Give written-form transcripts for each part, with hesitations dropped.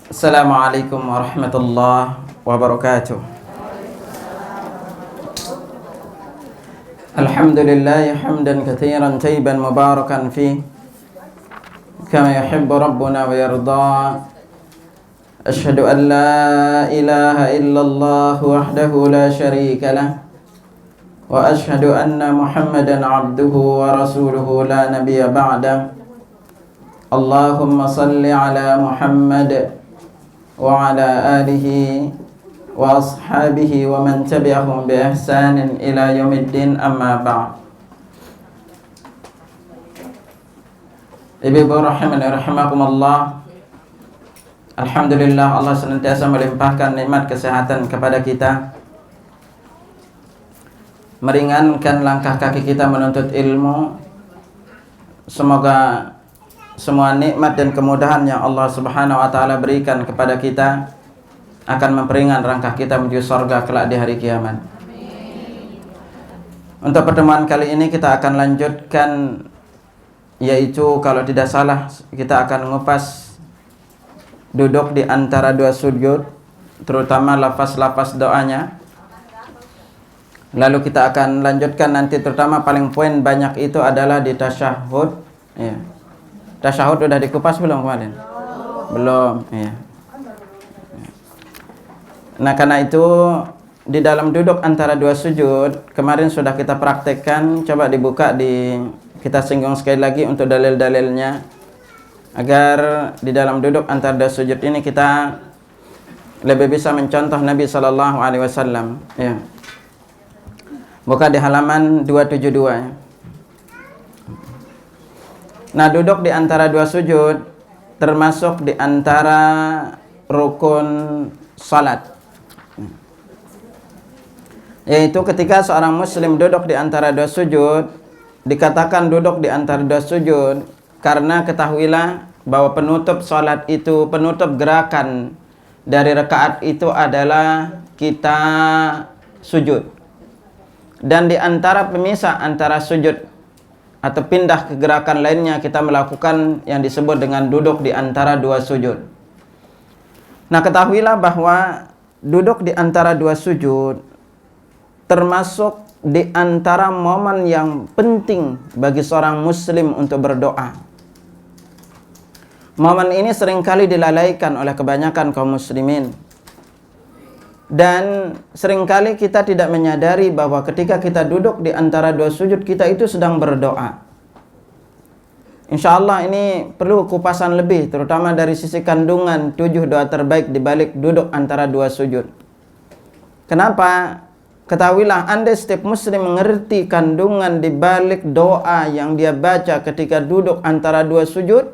Assalamualaikum warahmatullahi wabarakatuh. Alhamdulillah hamdan katsiran tayyiban mubarakan fi kama yuhibbu rabbuna wa yarda. Asyhadu an la ilaha illallah wahdahu la syarika lah wa asyhadu anna Muhammadan abduhu wa rasuluhu la nabiyya ba'da. Allahumma salli ala Muhammad wa ala alihi wa ashabihi wa man tabi'ahum bi ihsanin ila yaumiddin, amma ba'd. Ibu rahimani rahimakumullah. Alhamdulillah, Allah senantiasa melimpahkan nikmat kesehatan kepada kita, meringankan langkah kaki kita menuntut ilmu. Semoga semua nikmat dan kemudahan yang Allah Subhanahu wa taala berikan kepada kita akan memperingan langkah kita menuju surga kelak di hari kiamat. Untuk pertemuan kali ini kita akan lanjutkan, yaitu kalau tidak salah kita akan mengupas duduk di antara dua sujud, terutama lafaz-lafaz doanya. Lalu kita akan lanjutkan nanti, terutama paling poin banyak itu adalah di tasyahud. Ya. Tasyahud sudah dikupas belum kemarin? Belum. Ya. Nah, karena itu di dalam duduk antara dua sujud kemarin sudah kita praktekkan. Coba dibuka, kita singgung sekali lagi untuk dalil-dalilnya, agar di dalam duduk antara dua sujud ini kita lebih bisa mencontoh Nabi Sallallahu Alaihi Wasallam. Ya. Buka di halaman 272. Ya. Nah, duduk di antara dua sujud termasuk di antara rukun salat. Yaitu ketika seorang muslim duduk di antara dua sujud, dikatakan duduk di antara dua sujud karena ketahuilah bahwa penutup salat itu, penutup gerakan dari rakaat itu adalah kita sujud. Dan di antara pemisah antara sujud atau pindah ke gerakan lainnya, kita melakukan yang disebut dengan duduk di antara dua sujud. Nah, ketahuilah bahwa duduk di antara dua sujud termasuk di antara momen yang penting bagi seorang muslim untuk berdoa. Momen ini seringkali dilalaikan oleh kebanyakan kaum muslimin. Dan seringkali kita tidak menyadari bahwa ketika kita duduk di antara dua sujud, kita itu sedang berdoa. Insya Allah ini perlu kupasan lebih, terutama dari sisi kandungan 7 doa terbaik di balik duduk antara dua sujud. Kenapa? Ketahuilah, andai setiap muslim mengerti kandungan di balik doa yang dia baca ketika duduk antara dua sujud,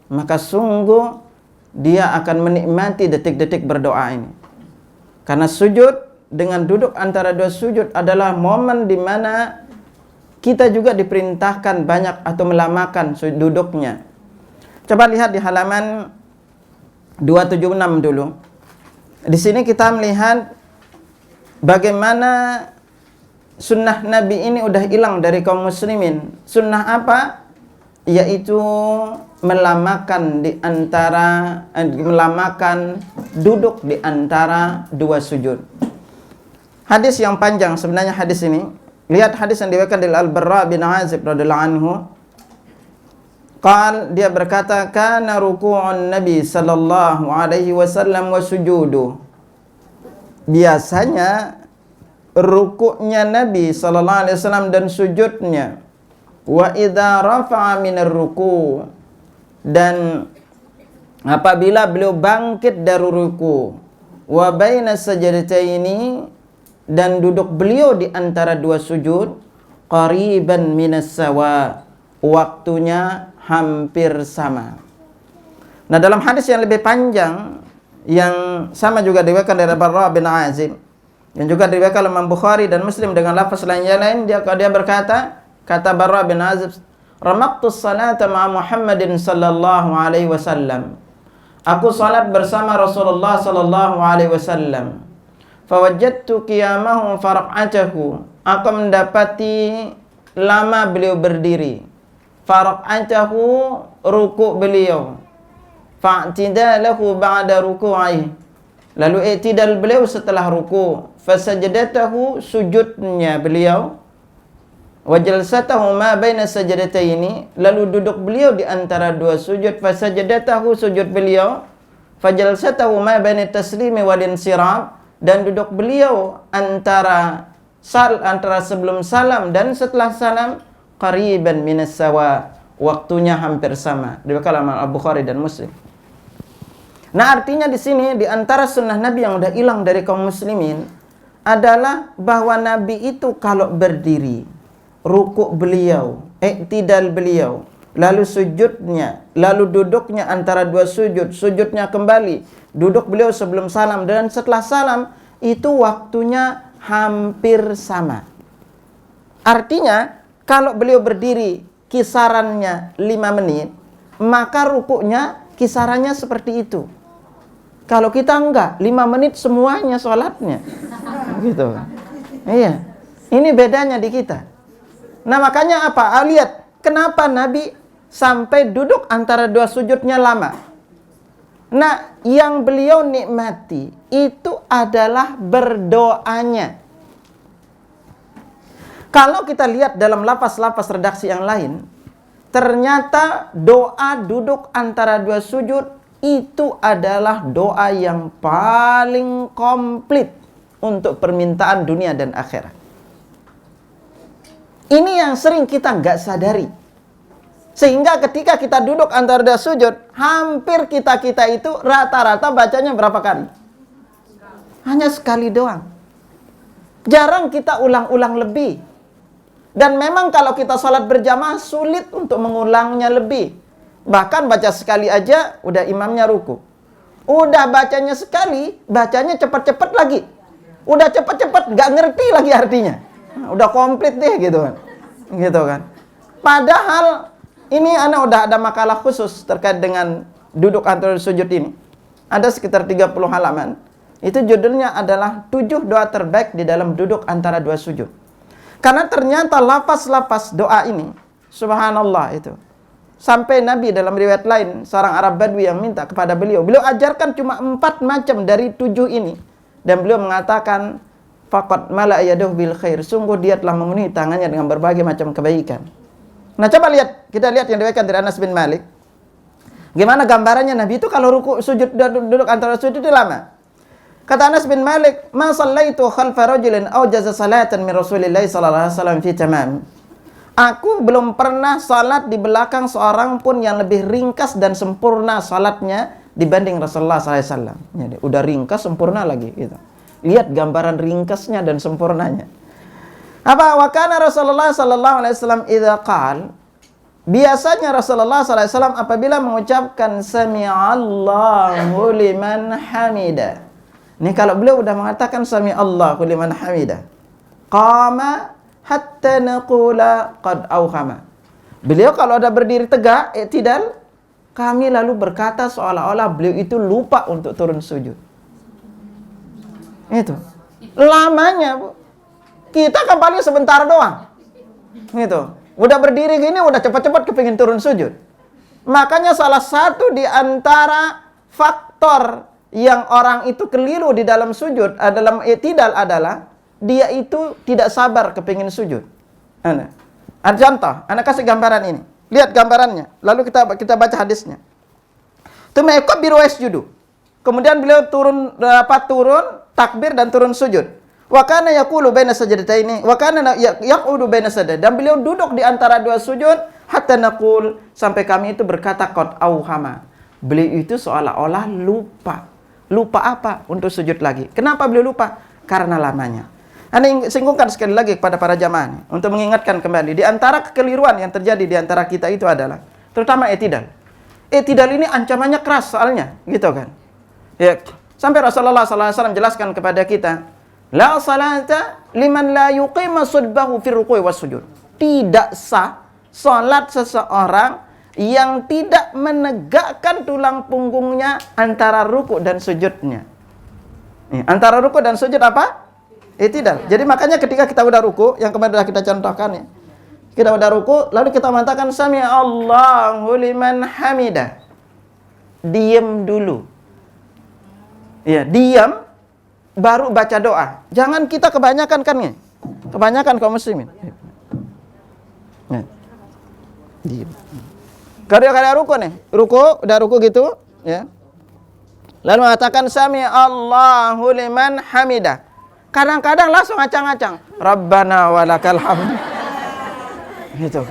maka sungguh dia akan menikmati detik-detik berdoa ini. Karena sujud dengan duduk antara dua sujud adalah momen di mana kita juga diperintahkan banyak atau melamakan duduknya. Coba lihat di halaman 276 dulu. Di sini kita melihat bagaimana sunnah Nabi ini udah hilang dari kaum muslimin. Sunnah apa? Yaitu melamakan duduk di antara dua sujud. Hadis yang panjang sebenarnya hadis ini. Lihat hadis yang diriwayatkan dari Al-Barra bin Azib radhiyallahu anhu. Dia berkata, kana ruku'un Nabi sallallahu alaihi wasallam wa sujudu. Biasanya rukuknya Nabi sallallahu alaihi wasallam dan sujudnya. Wa idza rafa'a minar ruku', dan apabila beliau bangkit dari ruku', wa baina sajdataini, dan duduk beliau di antara dua sujud, qariban minas sawa, waktunya hampir sama. Nah, dalam hadis yang lebih panjang yang sama juga diriwayatkan dari Barra bin Azib, yang juga diriwayatkan oleh Imam Bukhari dan Muslim dengan lafaz lain, dia berkata, kata Barra bin Azib, ramaqtus salata ma'a Muhammadin sallallahu alaihi wasallam. Aku salat bersama Rasulullah sallallahu alaihi wasallam. Fawajadtu qiyamahu faraq'atahu. Aku mendapati lama beliau berdiri. Faraq'atahu, ruku' beliau. fa'tidalahu ba'da ruku'i. Lalu i'tidal beliau setelah ruku'. Fasajadatahu, sujudnya beliau. Wa jalsatahu ma baina sajadataini, lalu duduk beliau di antara dua sujud. Fasajadatahu, sujud beliau. Fajalsatahu ma baina taslimi wal insiraf, dan duduk beliau antara sebelum salam dan setelah salam, qariban minas sawa, waktunya hampir sama. Diriwayatkan oleh Al-Bukhari dan Muslim. Nah, artinya di sini di antara sunnah Nabi yang udah hilang dari kaum muslimin adalah bahwa Nabi itu kalau berdiri, rukuk beliau, i'tidal beliau, lalu sujudnya, lalu duduknya antara dua sujud, sujudnya kembali, duduk beliau sebelum salam dan setelah salam, itu waktunya hampir sama. Artinya, kalau beliau berdiri kisarannya 5 menit, maka rukuknya kisarannya seperti itu. Kalau kita enggak, 5 menit semuanya sholatnya. Gitu. Iya. Ini bedanya di kita. Nah, makanya apa? Lihat, kenapa Nabi sampai duduk antara dua sujudnya lama? Nah, yang beliau nikmati itu adalah berdoanya. Kalau kita lihat dalam lapas-lapas redaksi yang lain, ternyata doa duduk antara dua sujud itu adalah doa yang paling komplit untuk permintaan dunia dan akhirat. Ini yang sering kita nggak sadari. Sehingga ketika kita duduk antara dua sujud, hampir kita itu rata-rata bacanya berapa kali? Hanya sekali doang. Jarang kita ulang-ulang lebih. Dan memang kalau kita salat berjamaah sulit untuk mengulangnya lebih. Bahkan baca sekali aja udah imamnya ruku. Udah bacanya sekali, bacanya cepat-cepat lagi. Udah cepat-cepat nggak ngerti lagi artinya. Udah komplit deh gitu kan. Gitu kan. Padahal ini ana udah ada makalah khusus terkait dengan duduk antara sujud ini. Ada sekitar 30 halaman. Itu judulnya adalah 7 doa terbaik di dalam duduk antara dua sujud. Karena ternyata lafaz-lafaz doa ini, subhanallah itu. Sampai Nabi dalam riwayat lain, seorang Arab Badui yang minta kepada beliau ajarkan cuma 4 macam dari 7 ini. Dan beliau mengatakan, faqad mala'a yadahu bil khair. Sungguh dia telah memenuhi tangannya dengan berbagai macam kebaikan. Nah, coba kita lihat yang diriwayatkan dari Anas bin Malik. Gimana gambarannya Nabi itu kalau ruku sujud duduk antara sujud itu lama. Kata Anas bin Malik, "Ma sallaitu khalfa rajulin awjaza salatan min Rasulillah sallallahu alaihi wasallam fi tamam." Aku belum pernah salat di belakang seorang pun yang lebih ringkas dan sempurna salatnya dibanding Rasulullah sallallahu alaihi wasallam. Jadi udah ringkas sempurna lagi gitu. Lihat gambaran ringkasnya dan sempurnanya. Apa wa kana Rasulullah sallallahu alaihi wasallam idza qala, biasanya Rasulullah sallallahu alaihi wasallam apabila mengucapkan sami'allahu liman hamida. Ini kalau beliau udah mengatakan sami'allahu liman hamida, qama hatta naqula qad awhama. Beliau kalau ada berdiri tegak, i'tidal, kami lalu berkata seolah-olah beliau itu lupa untuk turun sujud. Itu lamanya, Bu. Kita kan paling sebentar doang. Gitu. Udah berdiri gini udah cepat-cepat kepingin turun sujud. Makanya salah satu di antara faktor yang orang itu keliru di dalam sujud, dalam i'tidal adalah dia itu tidak sabar kepingin sujud. Ada contoh, Anda kasih gambaran ini. Lihat gambarannya, lalu kita baca hadisnya. Tumaiqab biru wasjudu. Kemudian beliau turun takbir dan turun sujud. Wa kana yaqulu baina sajdataini wa kana yaqudu baina sajdah. Dan beliau duduk di antara dua sujud hatta naqul, sampai kami itu berkata qad auhama. Beliau itu seolah-olah lupa. Lupa apa? Untuk sujud lagi. Kenapa beliau lupa? Karena lamanya. Anda singgungkan sekali lagi kepada para jamaah untuk mengingatkan kembali. Di antara kekeliruan yang terjadi di antara kita itu adalah terutama i'tidal. I'tidal ini ancamannya keras soalnya, gitu kan. Ya, sampai Rasulullah SAW jelaskan kepada kita, la salata liman la yuqima sudbahu fi ruku'i was sujud. Tidak sah salat seseorang yang tidak menegakkan tulang punggungnya antara ruku dan sujudnya. Antara ruku dan sujud apa? I'tidal. Jadi makanya ketika kita udah ruku, yang kemarin sudah kita contohkan ya. Kita udah ruku, lalu kita mengatakan sami Allahu liman hamidah. diem dulu. Ya, diam baru baca doa. Jangan kita kebanyakan kan nih. Kebanyakan kaum muslimin. Ya. Diam. Kada ruku nih. Udah ruku gitu, ya. Lalu mengatakan sami Allahu liman hamidah. Kadang-kadang langsung acang-acang. Rabbana walakal hamd. Gitu.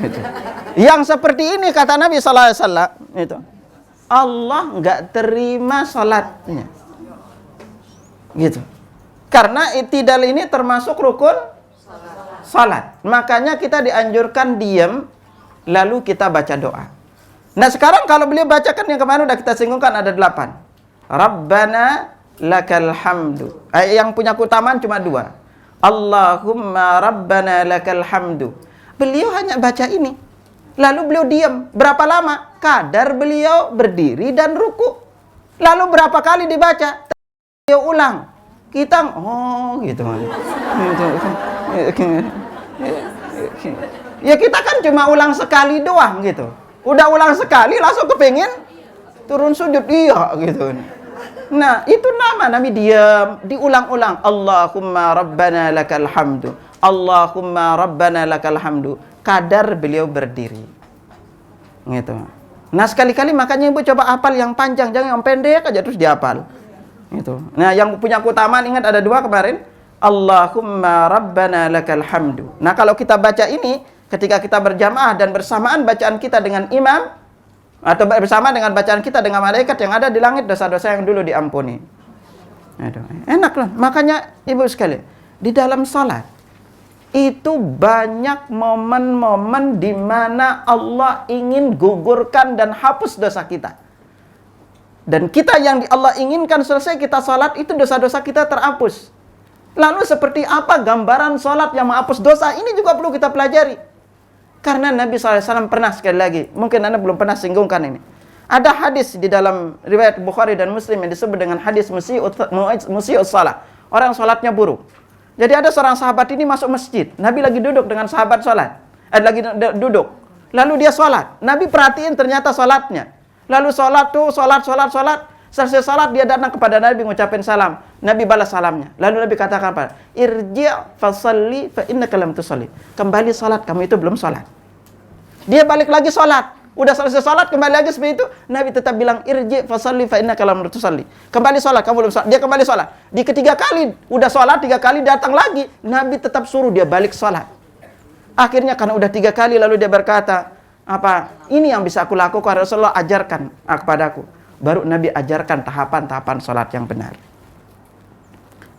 Gitu. Yang seperti ini kata Nabi sallallahu alaihi wasallam, itu. Allah enggak terima salatnya. Gitu. Karena i'tidal ini termasuk rukun salat. Makanya kita dianjurkan diam lalu kita baca doa. Nah, sekarang kalau beliau bacakan yang kemarin udah kita singgungkan ada 8. Rabbana lakal hamdu. Yang punya keutamaan cuma 2. Allahumma rabbana lakal hamdu. Beliau hanya baca ini. Lalu beliau diam. Berapa lama? Kadar beliau berdiri dan ruku. Lalu berapa kali dibaca? Beliau ulang. Kita gitu. Ya kita kan cuma ulang sekali doang gitu. Udah ulang sekali langsung kepengin turun sujud, iya gitu. Nah, itu nama Nabi diam, diulang-ulang. Allahumma rabbana lakal hamdu. Allahumma rabbana lakal hamdu. Kadar beliau berdiri. Gitu. Nah, sekali-kali makanya Ibu coba hafal yang panjang, jangan yang pendek aja terus dihafal. Gitu. Nah, yang punya keutamaan ingat ada 2 kemarin. Allahumma rabbana lakal hamdu. Nah, kalau kita baca ini ketika kita berjamaah dan bersamaan bacaan kita dengan imam atau bersama dengan bacaan kita dengan malaikat yang ada di langit, dosa-dosa yang dulu diampuni. Aduh, enak loh. Makanya Ibu sekalian, di dalam salat itu banyak momen-momen di mana Allah ingin gugurkan dan hapus dosa kita. Dan kita yang Allah inginkan selesai kita salat itu dosa-dosa kita terhapus. Lalu seperti apa gambaran salat yang menghapus dosa? Ini juga perlu kita pelajari. Karena Nabi SAW pernah, sekali lagi, mungkin Anda belum pernah singgungkan ini. Ada hadis di dalam riwayat Bukhari dan Muslim yang disebut dengan hadis musi'us salah. Orang salatnya buruk. Jadi ada seorang sahabat ini masuk masjid. Nabi lagi duduk dengan sahabat salat. Lagi duduk. Lalu dia salat. Nabi perhatiin ternyata salatnya. Lalu salat. Selesai salat dia datang kepada Nabi mengucapkan salam. Nabi balas salamnya. Lalu Nabi katakan apa? Irji' fasalli fa innaka lam tusalli. Kembali salat, kamu itu belum salat. Dia balik lagi salat. Udah selesai salat kembali lagi seperti itu. Nabi tetap bilang irji' fasalli fa innaka lam tusalli. Kembali salat, kamu belum salat. Dia kembali salat. Di ketiga kali udah salat 3 kali datang lagi, Nabi tetap suruh dia balik salat. Akhirnya karena udah 3 kali lalu dia berkata, apa? Ini yang bisa aku lakukan, Rasulullah ajarkan kepadaku. Baru Nabi ajarkan tahapan-tahapan sholat yang benar.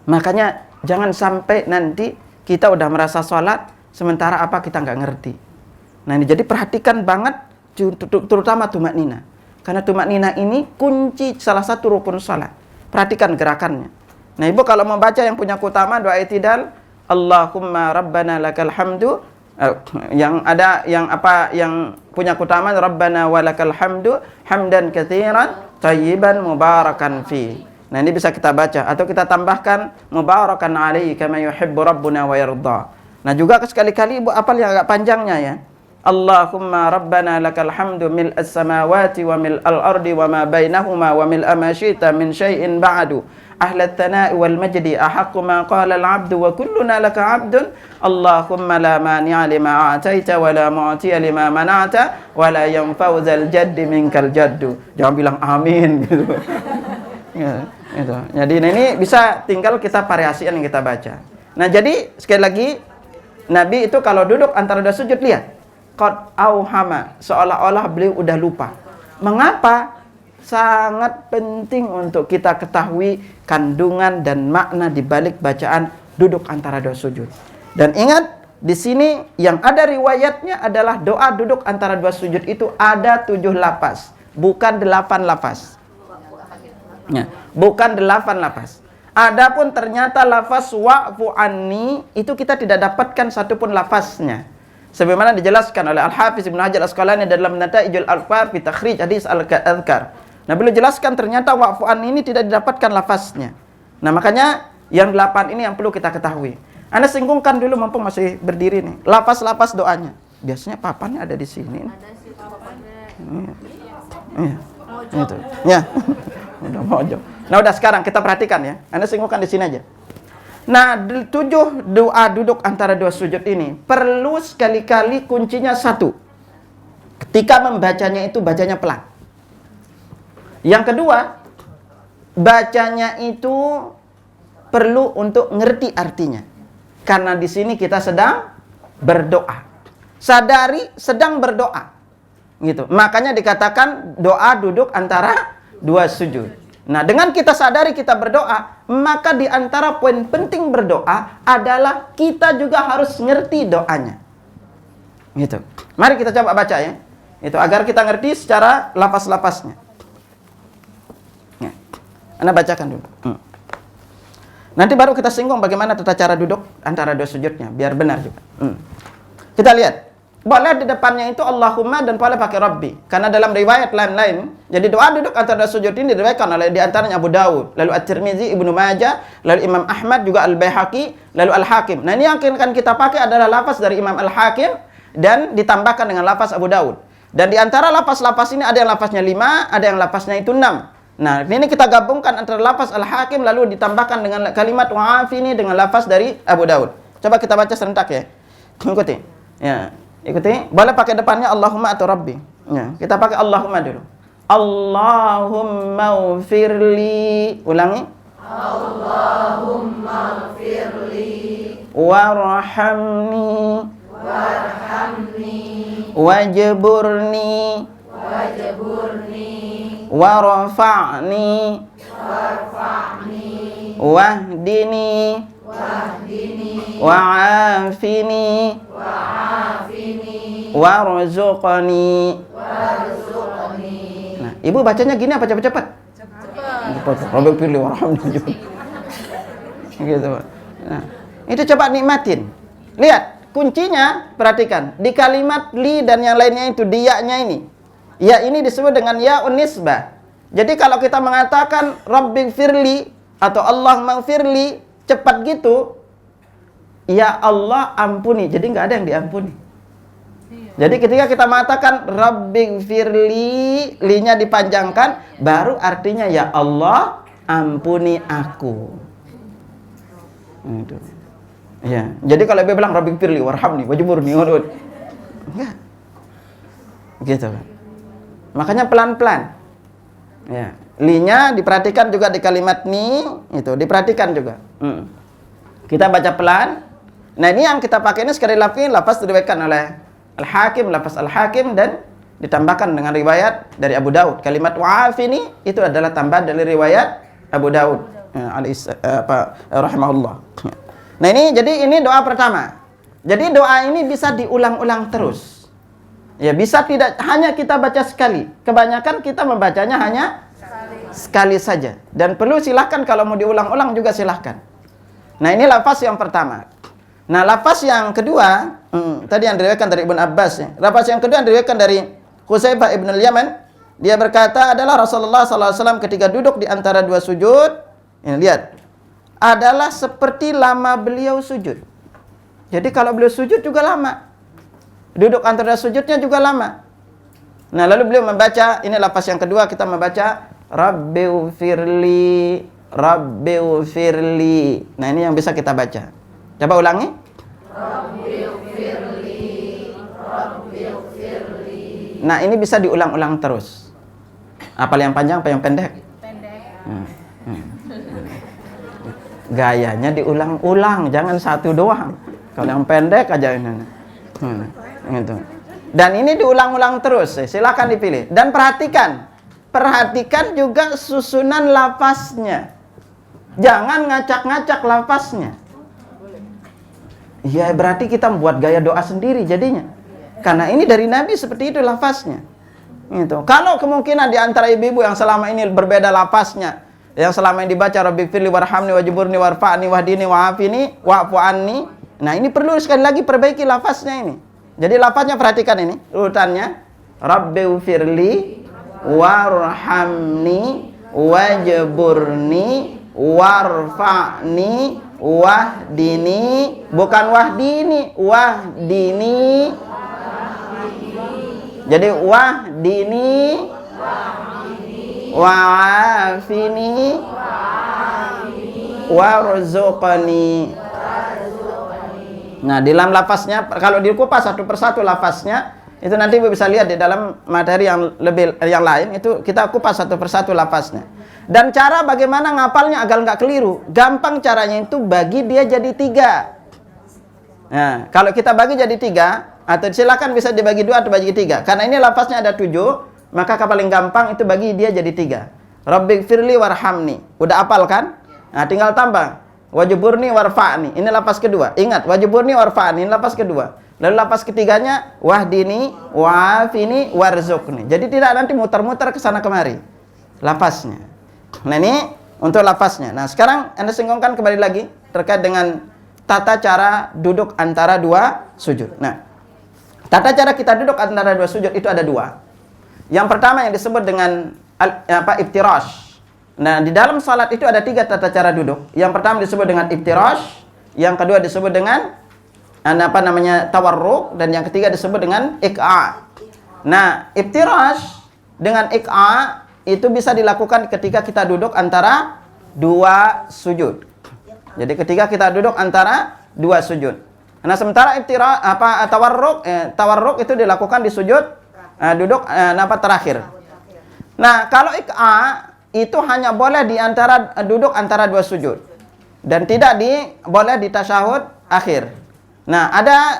Makanya jangan sampai nanti kita udah merasa sholat sementara apa kita nggak ngerti. Nah ini jadi perhatikan banget terutama tumaknina. Karena tumaknina ini kunci salah satu rukun sholat. Perhatikan gerakannya. Nah Ibu kalau mau baca yang punya keutamaan doa i'tidal, Allahumma rabbana lakal hamdu. Yang ada yang punya keutamaan Rabbana walakal hamdu hamdan katsiran thayyiban mubarakan fi. Nah ini bisa kita baca atau kita tambahkan mubarakan alaihi kama yuhibbu rabbuna wa yarda. Nah juga sekali-kali Ibu apal yang agak panjangnya ya. Allahumma rabbana lakal hamdu mil'as samawati wa mil'al ardi wa ma bainahuma wa mil'a ma syi'ta min syai'in ba'du. Ahlat thana'i wal majdi ahaqqu ma qala al-'abdu wa kulluna laka 'abdun. Allahumma la mani'a lima a'taita wa la mu'tiya lima mana'ta wa la yanfa'u dzal jaddi minkal jaddu. Jangan bilang amin gitu. Ya, itu. Jadi ini bisa tinggal kita variasikan yang kita baca. Nah, jadi sekali lagi Nabi itu kalau duduk antara dua sujud lihat qad auhama, seolah-olah beliau udah lupa. Mengapa? Sangat penting untuk kita ketahui kandungan dan makna di balik bacaan duduk antara dua sujud. Dan ingat, di sini yang ada riwayatnya adalah doa duduk antara dua sujud itu ada 7 lafaz, bukan 8 lafaz. Ya, bukan 8 lafaz. Adapun ternyata lafaz wa'fu anni itu kita tidak dapatkan satupun lafaznya. Sebagaimana dijelaskan oleh Al-Hafiz Ibnu Hajar Al-Asqalani dalam Nataijul Alfar fi takhrij hadis Al-Adhkar. Nah, beliau jelaskan ternyata wa'fu anni ini tidak didapatkan lafaznya. Nah, makanya yang 8 ini yang perlu kita ketahui. Anda singgungkan dulu mumpung masih berdiri nih. Lafaz-lafaz doanya. Biasanya papannya ada di sini. Ada sih papannya. Iya. Itu. Ya. Udah mojok. Nah, udah sekarang kita perhatikan ya. Anda singgungan di sini aja. Nah, 7 doa duduk antara 2 sujud ini perlu sekali-kali kuncinya 1. Ketika membacanya itu bacanya pelan. Yang kedua, bacanya itu perlu untuk ngerti artinya. Karena di sini kita sedang berdoa. Sadari sedang berdoa. Gitu. Makanya dikatakan doa duduk antara 2 sujud. Nah, dengan kita sadari kita berdoa, maka di antara poin penting berdoa adalah kita juga harus ngerti doanya. Gitu. Mari kita coba baca ya. Itu agar kita ngerti secara lafaz-lafaznya. Ya. Anda bacakan dulu. Nanti baru kita singgung bagaimana tata cara duduk antara 2 sujudnya, biar benar juga. Kita lihat. Boleh di depannya itu Allahumma dan boleh pakai Rabbi. Karena dalam riwayat lain-lain, jadi doa duduk antara 2 sujud ini diriwayatkan oleh di antaranya Abu Dawud, lalu At-Tirmizi, Ibnu Majah, lalu Imam Ahmad, juga Al-Baihaqi, lalu Al-Hakim. Nah, ini yang akan kita pakai adalah lafaz dari Imam Al-Hakim dan ditambahkan dengan lafaz Abu Dawud. Dan di antara lafaz-lafaz ini ada yang lafaznya 5, ada yang lafaznya itu 6. Nah, ini kita gabungkan antara lafaz Al-Hakim lalu ditambahkan dengan kalimat wa'afini dengan lafaz dari Abu Dawud. Coba kita baca serentak ya. Ikuti. Ya. Ikuti, boleh pakai depannya Allahumma atau Rabbi. Ya, kita pakai Allahumma dulu. Allahumma ufirli. Ulangi. Allahumma ufirli. Warhamni. Wajburni. Warfa'ni. Wahdini. Wa'afini. Warzuqni. Nah, ibu bacanya gini apa cepat-cepat? Cepat. Robek pilih warhamni. Gitu. Nah, itu coba nikmatin. Lihat, kuncinya perhatikan di kalimat li dan yang lainnya itu dia-nya ini. Ya ini disebut dengan ya unisbah. Jadi kalau kita mengatakan Rabbighfirli atau Allah maghfirli cepat gitu, ya Allah ampuni. Jadi nggak ada yang diampuni. Jadi ketika kita mengatakan Rabbighfirli, li-nya dipanjangkan, baru artinya ya Allah ampuni aku. Itu. Ya. Jadi kalau dia bilang Rabbighfirli warhamni wajburni, enggak. Gitu. Makanya pelan-pelan. Ya. Li-nya diperhatikan juga di kalimat ni, itu diperhatikan juga. Kita baca pelan. Nah, ini yang kita pakai ini sekali lagi lafaz diriwayatkan oleh Al-Hakim, lafaz Al-Hakim dan ditambahkan dengan riwayat dari Abu Daud. Kalimat wa'afini itu adalah tambahan dari riwayat Abu Daud rahimahullah. Nah, jadi ini doa pertama. Jadi doa ini bisa diulang-ulang terus. Ya, bisa tidak hanya kita baca sekali. Kebanyakan kita membacanya hanya sekali saja. Dan perlu silahkan kalau mau diulang-ulang juga silahkan. Nah, ini lafaz yang pertama. Nah, lafaz yang kedua, tadi yang diriwayatkan dari Ibnu Abbas ya. Lafaz yang kedua yang diriwayatkan dari Hudzaifah ibn al-Yaman, dia berkata adalah Rasulullah SAW ketika duduk di antara 2 sujud, ini lihat, adalah seperti lama beliau sujud. Jadi kalau beliau sujud juga lama. Duduk antara sujudnya juga lama. Nah, lalu beliau membaca, ini lafaz yang kedua kita membaca Rabbighfirli, Rabbighfirli. Nah, ini yang bisa kita baca. Coba ulangi. Rabbighfirli, Rabbighfirli. Nah, ini bisa diulang-ulang terus. Apa yang panjang, apa yang pendek? Pendek. Gayanya diulang-ulang, jangan satu doang. Kalau yang pendek aja ini. Gitu. Dan ini diulang-ulang terus. Silakan dipilih. Dan perhatikan juga susunan lafaznya. Jangan ngacak-ngacak lafaznya. Ya, berarti kita membuat gaya doa sendiri jadinya. Karena ini dari Nabi seperti itu lafaznya. Gitu. Kalau kemungkinan di antara ibu-ibu yang selama ini berbeda lafaznya, yang selama ini dibaca Rabbighfirli warhamni wajburni warfa'ni wahdini wa'afini wa'fu anni. Nah, ini perlu sekali lagi perbaiki lafaznya ini. Jadi lafaznya perhatikan ini urutannya. Rabbighfirli warhamni wajburni warfa'ni wahdini, bukan wahdini, wahdini. Jadi wahdini wa'afini warzuqni. Nah, di dalam lafaznya, kalau dikupas satu persatu lafaznya, itu nanti Ibu bisa lihat di dalam materi yang lain, itu kita kupas satu persatu lafaznya. Dan cara bagaimana ngapalnya agar nggak keliru, gampang caranya itu bagi dia jadi 3. Nah, kalau kita bagi jadi 3, atau silakan bisa dibagi 2 atau bagi 3. Karena ini lafaznya ada 7, maka paling gampang itu bagi dia jadi 3. Rabbighfirli warhamni. Udah hafal kan? Nah, tinggal tambah wajiburni warfa'ni. Ini lafaz kedua. Ingat, wajiburni warfa'ni, ini lafaz kedua. Lalu lafaz ketiganya wahdini wa'afini warzuqni. Jadi tidak nanti muter-muter ke sana kemari lafaznya. Nah, ini untuk lafaznya. Nah, sekarang Anda singgungkan kembali lagi terkait dengan tata cara duduk antara 2 sujud. Nah, tata cara kita duduk antara 2 sujud itu ada 2. Yang pertama yang disebut dengan iftirash. Nah, di dalam salat itu ada 3 tata cara duduk. Yang pertama disebut dengan iftirash, yang kedua disebut dengan tawarruk, dan yang ketiga disebut dengan iq'a. Nah, iftirash dengan iq'a itu bisa dilakukan ketika kita duduk antara 2 sujud. Jadi ketika kita duduk antara 2 sujud. Nah, sementara tawarruk itu dilakukan di sujud duduk terakhir. Nah, kalau iq'a itu hanya boleh duduk antara 2 sujud dan tidak boleh di tasyahud akhir. Nah,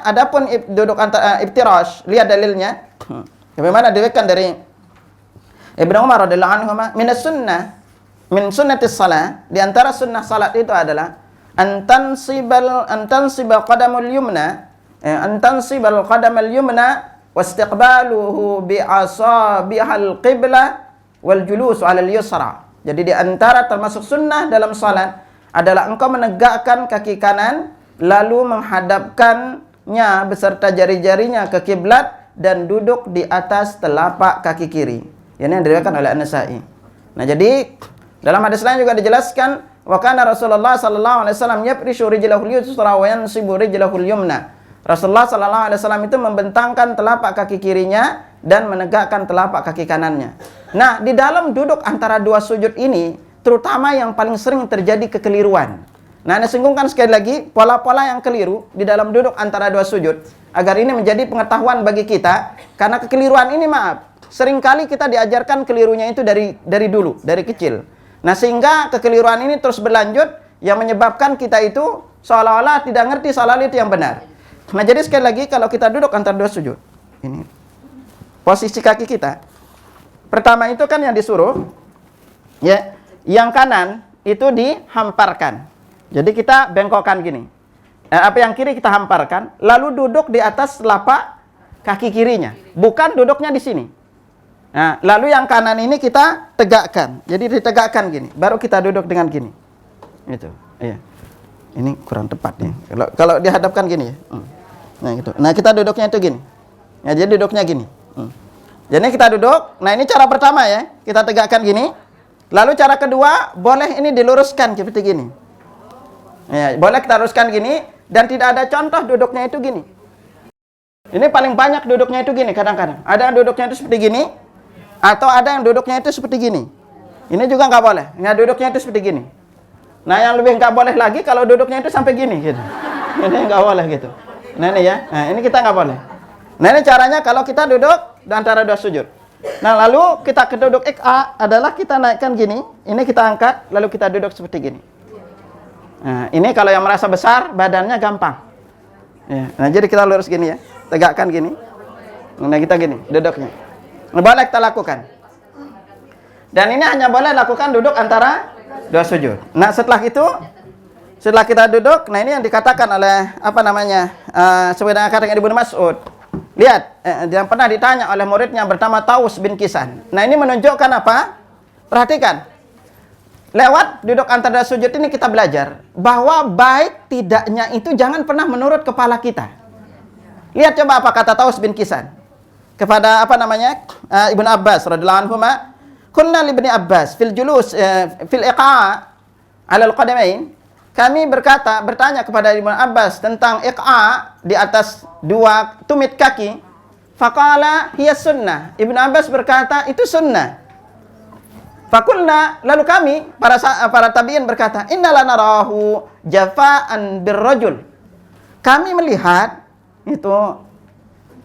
adapun duduk antara iftirash, lihat dalilnya. Bagaimana diriwayatkan dari Ibnu Umar radhiyallahu anhu, min sunnatis salat, di antara sunnah salat itu adalah antansibal qadamul yumna wastiqbaluhu bi asabihal qiblah wal julusu 'alal yusra. Jadi di antara termasuk sunnah dalam salat adalah engkau menegakkan kaki kanan lalu menghadapkannya beserta jari-jarinya ke kiblat dan duduk di atas telapak kaki kiri. Ini yang diriwayatkan oleh An-Nasa'i. Nah, jadi dalam hadis lain juga dijelaskan wa kana Rasulullah sallallahu alaihi wasallam yafrishu rijlahu al-yusra wa yansibu rijlahu al-yumna. Rasulullah sallallahu alaihi wasallam itu membentangkan telapak kaki kirinya dan menegakkan telapak kaki kanannya. Nah, di dalam duduk antara 2 sujud ini, terutama yang paling sering terjadi kekeliruan. Nah, Anda singgungkan sekali lagi pola-pola yang keliru di dalam duduk antara 2 sujud, agar ini menjadi pengetahuan bagi kita, karena kekeliruan ini seringkali kita diajarkan kelirunya itu dari dulu, dari kecil. Nah, sehingga kekeliruan ini terus berlanjut yang menyebabkan kita itu seolah-olah tidak ngerti salat itu yang benar. Nah, jadi sekali lagi kalau kita duduk antara 2 sujud, ini posisi kaki kita. Pertama itu kan yang disuruh, ya, yang kanan itu dihamparkan. Jadi kita bengkokkan gini. Yang kiri kita hamparkan, lalu duduk di atas telapak kaki kirinya. Bukan duduknya di sini. Nah, lalu yang kanan ini kita tegakkan. Jadi ditegakkan gini, baru kita duduk dengan gini. Itu, iya. Ini kurang tepat nih. Kalau dihadapkan gini ya. Nah, gitu. Nah, kita duduknya itu gini. Ya, jadi duduknya gini. Jadi kita duduk. Nah, ini cara pertama ya. Kita tegakkan gini. Lalu cara kedua, boleh ini diluruskan seperti gini. Ya, boleh kita luruskan gini dan tidak ada contoh duduknya itu gini. Ini paling banyak duduknya itu gini kadang-kadang. Ada yang duduknya itu seperti gini atau ada yang duduknya itu seperti gini. Ini juga nggak boleh. Nah, duduknya itu seperti gini. Nah, yang lebih nggak boleh lagi kalau duduknya itu sampai gini gitu. Ini nggak boleh gitu. Nah, ini ya. Nah, ini kita nggak boleh. Nah, ini caranya kalau kita duduk di antara 2 sujud. Nah, lalu kita ke duduk iq'a adalah kita naikkan gini, ini kita angkat, lalu kita duduk seperti gini. Nah, ini kalau yang merasa besar, badannya gampang. Ya. Nah, jadi kita lurus gini ya, tegakkan gini. Nah, kita gini, duduknya. Nah, boleh kita lakukan. Dan ini hanya boleh lakukan duduk antara 2 sujud. Nah, setelah kita duduk, nah ini yang dikatakan oleh, sebenarnya katakan Ibnu Mas'ud. Lihat, yang pernah ditanya oleh muridnya bernama Taus bin Kisan. Nah, ini menunjukkan apa? Perhatikan. Lewat duduk antara sujud ini kita belajar bahwa baik tidaknya itu jangan pernah menurut kepala kita. Lihat coba apa kata Taus bin Kisan kepada Ibnu Abbas radhiyallahu anhu, "Kunna li Ibnu Abbas fil julus fil iqa' 'ala al-qadamain." Kami bertanya kepada Ibnu Abbas tentang iqa' di atas 2 tumit kaki. Faqala hiya sunnah. Ibnu Abbas berkata, itu sunnah. Fakulna, lalu kami, para tabi'in berkata, innala narahu jafa'an birrajul. Kami melihat, itu,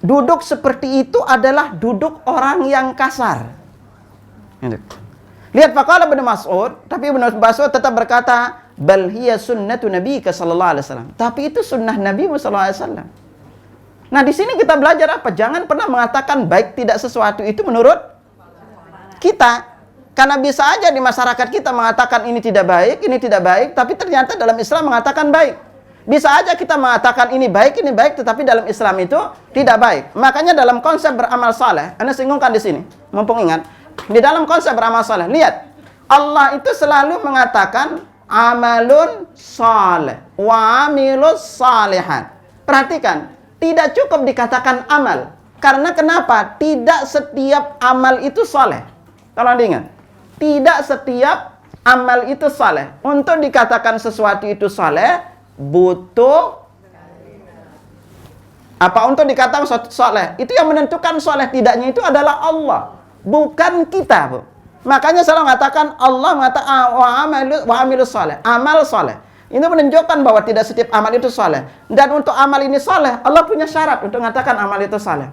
duduk seperti itu adalah duduk orang yang kasar. Lihat, faqala Ibnu Mas'ud, tapi Ibnu Mas'ud tetap berkata, bal hiya sunnatu nabiyika sallallahu alaihi wasallam. Tapi itu sunnah Nabi sallallahu alaihi wasallam. Nah, di sini kita belajar apa? Jangan pernah mengatakan baik tidak sesuatu itu menurut kita. Karena bisa aja di masyarakat kita mengatakan ini tidak baik, tapi ternyata dalam Islam mengatakan baik. Bisa aja kita mengatakan ini baik, tetapi dalam Islam itu tidak baik. Makanya dalam konsep beramal saleh, Anda singgungkan di sini, mumpung ingat, di dalam konsep beramal saleh, lihat, Allah itu selalu mengatakan amalun saleh wa amilus salihat. Perhatikan, tidak cukup dikatakan amal. Karena kenapa? Tidak setiap amal itu saleh. Tolong diingat. Tidak setiap amal itu saleh. Untuk dikatakan sesuatu itu saleh, butuh apa? Untuk dikatakan sesuatu saleh, itu yang menentukan saleh tidaknya itu adalah Allah, bukan kita, Bu. Makanya selalu mengatakan Allah mengatakan wa amilus saleh, amal saleh. Ini menunjukkan bahwa tidak setiap amal itu saleh. Dan untuk amal ini saleh, Allah punya syarat untuk mengatakan amal itu saleh.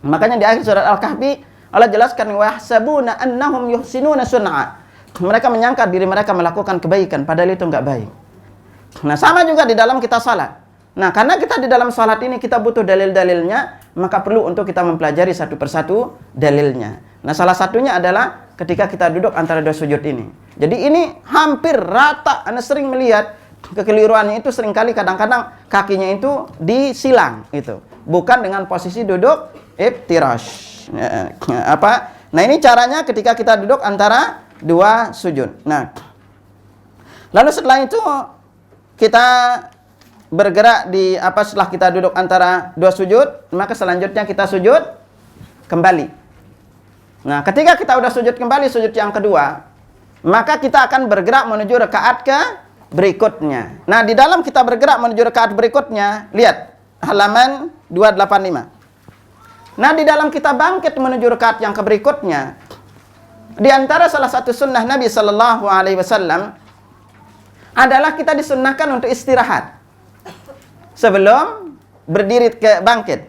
Makanya di akhir surat Al-Kahfi Allah jelaskan wahsabuna annahum yuhsinuna sun'a. Mereka menyangka diri mereka melakukan kebaikan padahal itu enggak baik. Nah, sama juga di dalam kita salat. Nah, karena kita di dalam salat ini kita butuh dalil-dalilnya, maka perlu untuk kita mempelajari satu persatu dalilnya. Nah, salah satunya adalah ketika kita duduk antara dua sujud ini. Jadi ini hampir rata. Anda sering melihat kekeliruannya itu seringkali kadang-kadang kakinya itu disilang itu. Bukan dengan posisi duduk iftirash. Nah, ini caranya ketika kita duduk antara dua sujud. Nah, lalu setelah itu kita bergerak setelah kita duduk antara dua sujud, maka selanjutnya kita sujud kembali. Nah, ketika kita udah sujud kembali, sujud yang kedua, maka kita akan bergerak menuju rakaat ke berikutnya. Nah, di dalam kita bergerak menuju rakaat berikutnya, lihat halaman 285. Nah, di dalam kita bangkit menuju rakaat yang berikutnya, di antara salah satu sunnah Nabi Sallallahu Alaihi Wasallam adalah kita disunnahkan untuk istirahat sebelum berdiri bangkit.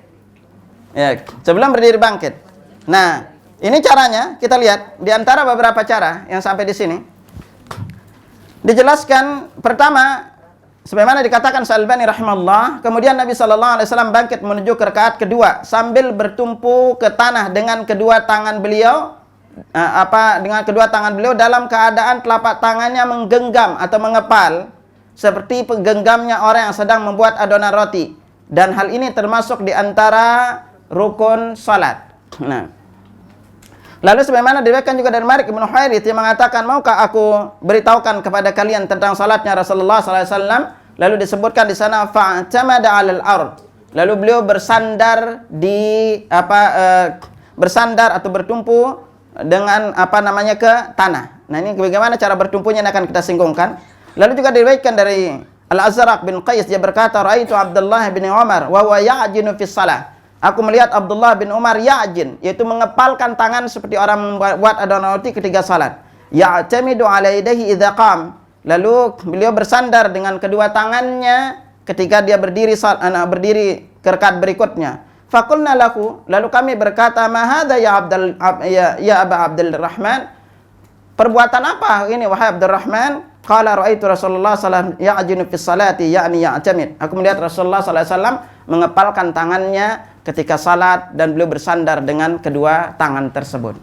Ya, sebelum berdiri bangkit. Nah, ini caranya, kita lihat di antara beberapa cara yang sampai di sini. Dijelaskan pertama, sebagaimana dikatakan Al-Albani rahimahullah, kemudian Nabi sallallahu alaihi wasallam bangkit menuju ke rakaat kedua sambil bertumpu ke tanah dengan kedua tangan beliau dalam keadaan telapak tangannya menggenggam atau mengepal seperti penggenggamnya orang yang sedang membuat adonan roti, dan hal ini termasuk di antara rukun salat. Nah, lalu sebagaimana diriwayatkan juga dari Malik bin Huwairits yang mengatakan, maukah aku beritahukan kepada kalian tentang salatnya Rasulullah SAW? Lalu disebutkan di sana fa'tamada 'alal ard. Lalu beliau bersandar bersandar atau bertumpu dengan ke tanah. Nah, ini bagaimana cara bertumpunya yang akan kita singgungkan. Lalu juga diriwayatkan dari Al-Azraq bin Qais, dia berkata, ra'aitu Abdullah bin Umar wa huwa ya'jinu fi shalah. Aku melihat Abdullah bin Umar ya'jin, yaitu mengepalkan tangan seperti orang membuat adonan roti ketika salat. Ya'tamidu 'ala yadayhi idza qam. Lalu beliau bersandar dengan kedua tangannya ketika dia berdiri ke rakaat berikutnya. Faqulna lahu, lalu kami berkata, ma hadza ya Aba Abdurrahman? Perbuatan apa ini wahai Abdurrahman? Qala ra'aitu Rasulullah sallallahu alaihi wasallam ya'jinu fi salati ya'ni ya'tamid. Aku melihat Rasulullah sallallahu alaihi wasallam mengepalkan tangannya ketika salat dan beliau bersandar dengan kedua tangan tersebut.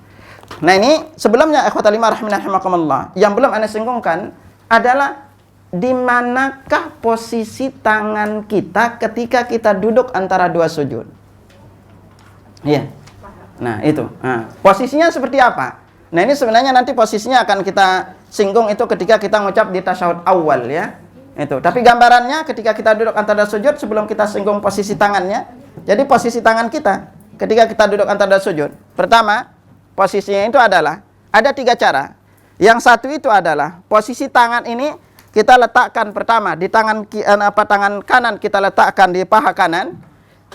Nah, ini sebelumnya ikhwatal iman rahimakumullah, yang belum Anda singgungkan adalah di manakah posisi tangan kita ketika kita duduk antara dua sujud. Iya. Nah, itu. Nah, posisinya seperti apa? Nah, ini sebenarnya nanti posisinya akan kita singgung itu ketika kita ngucap di tasyahud awal ya. Itu. Tapi gambarannya ketika kita duduk antara sujud, sebelum kita singgung posisi tangannya. Jadi posisi tangan kita ketika kita duduk antara sujud. Pertama, posisinya itu adalah ada 3 cara. Yang satu itu adalah posisi tangan ini kita letakkan pertama di tangan kanan, kita letakkan di paha kanan.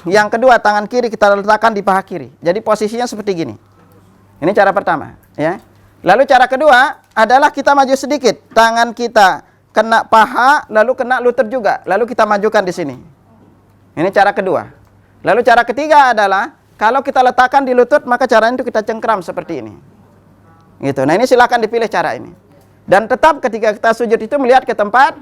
yang kedua tangan kiri kita letakkan di paha kiri. Jadi posisinya seperti gini. Ini cara pertama, ya. Lalu cara kedua adalah kita maju sedikit, tangan kita kena paha, lalu kena lutut juga, lalu kita majukan di sini. Ini cara kedua. Lalu cara ketiga adalah kalau kita letakkan di lutut, maka caranya itu kita cengkram seperti ini. Gitu. Nah, ini silakan dipilih cara ini. Dan tetap ketika kita sujud itu melihat ke tempat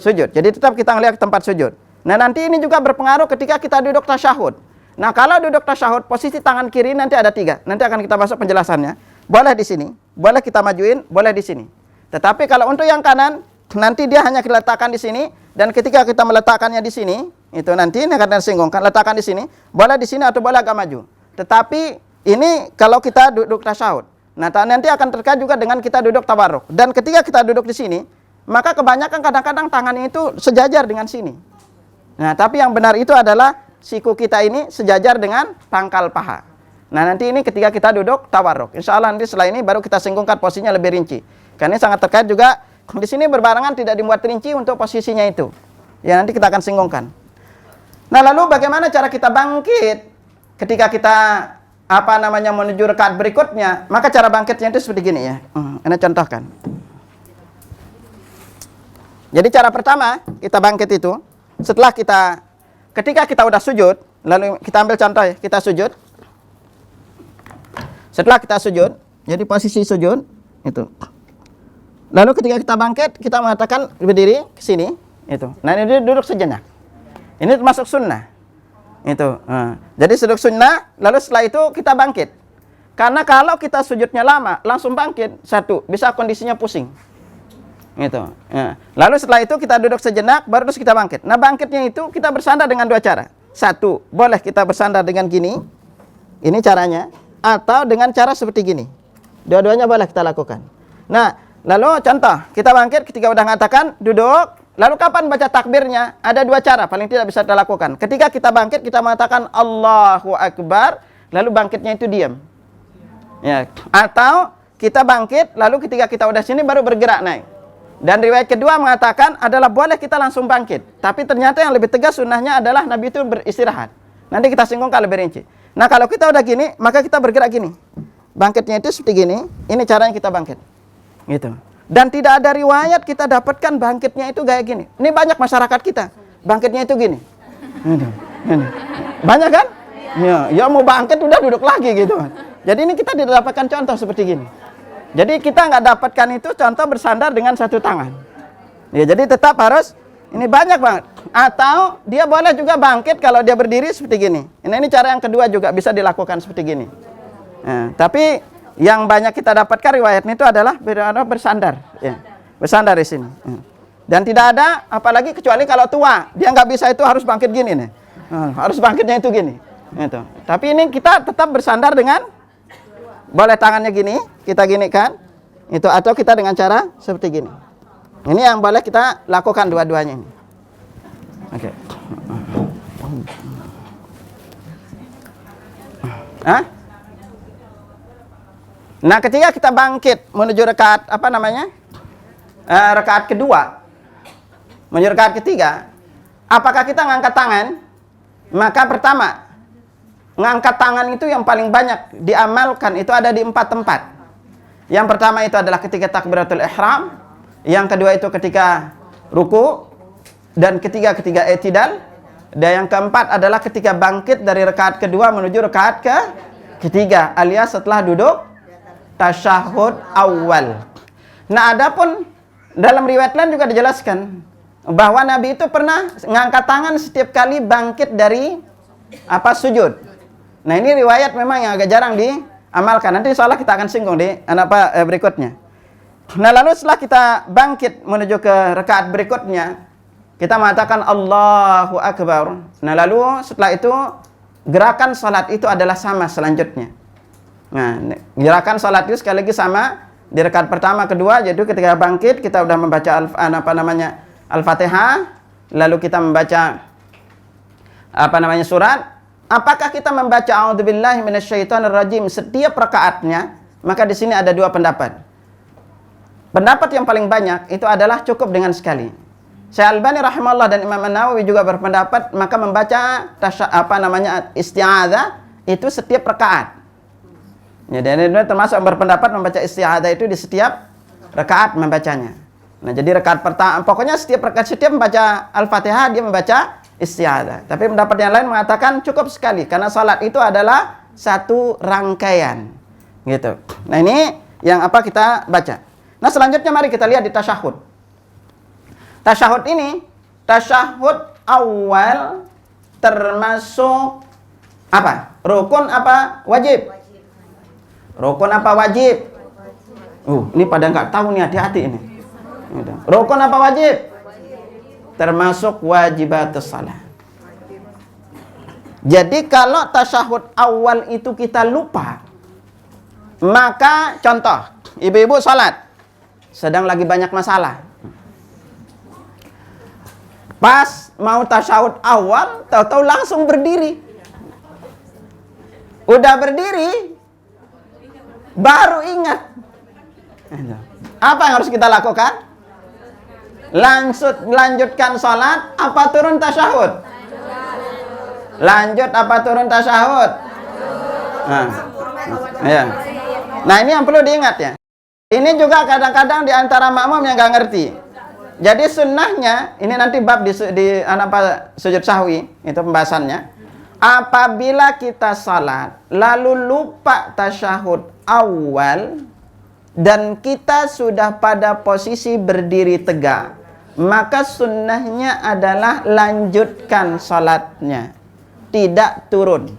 sujud. Jadi tetap kita melihat ke tempat sujud. Nah, nanti ini juga berpengaruh ketika kita duduk tasyahud. Nah, kalau duduk tasyahud, posisi tangan kiri nanti ada 3. Nanti akan kita masuk penjelasannya. Boleh di sini, boleh kita majuin, boleh di sini. Tetapi kalau untuk yang kanan, nanti dia hanya diletakkan di sini. Dan ketika kita meletakkannya di sini, itu nanti ini akan disinggung. Letakkan di sini, boleh di sini atau boleh agak maju. Tetapi ini kalau kita duduk tasyahud. Nah, nanti akan terkait juga dengan kita duduk tawarruk. Dan ketika kita duduk di sini, maka kebanyakan kadang-kadang tangannya itu sejajar dengan sini. Nah, tapi yang benar itu adalah siku kita ini sejajar dengan pangkal paha. Nah, nanti ini ketika kita duduk tawarruk. Insya Allah nanti setelah ini baru kita singgungkan posisinya lebih rinci. Karena ini sangat terkait juga. Di sini berbarengan tidak dibuat rinci untuk posisinya itu. Ya, nanti kita akan singgungkan. Nah, lalu bagaimana cara kita bangkit ketika kita menuju rakaat berikutnya? Maka cara bangkitnya itu seperti gini ya. Ini contohkan. Jadi cara pertama kita bangkit itu setelah ketika kita udah sujud, lalu kita ambil contoh ya, kita sujud. Setelah kita sujud, jadi posisi sujud itu. Lalu ketika kita bangkit, kita mengatakan berdiri ke sini, itu. Nah, ini duduk sejenak. Ini termasuk sunnah. Itu. Jadi sujud sunnah, lalu setelah itu kita bangkit. Karena kalau kita sujudnya lama, langsung bangkit, satu, bisa kondisinya pusing. Gitu. Lalu setelah itu kita duduk sejenak, baru terus kita bangkit. Nah, bangkitnya itu kita bersandar dengan 2 cara. Satu, boleh kita bersandar dengan gini. Ini caranya. Atau dengan cara seperti gini. Dua-duanya boleh kita lakukan. Nah, lalu contoh, kita bangkit ketika udah mengatakan duduk. Lalu kapan baca takbirnya? Ada 2 cara, paling tidak bisa kita lakukan. Ketika kita bangkit, kita mengatakan Allahu Akbar. Lalu bangkitnya itu diam. Ya. Atau kita bangkit, lalu ketika kita udah sini baru bergerak naik. Dan riwayat kedua mengatakan adalah boleh kita langsung bangkit. Tapi ternyata yang lebih tegas sunnahnya adalah Nabi itu beristirahat. Nanti kita singgungkan lebih rinci. Nah, kalau kita udah gini, maka kita bergerak gini. Bangkitnya itu seperti gini. Ini caranya kita bangkit. Gitu. Dan tidak ada riwayat kita dapatkan bangkitnya itu kayak gini. Ini banyak masyarakat kita. Bangkitnya itu gini. Ini. Banyak kan? Ya mau bangkit udah duduk lagi gitu. Jadi ini kita tidak dapatkan contoh seperti gini. Jadi kita nggak dapatkan itu contoh bersandar dengan 1 tangan. Ya, jadi tetap harus ini banyak banget. Atau dia boleh juga bangkit kalau dia berdiri seperti gini. Ini cara yang kedua juga bisa dilakukan seperti gini. Nah, tapi yang banyak kita dapatkan riwayatnya itu adalah bersandar. Ya, bersandar di sini. Dan tidak ada apalagi kecuali kalau tua. Dia nggak bisa itu harus bangkit gini nih. Harus bangkitnya itu gini. Gitu. Tapi ini kita tetap bersandar dengan boleh tangannya gini, kita gini kan. Itu atau kita dengan cara seperti gini. Ini yang boleh kita lakukan dua-duanya ini. Oke. Nah, ketika kita bangkit menuju rakaat rakaat kedua, menuju rakaat ketiga, apakah kita ngangkat tangan? Maka pertama, ngangkat tangan itu yang paling banyak diamalkan itu ada di 4 tempat. Yang pertama itu adalah ketika takbiratul ihram, yang kedua itu ketika ruku, dan ketika i'tidal, dan yang keempat adalah ketika bangkit dari rakaat kedua menuju rakaat ketiga, alias setelah duduk tasyahud awal. Nah, adapun dalam riwayat lain juga dijelaskan bahwa Nabi itu pernah ngangkat tangan setiap kali bangkit dari sujud. Nah, ini riwayat memang yang agak jarang diamalkan. Nanti insyaallah kita akan singgung di berikutnya. Nah, lalu setelah kita bangkit menuju ke rakaat berikutnya, kita mengatakan Allahu Akbar. Nah, lalu setelah itu gerakan salat itu adalah sama selanjutnya. Nah, gerakan salat itu sekali lagi sama di rakaat pertama, kedua, yaitu ketika bangkit kita sudah membaca Al-Fatihah, lalu kita membaca surat. Apakah kita membaca A'udzubillahi minasyaitonirrajim setiap rakaatnya? Maka di sini ada 2 pendapat. Pendapat yang paling banyak itu adalah cukup dengan sekali. Syekh Albani rahimahullah dan Imam An-Nawawi juga berpendapat maka membaca isti'adzah itu setiap rakaat. Ya, dan itu termasuk berpendapat membaca isti'adzah itu di setiap rakaat membacanya. Nah, jadi rakaat pertama pokoknya setiap membaca Al-Fatihah dia membaca isti'adzah. Tapi pendapat yang lain mengatakan cukup sekali karena salat itu adalah satu rangkaian. Gitu. Nah, ini yang kita baca. Nah, selanjutnya mari kita lihat di tasyahud. Tasyahud ini, tasyahud awal termasuk apa? Rukun apa wajib? Rukun apa wajib? Ini pada nggak tahu nih, hati-hati ini. Rukun apa wajib? Termasuk wajibatus shalah. Jadi kalau tasyahud awal itu kita lupa, maka contoh, ibu-ibu salat sedang lagi banyak masalah. Pas mau tasyahud awal, tahu-tahu langsung berdiri. Udah berdiri, baru ingat. Apa yang harus kita lakukan? Lanjutkan sholat, apa turun tasyahud? Lanjut apa turun tasyahud? Nah, ini yang perlu diingat ya. Ini juga kadang-kadang di antara makmum yang nggak ngerti. Jadi sunnahnya, ini nanti bab di sujud sahwi, itu pembahasannya. Apabila kita salat, lalu lupa tasyahud awal, dan kita sudah pada posisi berdiri tegak, maka sunnahnya adalah lanjutkan salatnya, tidak turun.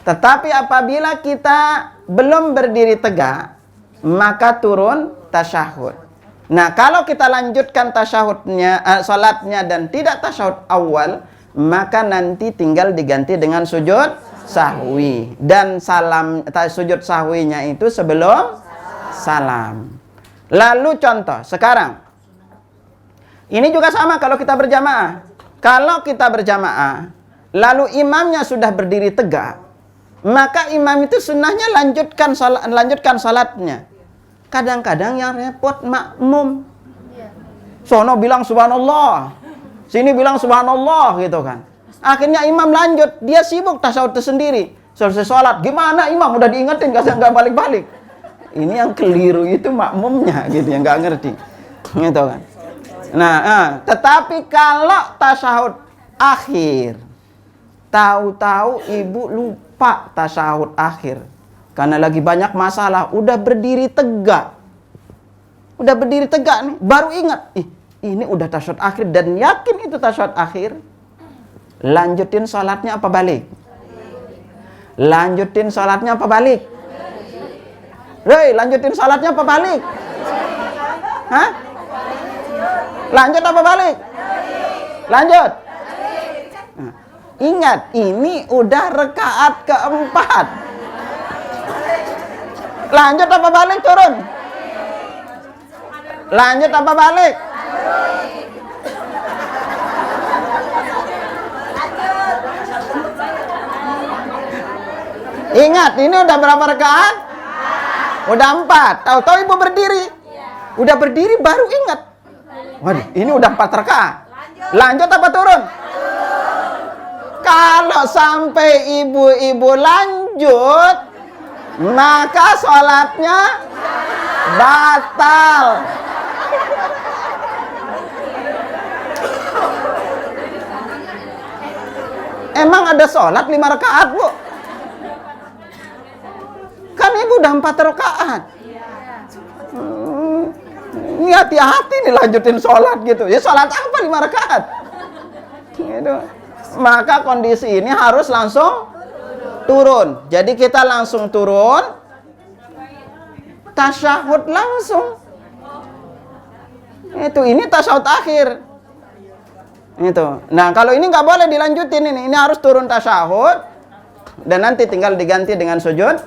Tetapi apabila kita belum berdiri tegak, maka turun tasyahud. Nah, kalau kita lanjutkan tasyahudnya, salatnya dan tidak tasyahud awal, maka nanti tinggal diganti dengan sujud sahwi. Dan sujud sahwinya itu sebelum salam. Lalu contoh, sekarang. Ini juga sama kalau kita berjamaah. Kalau kita berjamaah, lalu imamnya sudah berdiri tegak, maka imam itu sunnahnya lanjutkan salatnya. Kadang-kadang yang repot makmum. Sono bilang subhanallah, sini bilang subhanallah gitu kan. Akhirnya imam lanjut, dia sibuk tasyahud sendiri. Selesai sholat, gimana imam udah diingetin nggak balik-balik. Ini yang keliru itu makmumnya gitu, yang nggak ngerti. Gitu kan. Nah, tetapi kalau tasyahud akhir, tahu-tahu ibu lupa tasyahud akhir. Karena lagi banyak masalah, udah berdiri tegak. Udah berdiri tegak nih, baru ingat. Ini udah tasyahud akhir dan yakin itu tasyahud akhir. Lanjutin sholatnya apa balik? Lanjutin sholatnya apa balik? Lanjutin sholatnya apa balik? Hah? Lanjut apa balik? Lanjut. Nah, ingat, ini udah rakaat keempat. Lanjut apa balik turun? Lanjut apa balik? Ingat, ini udah berapa rakaat? Udah 4. Tahu-tahu ibu berdiri. Udah berdiri baru ingat. Waduh, ini udah 4 rakaat. Lanjut apa turun? Kalau sampai ibu-ibu lanjut, maka sholatnya batal. Emang ada sholat 5 rakaat, Bu? Kan ibu udah 4 rakaat. Ini hati-hati nih lanjutin sholat gitu. Ya sholat apa 5 rakaat? Gitu. Maka kondisi ini harus langsung turun. Jadi kita langsung turun, tasyahud langsung. Ini tasyahud akhir. Nah, kalau ini nggak boleh dilanjutin ini harus turun tasyahud dan nanti tinggal diganti dengan sujud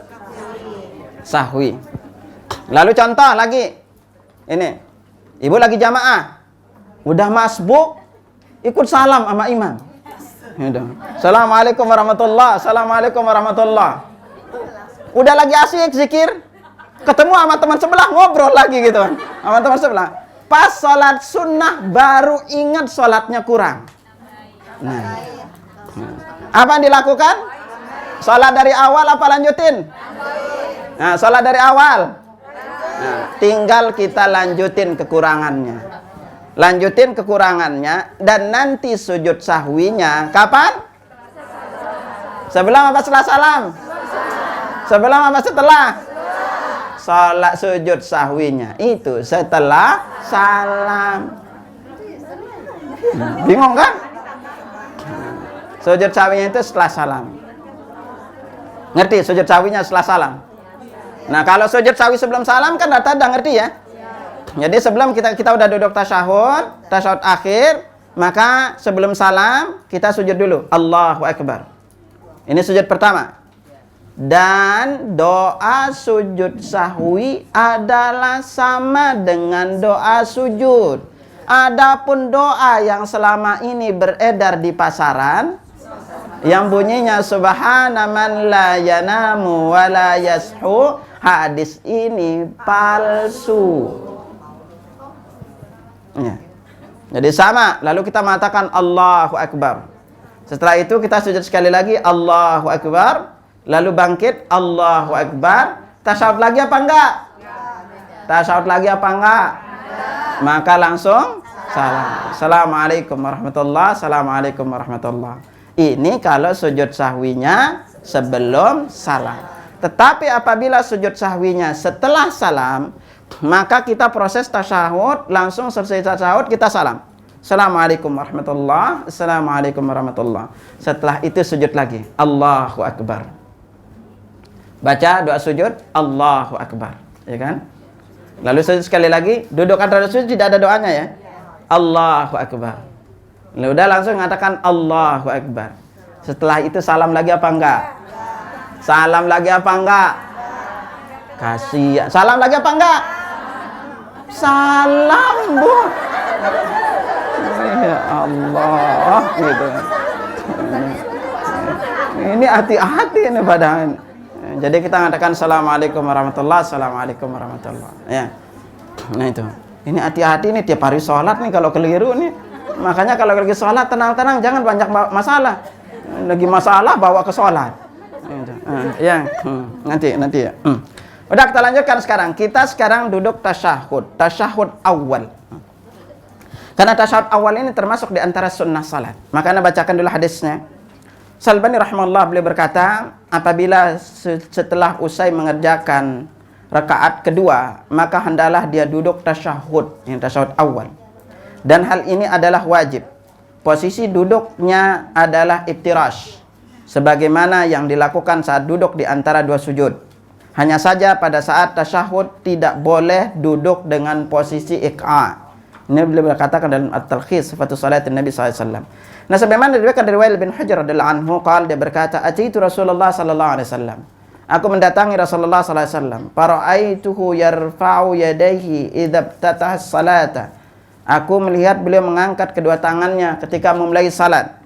sahwi. Lalu contoh lagi. Ini, ibu lagi jamaah. Udah masbuk, ikut salam sama imam. Assalamualaikum warahmatullah. Assalamualaikum warahmatullah. Udah lagi asik zikir, ketemu sama teman sebelah ngobrol lagi gitu kan. Sama teman sebelah. Pas sholat sunnah baru ingat sholatnya kurang. Nah, apa yang dilakukan? Sholat dari awal apa lanjutin? Nah, sholat dari awal. Nah, tinggal kita lanjutin kekurangannya. Lanjutin kekurangannya dan nanti sujud sahwinya kapan? Sebelum apa setelah salam? Sebelum apa setelah? Salat sujud sahwinya itu setelah salam. Bingung kan? Sujud sahwinya itu setelah salam. Ngerti sujud sahwinya setelah salam? Nah, kalau sujud sahwi sebelum salam kan udah ngerti ya? Jadi sebelum kita udah duduk tasyahud akhir, maka sebelum salam kita sujud dulu. Allahu Akbar. Ini sujud pertama. Dan doa sujud sahwi adalah sama dengan doa sujud. Adapun doa yang selama ini beredar di pasaran, yang bunyinya subhana man la yanamu wa la yashu, hadis ini palsu. Ya. Jadi sama. Lalu kita mengatakan Allahu Akbar. Setelah itu kita sujud sekali lagi Allahu Akbar. Lalu bangkit Allahu Akbar. Tasyahud lagi apa enggak? Tasyahud lagi apa enggak? Maka langsung salam. Assalamualaikum warahmatullahi. Assalamualaikum warahmatullahi. Ini kalau sujud sahwinya sebelum salam. Tetapi apabila sujud sahwinya setelah salam, maka kita proses tasyahud, langsung selesai tasyahud kita salam. Assalamualaikum warahmatullahi. Assalamualaikum warahmatullahi. Setelah itu sujud lagi. Allahu Akbar. Baca doa sujud Allahu Akbar, ya kan? Lalu sujud sekali lagi, duduk antara sujud tidak ada doanya ya. Allahu Akbar. Lalu udah langsung mengatakan Allahu Akbar. Setelah itu salam lagi apa enggak? Salam lagi apa enggak? Kasih. Salam lagi apa enggak? Salam, Bu. Ya Allah, gitu. Ini hati-hati ini badan. Jadi kita mengatakan Assalamualaikum warahmatullahi. Assalamualaikum warahmatullahi. Ya. Nah itu. Ini hati-hati nih tiap hari sholat nih kalau keliru nih. Makanya kalau lagi sholat tenang-tenang, jangan banyak masalah. Lagi masalah bawa ke sholat. Ya. Nanti ya. Udah kita lanjutkan sekarang. Kita sekarang duduk tasyahud. Tasyahud awal. Karena tasyahud awal ini termasuk di antara sunnah salat. Maka Anda bacakan dulu hadisnya. Salbani rahimahullah beliau berkata, apabila setelah usai mengerjakan rakaat kedua, maka hendaklah dia duduk tasyahud, yang tasyahud awal. Dan hal ini adalah wajib. Posisi duduknya adalah iftirash, sebagaimana yang dilakukan saat duduk di antara dua sujud. Hanya saja pada saat tasyahud tidak boleh duduk dengan posisi iqa'. Ini beliau berkatakan dalam At-Talkhis Sifatus Salatin Nabi SAW. Nah, sebagaimana diriwayatkan dari Wail bin Hujr radhiyallahu anhu, dia berkata, "Ataitu Rasulullah sallallahu alaihi wasallam." Aku mendatangi Rasulullah sallallahu alaihi wasallam. Fara'aituhu yarfa'u yadayhi idza iftataha as-salata. Aku melihat beliau mengangkat kedua tangannya ketika memulai salat.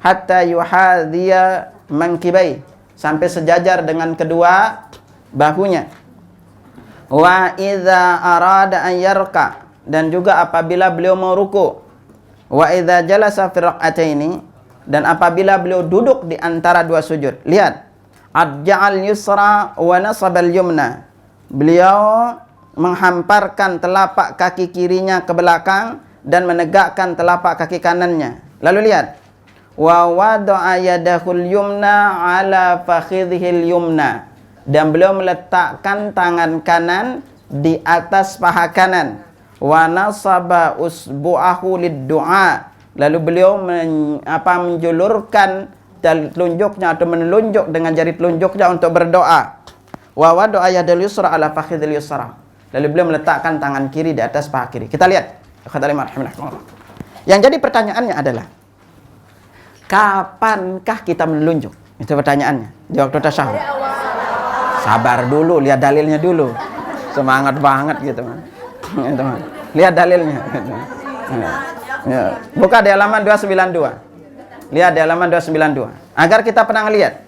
Hatta yuhadhiya mankibai, sampai sejajar dengan kedua bahunya. Wa idza arada an yarka, dan juga apabila beliau mau ruku. Wa idza jalasa fi rak'ataini, dan apabila beliau duduk di antara dua sujud. Lihat, adja'al yusra wa nasabal yumna. Beliau menghamparkan telapak kaki kirinya ke belakang dan menegakkan telapak kaki kanannya. Lalu lihat, wa wada'a yadahul yumna ala fakhidhil yumna, dan beliau meletakkan tangan kanan di atas paha kanan. Wa nasaba usbu'ahu lid-du'a, lalu beliau menjulurkan telunjuknya atau menelunjuk dengan jari telunjuknya untuk berdoa. Wa wada'a yadal yusra ala fakhidhil yusra, lalu beliau meletakkan tangan kiri di atas paha kiri. Kita lihat. Yang jadi pertanyaannya adalah, kapankah kita menelunjuk? Itu pertanyaannya di waktu tasyahud. Sabar dulu, lihat dalilnya dulu. Semangat banget gitu, man. Lihat dalilnya. Buka di halaman 292. Lihat di halaman 292. Agar kita pernah lihat.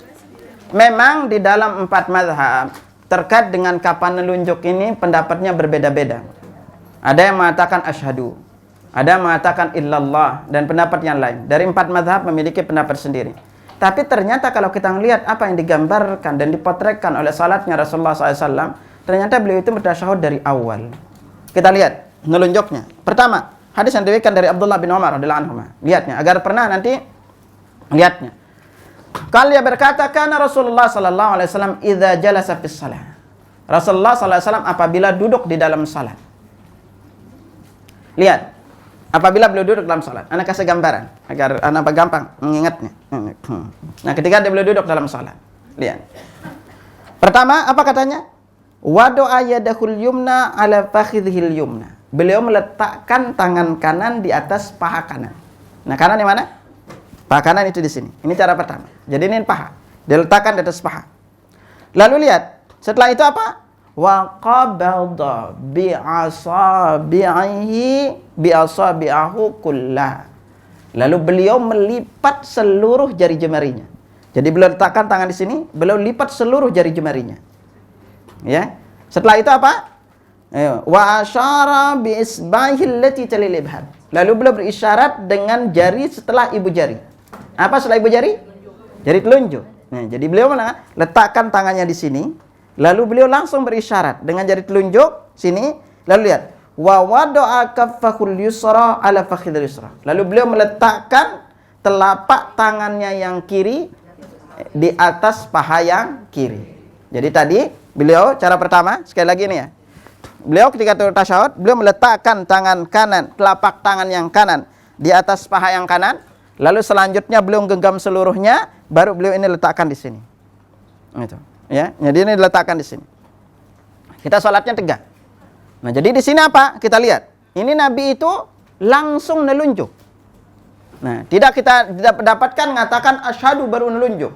Memang di dalam 4 mazhab terkait dengan kapan nelunjuk ini pendapatnya berbeda-beda. Ada yang mengatakan asyhadu. Ada yang mengatakan illallah dan pendapat yang lain. Dari 4 mazhab memiliki pendapat sendiri. Tapi ternyata kalau kita melihat apa yang digambarkan dan dipotretkan oleh salatnya Rasulullah SAW, ternyata beliau itu bertasyahud dari awal. Kita lihat nelunjuknya. Pertama, hadis yang diriwayatkan dari Abdullah bin Umar radhiyallahu anhu. Lihatnya agar pernah nanti lihatnya. Kalau dia berkata, karena Rasulullah SAW idza jalasa fis shalah. Rasulullah SAW apabila duduk di dalam salat. Lihat. Apabila beliau duduk dalam salat, anak kasih gambaran agar anak gampang mengingatnya. Nah, ketika beliau duduk dalam salat, lihat. Pertama, apa katanya? Wada'a yadahul yumna ala fakhidhil yumna. Beliau meletakkan tangan kanan di atas paha kanan. Nah, kanan di mana? Paha kanan itu di sini. Ini cara pertama. Jadi ini paha. Diletakkan di atas paha. Lalu lihat, setelah itu apa? Wa qabada bi'asabi'ahu kullah. Lalu beliau melipat seluruh jari jemarinya. Jadi beliau letakkan tangan di sini, beliau lipat seluruh jari jemarinya. Ya. Setelah itu apa? Wa asyara bi isbahi allati talil ibham. Lalu beliau berisyarat dengan jari setelah ibu jari. Apa setelah ibu jari? Jari telunjuk. Nah, jadi beliau letakkan tangannya di sini. Lalu beliau langsung berisyarat dengan jari telunjuk sini. Lalu lihat, wa wada'a kaffahul yusra ala fakhidil yusra. Lalu beliau meletakkan telapak tangannya yang kiri di atas paha yang kiri. Jadi tadi beliau cara pertama sekali lagi nih ya. Beliau ketika tasyahud, beliau meletakkan tangan kanan, telapak tangan yang kanan di atas paha yang kanan. Lalu selanjutnya beliau genggam seluruhnya, baru beliau ini letakkan di sini. Itu. Ya, jadi ini diletakkan di sini. Kita sholatnya tegak. Nah, jadi di sini apa? Kita lihat. Ini Nabi itu langsung nelunjuk. Nah, tidak kita dapatkan mengatakan asyhadu baru nelunjuk.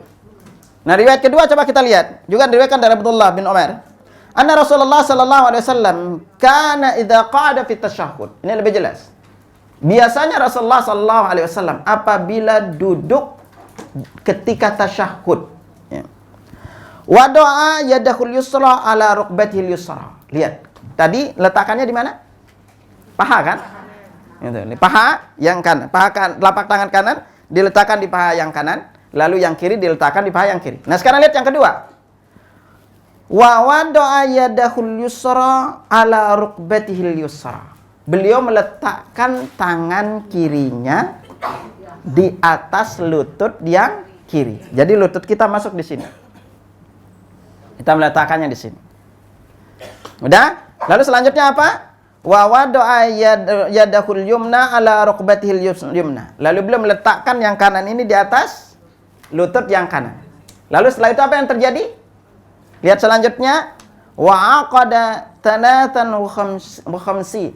Nah, riwayat kedua coba kita lihat. Juga diriwayatkan dari Abdullah bin Umar. Anna Rasulullah sallallahu alaihi wasallam kana idza qa'ada fi tasyahhud. Ini lebih jelas. Biasanya Rasulullah sallallahu alaihi wasallam apabila duduk ketika tasyahhud, wada'a yadahul yusra ala rukbatihil yusra. Lihat. Tadi letakannya di mana? Paha kan? Itu. Paha yang kanan. Telapak tangan kanan diletakkan di paha yang kanan, lalu yang kiri diletakkan di paha yang kiri. Nah, sekarang lihat yang kedua. Wa wada'a yadahul yusra ala rukbatihil yusra. Beliau meletakkan tangan kirinya di atas lutut yang kiri. Jadi lutut kita masuk di sini. Kita meletakkannya di sini. Udah? Lalu selanjutnya apa? Wa wada'a yadahul yumna ala rukbatihil yumna. Lalu beliau meletakkan yang kanan ini di atas lutut yang kanan. Lalu setelah itu apa yang terjadi? Lihat selanjutnya. Wa aqada tanatan wa khamsi.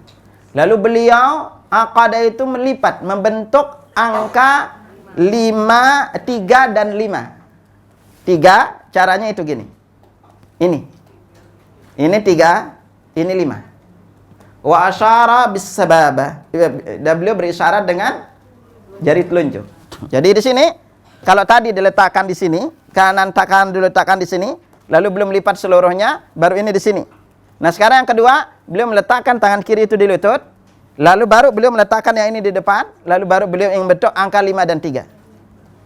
Lalu beliau aqada itu melipat, membentuk angka 5, 3 dan 5. 3 caranya itu gini. Ini 3, ini 5. Wa asyara bis sababa. Dan beliau berisyarat dengan jari telunjuk. Jadi di sini kalau tadi diletakkan di sini, kanan diletakkan di sini, lalu belum lipat seluruhnya, baru ini di sini. Nah, sekarang yang kedua, beliau meletakkan tangan kiri itu di lutut, lalu baru beliau meletakkan yang ini di depan, lalu baru beliau yang bentuk angka 5 dan 3.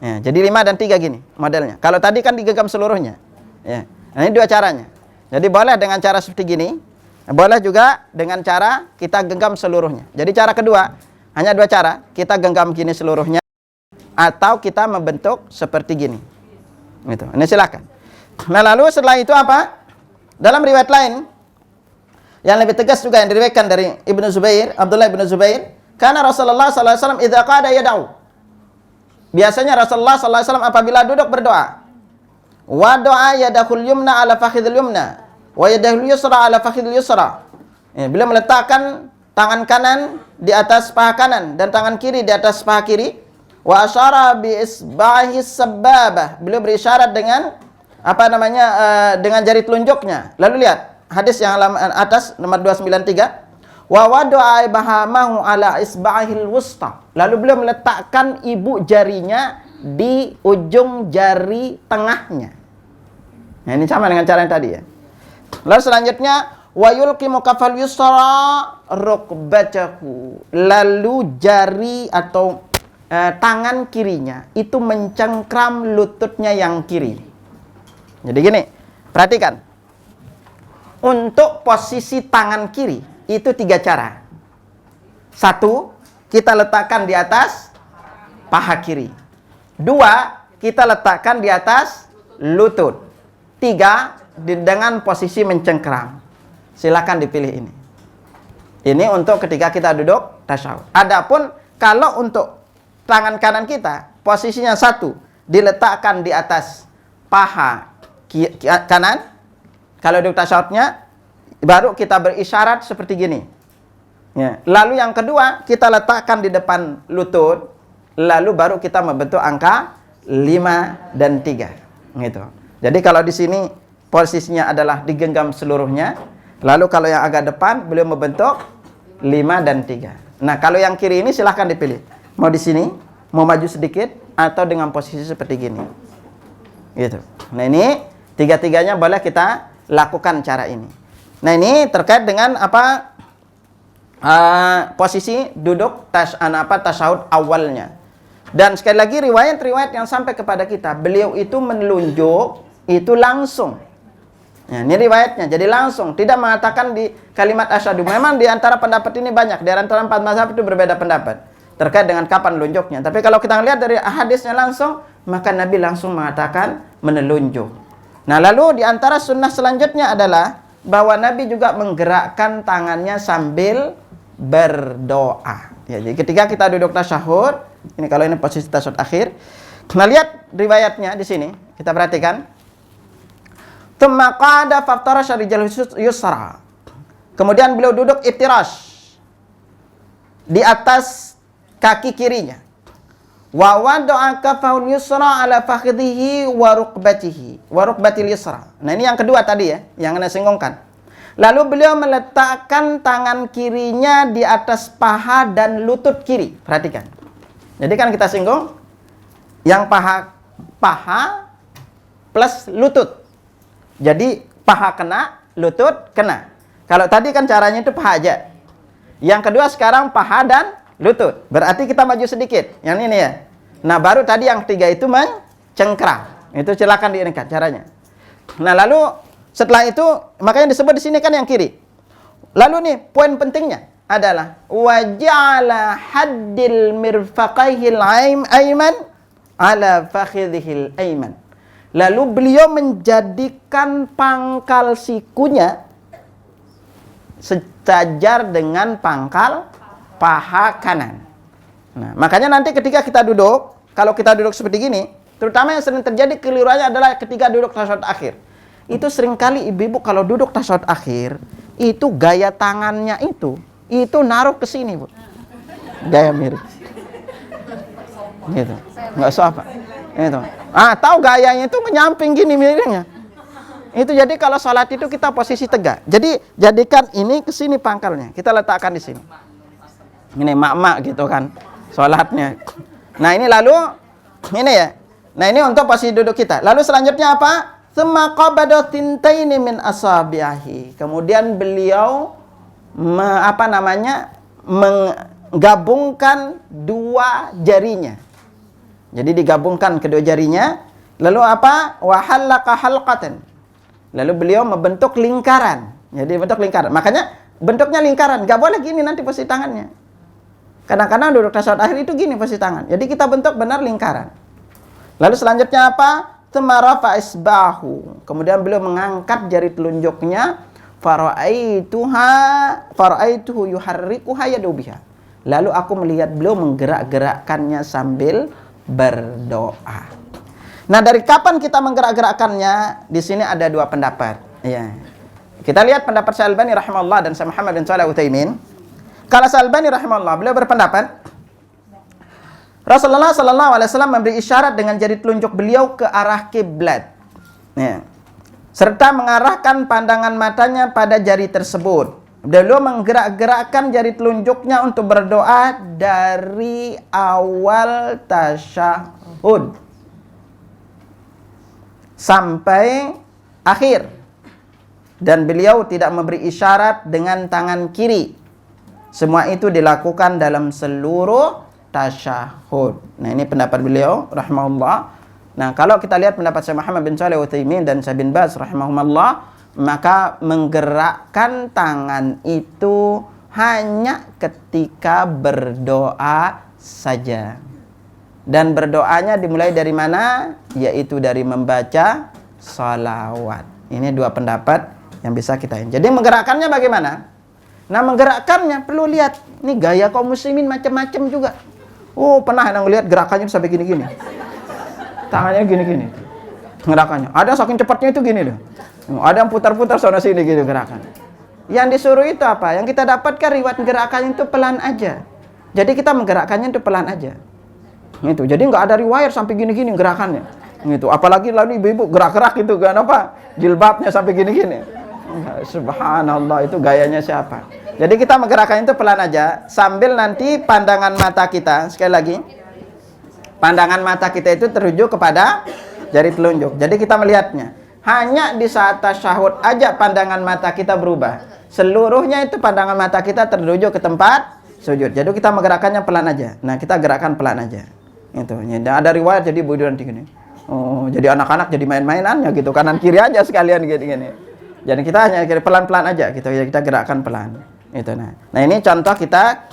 Ya, jadi 5 dan 3 gini modelnya. Kalau tadi kan digenggam seluruhnya. Ya. Nah, ini dua caranya. Jadi boleh dengan cara seperti gini, boleh juga dengan cara kita genggam seluruhnya. Jadi cara kedua, hanya dua cara, kita genggam gini seluruhnya, atau kita membentuk seperti gini. Gitu. Ini silakan. Nah, lalu setelah itu apa? Dalam riwayat lain, yang lebih tegas juga yang diriwayatkan dari Ibnu Zubair, Abdullah bin Zubair, karena Rasulullah SAW idza qada yad'u. Biasanya Rasulullah SAW apabila duduk berdoa. Wa doa yadahul yumna ala fakhidil yumna wa yadahul yusra ala fakhidil yusra. Beliau meletakkan tangan kanan di atas paha kanan dan tangan kiri di atas paha kiri. Wa asyara bi isbahi sababah. Beliau berisyarat dengan dengan jari telunjuknya. Lalu lihat hadis yang atas nomor 293. Wa wada'a ibhamahu ala isba'ihil wusta. Lalu beliau meletakkan ibu jarinya di ujung jari tengahnya. Nah, ini sama dengan cara yang tadi ya. Lalu selanjutnya Wa yulqimu kafal yusra rukbatahu. Lalu jari atau tangan kirinya itu mencengkram lututnya yang kiri. Jadi gini, perhatikan. Untuk posisi tangan kiri itu 3 cara. 1, kita letakkan di atas paha kiri. 2, kita letakkan di atas lutut. 3, dengan posisi mencengkram. Silakan dipilih ini. Ini untuk ketika kita duduk tasyahud. Adapun kalau untuk tangan kanan kita, posisinya 1, diletakkan di atas paha kanan. Kalau duduk tasyahudnya, baru kita berisyarat seperti gini. Ya. Lalu yang kedua, kita letakkan di depan lutut. Lalu baru kita membentuk angka 5 dan 3. Gitu. Jadi kalau di sini posisinya adalah digenggam seluruhnya. Lalu kalau yang agak depan, beliau membentuk 5 dan 3. Nah, kalau yang kiri ini silahkan dipilih. Mau di sini, mau maju sedikit, atau dengan posisi seperti gini. Gitu. Nah, ini 3-3-nya boleh kita lakukan cara ini. Nah, ini terkait dengan apa? Posisi duduk tasyahud awalnya. Dan sekali lagi riwayat-riwayat yang sampai kepada kita, beliau itu menunjuk itu langsung. Ya, ini riwayatnya, jadi langsung, tidak mengatakan di kalimat asyhadu. Memang di antara pendapat ini banyak, di antara 4 mazhab itu berbeda pendapat terkait dengan kapan lunjuknya. Tapi kalau kita lihat dari hadisnya langsung, maka Nabi langsung mengatakan menelunjuk. Nah, lalu di antara sunnah selanjutnya adalah bahwa Nabi juga menggerakkan tangannya sambil berdoa. Ya, jadi ketika kita duduk tasyahud, ini kalau ini posisi tasyahud akhir, nah lihat riwayatnya di sini, kita perhatikan. Tsumma qa'ada faftarasha rijal yusra. Kemudian beliau duduk iftirash di atas kaki kirinya. Wa wada'a kafahul yusra ala fakhidhihi wa rukbatil yusra. Nah, ini yang kedua tadi ya, yang Anda singgungkan. Lalu beliau meletakkan tangan kirinya di atas paha dan lutut kiri. Perhatikan. Jadi kan kita singgung yang paha plus lutut. Jadi paha kena, lutut kena. Kalau tadi kan caranya itu paha aja. Yang kedua sekarang paha dan lutut. Berarti kita maju sedikit. Yang ini ya. Nah, baru tadi yang 3 itu mencengkram. Itu silakan diingat caranya. Nah, lalu setelah itu makanya disebut di sini kan yang kiri. Lalu nih poin pentingnya adalah waja'ala haddil mirfaqaihil ayman ala fakhidhil ayman. Lalu beliau menjadikan pangkal sikunya sejajar dengan pangkal paha kanan. Nah, makanya nanti ketika kita duduk, kalau kita duduk seperti gini, terutama yang sering terjadi keliruannya adalah ketika duduk tasyahud akhir. Itu seringkali ibu-ibu kalau duduk tasyahud akhir, itu gaya tangannya itu naruh ke sini, Bu. Gaya mirip. Gitu. Enggak usah apa. Itu. Tahu gayanya itu menyamping gini miripnya. Itu jadi kalau sholat itu kita posisi tegak. Jadi jadikan ini ke sini pangkalnya. Kita letakkan di sini. Ini mak-mak gitu kan sholatnya. Nah, ini lalu ini ya. Nah, ini untuk posisi duduk kita. Lalu selanjutnya apa? Tsumma qabada tintaini min asabihi. Kemudian beliau menggabungkan 2 jarinya. Jadi digabungkan kedua jarinya, lalu apa? Wa halqa halqatan. Lalu beliau membentuk lingkaran. Jadi bentuk lingkaran. Makanya bentuknya lingkaran, enggak boleh gini nanti posisi tangannya. Kadang-kadang duduk tasyahud akhir itu gini posisi tangan. Jadi kita bentuk benar lingkaran. Lalu selanjutnya apa? Tsumma rafa isbahu. Kemudian beliau mengangkat jari telunjuknya, fara'aituhu yuharrikuha yadu biha. Lalu aku melihat beliau menggerak-gerakkannya sambil berdoa. Nah, dari kapan kita menggerak-gerakkannya? Di sini ada 2 pendapat. Ya. Kita lihat pendapat Syalbani rahimahullah dan Syekh Muhammad bin Shalih Utsaimin. Kalau Syalbani rahimahullah, beliau berpendapat Rasulullah sallallahu alaihi wasallam memberi isyarat dengan jari telunjuk beliau ke arah kiblat. Ya. Serta mengarahkan pandangan matanya pada jari tersebut. Beliau menggerak-gerakkan jari telunjuknya untuk berdoa dari awal tasyahud sampai akhir. dan beliau tidak memberi isyarat dengan tangan kiri. Semua itu dilakukan dalam seluruh tasyahud. Nah, ini pendapat beliau rahimahullah. Nah, kalau kita lihat pendapat Syekh Muhammad bin Shalih Al-Utsaimin dan Syekh bin Baz rahimahumullah, maka menggerakkan tangan itu hanya ketika berdoa saja. Dan berdoanya dimulai dari mana? Yaitu dari membaca salawat. Ini dua pendapat yang bisa kita ini. Jadi menggerakkannya bagaimana? Nah, menggerakkannya perlu lihat. Ini gaya kaum muslimin macam-macam juga. Oh, pernah yang lihat gerakannya sampai gini-gini. Tangannya gini-gini. Gerakannya. Ada yang saking cepatnya itu gini loh. Ada yang putar-putar sana sini gitu gerakan. Yang disuruh itu apa? Yang kita dapatkan riwayat gerakannya itu pelan aja. Jadi kita menggerakkannya itu pelan aja. Gitu. Jadi nggak ada riwayat sampai gini-gini gerakannya. Gitu. Apalagi lalu ibu-ibu gerak-gerak gitu kan apa? Jilbabnya sampai gini-gini. Subhanallah, itu gayanya siapa? Jadi kita menggerakkan itu pelan aja sambil nanti pandangan mata kita, sekali lagi, pandangan mata kita itu tertuju kepada jari telunjuk. Jadi kita melihatnya hanya di saat tasyahud aja pandangan mata kita berubah. Seluruhnya itu pandangan mata kita tertuju ke tempat sujud. Jadi kita menggerakkannya pelan aja. Nah, kita gerakan pelan aja. Itu. Ada riwayat jadi bodoh nanti gini. Oh, jadi anak-anak jadi main-mainannya gitu, kanan kiri aja sekalian gini-gini. Jadi kita hanya pelan-pelan aja gitu ya, kita gerakkan pelan. Itu nah. Nah, ini contoh kita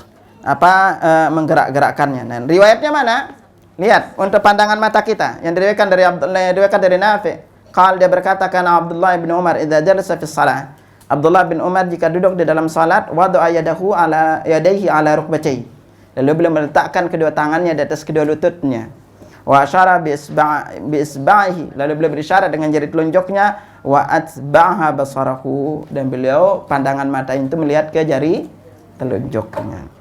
menggerak-gerakkannya. Nah, riwayatnya mana? Lihat untuk pandangan mata kita yang diriwayatkan dari Nafi'. Qal, dia berkata kana Abdullah bin Umar idza jalasa fi shalah. Abdullah bin Umar jika duduk di dalam salat wada'a yadahu ala yadayhi ala rukbatayhi. Lalu beliau meletakkan kedua tangannya di atas kedua lututnya. Wa asyara bi isba'ihi. Lalu beliau berisyarat dengan jari telunjuknya wa atba'aha basarahu, dan beliau pandangan mata itu melihat ke jari telunjuknya.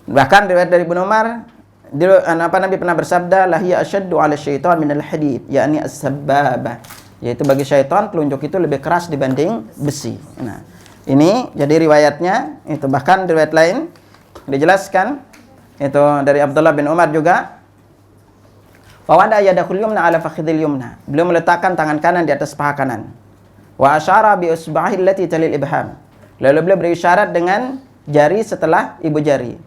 Bahkan riwayat dari Ibnu Umar, Nabi pernah bersabda, lahiya asyaddu 'ala syaitan minal hadid, yakni as-sabbabah, yaitu bagi syaitan telunjuk itu lebih keras dibanding besi. Nah, ini jadi riwayatnya itu. Bahkan riwayat lain dijelaskan itu dari Abdullah bin Umar juga, wa wada yadahul yumna 'ala fakhidil yumna, beliau meletakkan tangan kanan di atas paha kanan. Wa asyara bi usbahi allati talil ibham, lalu beliau berisyarat dengan jari setelah ibu jari.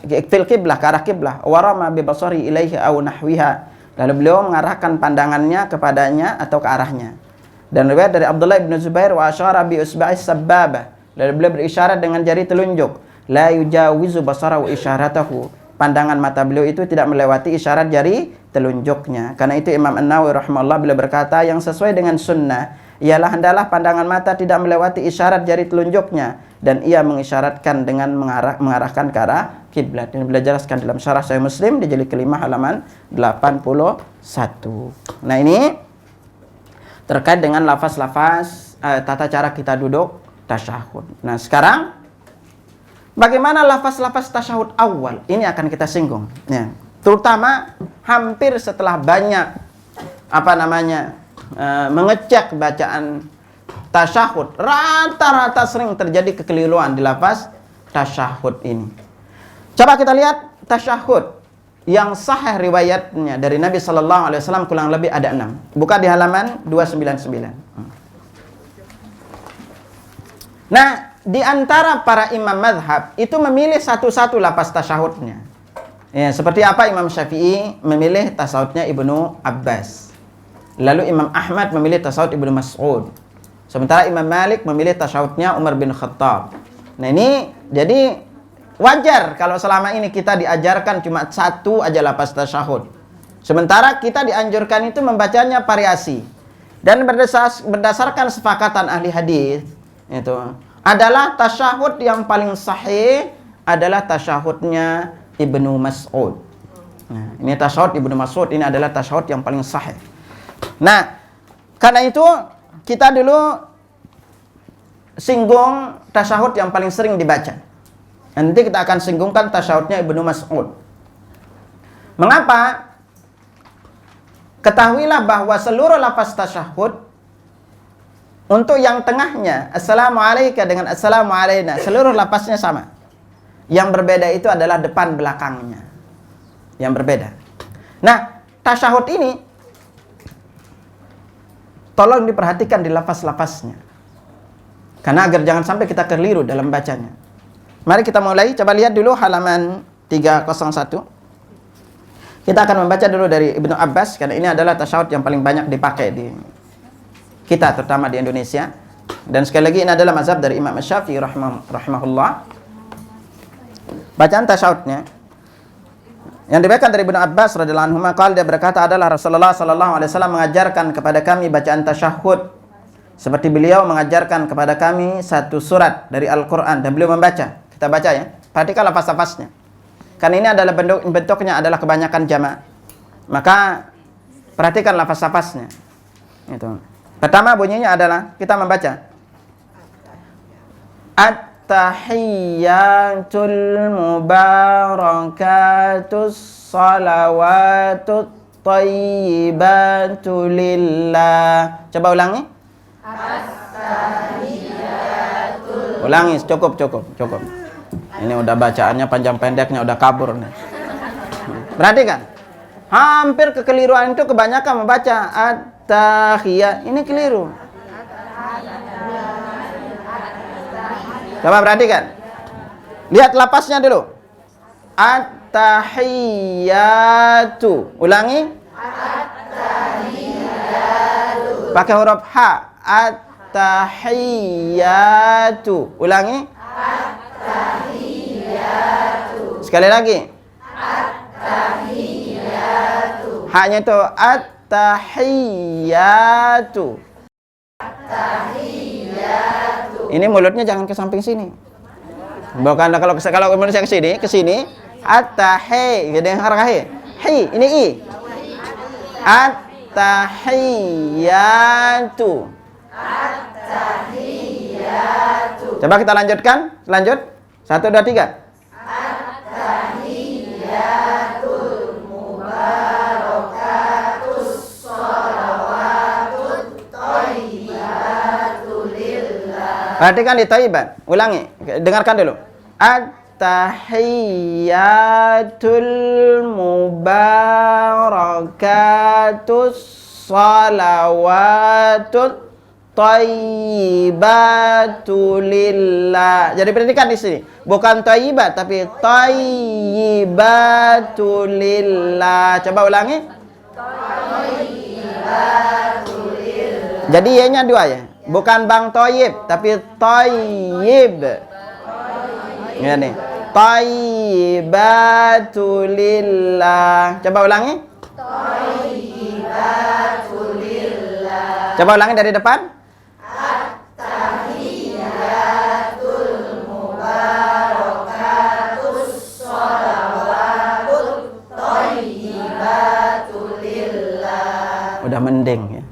Fil qiblah, ke arah qiblah, warama bi basari ilaihi aw nahwiha, lalu beliau mengarahkan pandangannya kepadanya atau ke arahnya. Dan riwayat dari Abdullah bin Zubair, wa asyara bi usba'i sabbabah, lalu beliau berisyarat dengan jari telunjuk, la yujawizu basara wa isyaratahu, pandangan mata beliau itu tidak melewati isyarat jari telunjuknya. Karena itu Imam An-Nawawi rahimahullah beliau berkata, yang sesuai dengan sunnah ialah hendaklah pandangan mata tidak melewati isyarat jari telunjuknya, dan ia mengisyaratkan dengan mengarahkan ke arah kiblat. Ini beliau jelaskan dalam syarah Sahih Muslim di jilid kelima halaman 81. Nah, ini terkait dengan lafaz-lafaz tata cara kita duduk tasyahud. Nah, sekarang bagaimana lafaz-lafaz tasyahud awal? Ini akan kita singgung. Ya. Terutama hampir setelah banyak mengecek bacaan tasyahud, rata-rata sering terjadi kekeliruan di lafaz tasyahud ini. Coba kita lihat tasyahud yang sahih riwayatnya dari Nabi sallallahu alaihi wasallam kurang lebih ada 6. Buka di halaman 299. Nah, di antara para imam mazhab itu memilih satu-satu lafaz tasyahudnya. Ya, seperti apa Imam Syafi'i memilih tasyahudnya Ibnu Abbas. Lalu Imam Ahmad memilih tasyahud Ibnu Mas'ud. Sementara Imam Malik memilih tasyahudnya Umar bin Khattab. Nah, ini jadi wajar kalau selama ini kita diajarkan cuma satu aja lafaz tasyahud. Sementara kita dianjurkan itu membacanya variasi. Dan berdasarkan sepakatan ahli hadis itu adalah tasyahud yang paling sahih adalah tasyahudnya Ibnu Mas'ud. Nah, ini tasyahud Ibnu Mas'ud ini adalah tasyahud yang paling sahih. Nah, karena itu kita dulu singgung tasyahud yang paling sering dibaca. Nanti kita akan singgungkan tasyahudnya Ibnu Mas'ud. Mengapa? Ketahuilah bahwa seluruh lafaz tasyahud untuk yang tengahnya assalamu alayka dengan assalamu alayna, seluruh lafaznya sama. Yang berbeda itu adalah depan belakangnya. Yang berbeda. Nah, tasyahud ini tolong diperhatikan di lafaz-lafaznya. Karena agar jangan sampai kita keliru dalam bacanya. Mari kita mulai, coba lihat dulu halaman 301. Kita akan membaca dulu dari Ibnu Abbas, karena ini adalah tasyahud yang paling banyak dipakai di kita, terutama di Indonesia. Dan sekali lagi ini adalah mazhab dari Imam Syafi'i rahimahullah. Bacaan tasyahudnya yang diriwayatkan dari Ibnu Abbas radhiyallahu anhu, qala, dia berkata, adalah Rasulullah sallallahu alaihi wasallam mengajarkan kepada kami bacaan tasyahud seperti beliau mengajarkan kepada kami satu surat dari Al-Quran dan beliau membaca. Kita baca ya, perhatikan lafaz-lafaznya. Karena ini adalah bentuknya adalah kebanyakan jama'. Maka perhatikan lafaz-lafaznya. Itu. Pertama bunyinya adalah kita membaca At-tahiyyatul mubarakatus salawatut thayyibatu lillah. Coba ulangi. Ulangi, cukup. Ini udah bacaannya panjang pendeknya udah kabur nih. Perhatikan, hampir kekeliruan itu kebanyakan membaca at-tahiyyat. Ini keliru. Coba perhatikan, lihat lapasnya dulu. At-tahiyyatu. Ulangi. At-tahiyyatu. Pakai huruf H. At-tahiyyatu. Ulangi. At-tahiyyatu. Sekali lagi. At-tahiyyatu. Haknya itu at-tahiyyatu. At-tahiyyatu. Ini mulutnya jangan ke samping sini. Bukan kalau Indonesia ke sini. At-tahi, gede harga he. Hi, ini i. At-tahiyyatu. At-tahiyyatu. Coba kita lanjutkan. Lanjut. 1, 2, 3. At-tahiyyatul mubarakatus shalawatut thayyibatu lillah. Perhatikan di thayyibat. Ulangi. Dengarkan dulu. At-tahiyyatul mubarakatus salawatut thayyibatu lillah. Jadi perhatikan di sini, bukan thayyibat tapi thayyibatu lillah. Coba ulangi. Thayyibatu lillah. Jadi y-nya 2 ya. Bukan bang thayyib tapi thayyib. Ya nih. Thayyibatu lillah. Coba ulangi. Thayyibatu lillah. Coba ulangi dari depan. At-tahiyyatul mubarakatus shalawatut thayyibatu lillah. Udah mending ya.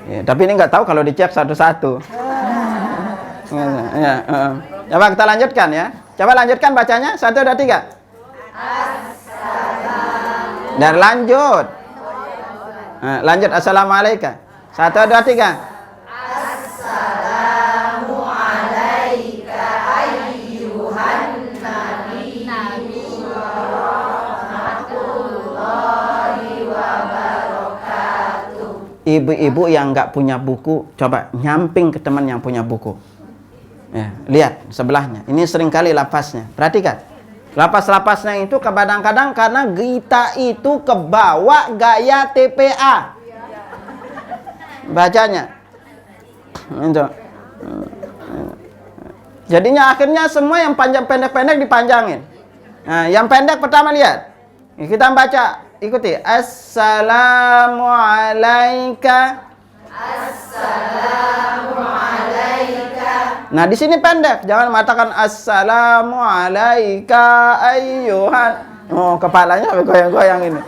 Ya, tapi ini nggak tahu kalau dicek satu-satu. Coba kita lanjutkan ya. Coba lanjutkan bacanya. 1, 2, 3. Dan lanjut. Lanjut. Assalamualaikum. 1, 2, 3. Assalamualaikum ayyuhan nabi warahmatullahi wabarakatuh. Ibu-ibu yang nggak punya buku, coba nyamping ke teman yang punya buku. Ya, lihat sebelahnya. Ini seringkali lapasnya. Perhatikan. Lapas-lapasnya itu kadang-kadang karena kita itu kebawa gaya TPA. Bacanya. Itu. Jadinya akhirnya semua yang panjang pendek-pendek dipanjangin. Nah, yang pendek pertama lihat. Kita baca, ikuti. Assalamualaikum. Assalamualaikum. Nah, di sini pendek, jangan mengatakan assalamualaikum ayyuhan. Oh, kepalanya goyang-goyang ini.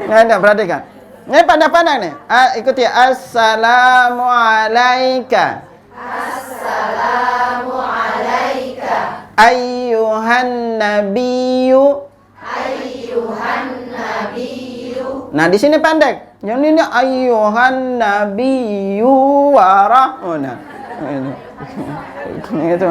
Nah, perhatikan. Ini pendek-pendek nih. Ikuti assalamualaikum. Assalamualaikum. Ayyuhan nabiyyu. Ayyuhan nabiyyu. Nah, di sini pendek. Yang ini ayyuhan nabiyyu wa rahmana. Itu.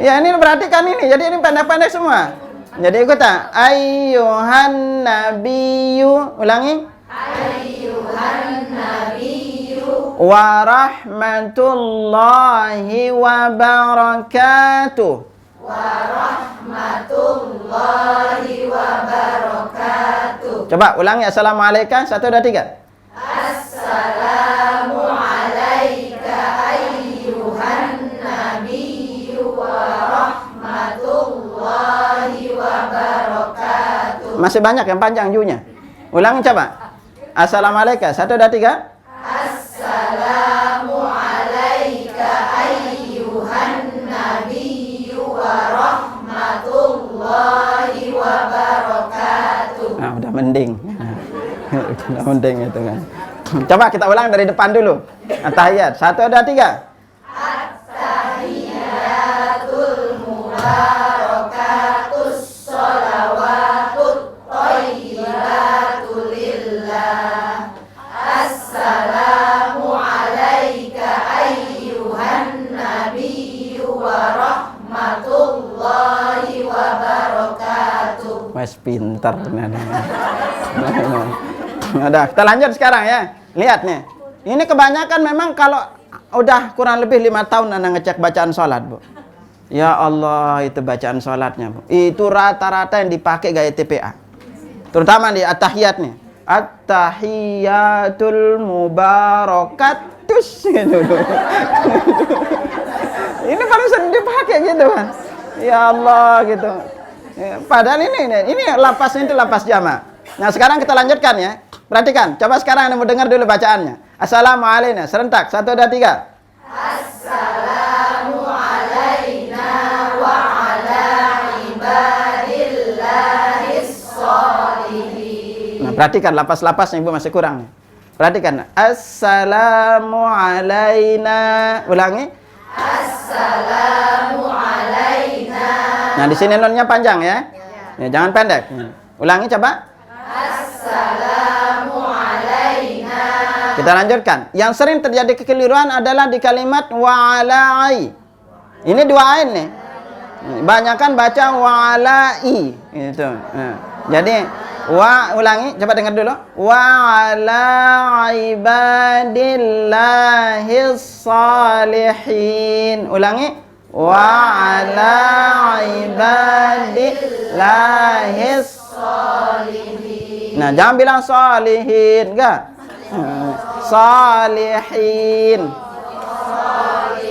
Ya, ini perhatikan ini. Jadi ini pendek-pendek semua. Jadi ikut tak? Ayyuhan nabiyyu. Ulangi. Ayyuhan nabiyyu Wa rahmatullahi wa barakatuh. wa rahmatullahi wa barakatuh. Coba ulangi. Assalamualaikum. 1, 2, 3. Assalamu alayka ayyuhan nabiyyu wa rahmatullahi wa barakatuh. Masih banyak yang panjang junya. Ulangi coba. Assalamualaikum. 1, 2, 3. Assalamu alayka ayyuhan nabiyyu wa rahmatullahi wa barakatuh. Nah, udah mending. Udah mending itu kan. Coba kita ulang dari depan dulu. At-tahiyat. 1, 2, 3. At-tahiyatul mubarakatus sholawatut thayyibatul lillah. Assalamu alayka ayyuhan nabiyyu wa rahmatullahi wa barakatuh. Mas pintar. Udah, kita lanjut sekarang ya. Lihat nih. Ini kebanyakan memang kalau udah kurang lebih 5 tahun Anda ngecek bacaan sholat, Bu. Ya Allah, itu bacaan sholatnya, Bu. Itu rata-rata yang dipakai gaya TPA. Terutama di at-tahiyat nih. At-tahiyatul mubarakatus gitu. Ini paling sering dipakai gitu kan. Ya Allah gitu. Ya, padahal ini lapasnya itu lapas jamak. Nah, sekarang kita lanjutkan ya. Perhatikan, coba sekarang Anda mau dengar dulu bacaannya. Assalamualaikum, serentak. 1, 2, 3. Assalamu alayna wa ala ibadillahis sholihin. Nah, perhatikan lapas-lapasnya Ibu masih kurang nih. Perhatikan. Assalamu alayna. Ulangi. Assalamu alayna. Nah, di sini nunnya panjang ya. Ya, jangan pendek. Ulangi coba. Assalamu alayna. Kita lanjutkan. Yang sering terjadi kekeliruan adalah di kalimat wa'ala'i. Ini 2 ain nih. Banyakan baca wa'ala'i. Gitu. Nah, jadi ulangi, coba dengar dulu. Wa'ala ibadillahis salihin. Ulangi. Wa'ala ibadillahis Sholihin. Nah, jangan bilang salihin, enggak? Salihin.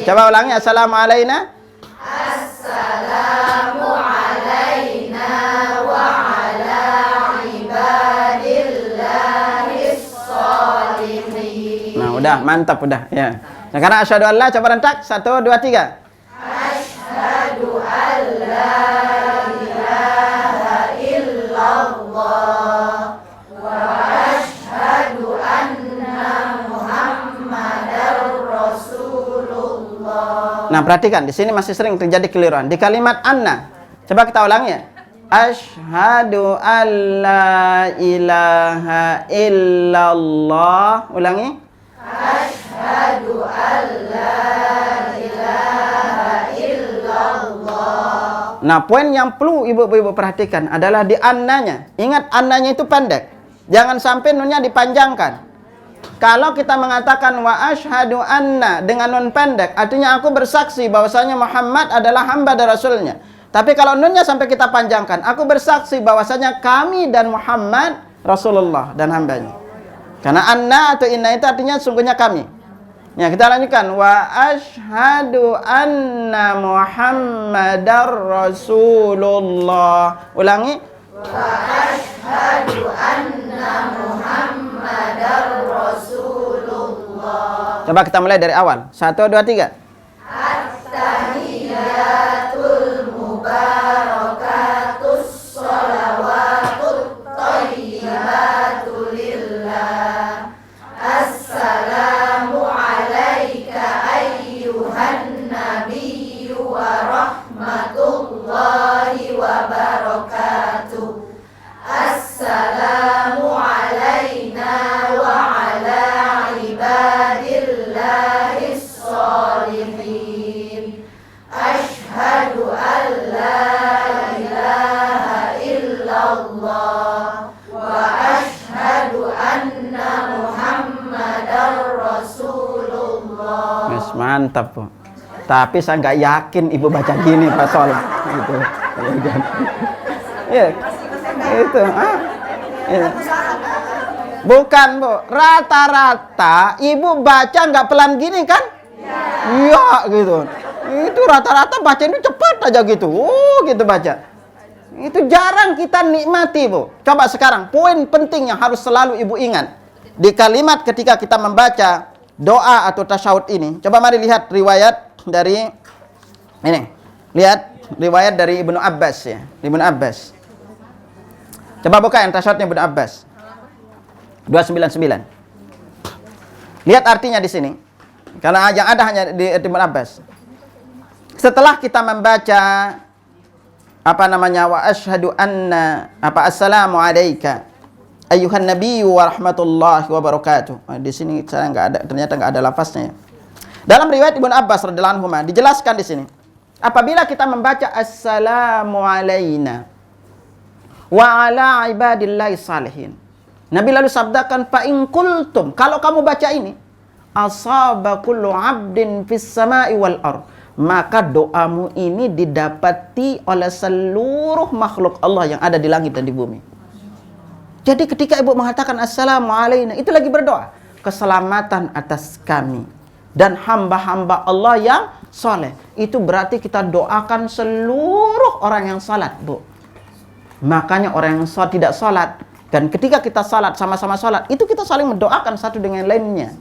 Coba ulangi. Assalamualaikum. Assalamu alayna wa ala ibadillahis sholihin. Nah, udah, mantap udah ya. Sekarang asyhadu an la, coba rentak. 1, 2, 3. Asyhadu an la ilaha illallah wa asyhadu anna Muhammadar Rasulullah. Nah, perhatikan di sini masih sering terjadi keliruan di kalimat anna. Coba kita ulangi ya. Asyhadu an la ilaha illallah. Ulangi. Asyhadu an la ilaha illallah. Nah, poin yang perlu ibu-ibu perhatikan adalah di annanya. Ingat, annanya itu pendek. Jangan sampai nunnya dipanjangkan. Kalau kita mengatakan wa asyhadu anna dengan nun pendek, artinya aku bersaksi bahwasanya Muhammad adalah hamba dan rasulnya. Tapi kalau nunnya sampai kita panjangkan, aku bersaksi bahwasanya kami dan Muhammad Rasulullah dan hambanya. Karena anna atau inna itu artinya sungguhnya kami. Ya, kita lanjutkan. Wa asyhadu anna Muhammadar Rasulullah. Ulangi. Wa asyhadu anna Muhammadar Rasulullah. Coba kita mulai dari awal. 1, 2, 3. At-tahiyatul mubarakatus sholawatut thayyibatul lillah. Assalamu alayka ayyuhan nabiyyu wa rahmatullahi wa barakatuh. Assalamu alayna wa ala ibadillahis sholihin. Asyhadu an la ilaha illallah wa ashhadu anna Muhammadar Rasulullah. Mas, mantap, Bu. Tapi saya nggak yakin ibu baca gini pas sholat. Gitu. Ya, itu. Ya. Bukan, Bu. Rata-rata ibu baca nggak pelan gini kan? Iya, gitu. Itu rata-rata baca itu cepat aja gitu. Gitu baca. Itu jarang kita nikmati, Bu. Coba sekarang, poin penting yang harus selalu ibu ingat. Di kalimat ketika kita membaca doa atau tasyahud ini. Coba mari lihat riwayat dari ini. Lihat riwayat dari Ibnu Abbas ya. Ibnu Abbas. Coba buka yang tasyahudnya Ibnu Abbas. 299. Lihat artinya di sini. Karena yang ada hanya di Ibnu Abbas. Setelah kita membaca wa asyhadu anna assalamu alayka ayyuhan nabiyyu wa rahmatullahi wa barakatuh. Di sini saya ternyata enggak ada lafaznya ya. Dalam riwayat Ibnu Abbas radhiyallahu anhu dijelaskan di sini. Apabila kita membaca assalamu alayna wa ala ibadillahi salihin. Nabi lalu sabdakan fa in qultum, kalau kamu baca ini asaba kullu 'abdin fis sama'i wal ardh, maka doamu ini didapati oleh seluruh makhluk Allah yang ada di langit dan di bumi. Jadi ketika ibu mengatakan assalamu alayna, itu lagi berdoa keselamatan atas kami dan hamba-hamba Allah yang soleh. Itu berarti kita doakan seluruh orang yang salat, Bu. Makanya orang yang tidak salat, dan ketika kita salat, sama-sama salat, itu kita saling mendoakan satu dengan lainnya.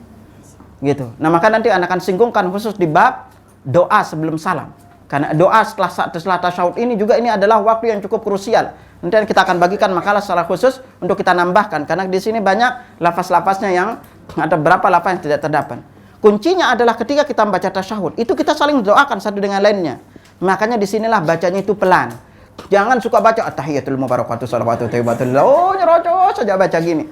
Gitu. Nah, maka nanti akan singgungkan khusus di bab doa sebelum salam. Karena doa setelah tasyahud ini juga ini adalah waktu yang cukup krusial. Nanti kita akan bagikan makalah secara khusus untuk kita nambahkan. Karena di sini banyak lafaz-lafaznya yang ada berapa lafaz yang tidak terdapat. Kuncinya adalah ketika kita membaca tasyahud, itu kita saling mendoakan satu dengan lainnya. Makanya disinilah bacanya itu pelan. Jangan suka baca at-tahiyatul mubarakatuh shalawatu thayyibatul. Oh, nyerocos saja baca gini.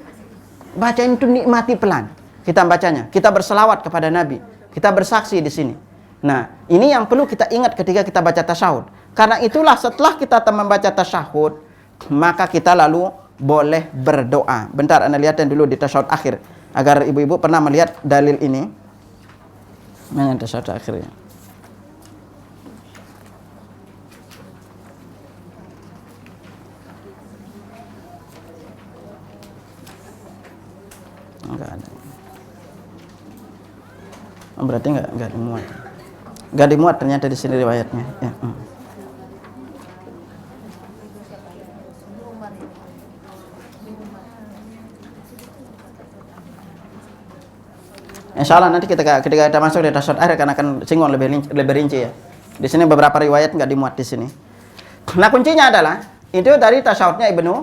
Bacain itu nikmati pelan. Kita bacanya, kita berselawat kepada Nabi, kita bersaksi di sini. Nah, ini yang perlu kita ingat ketika kita baca tasyahud. Karena itulah setelah kita membaca tasyahud, maka kita lalu boleh berdoa. Bentar, Anda lihatin dulu di tasyahud akhir agar ibu-ibu pernah melihat dalil ini. Mana tasyahud akhirnya? Enggak ada. Oh, berarti enggak dimuat. Enggak dimuat ternyata di sini riwayatnya. Ya. Insya Allah nanti ketika kita masuk di tasyahud akhir akan singgung lebih rinci ya. Di sini beberapa riwayat enggak dimuat di sini. Nah, kuncinya adalah itu dari tasyahudnya Ibnu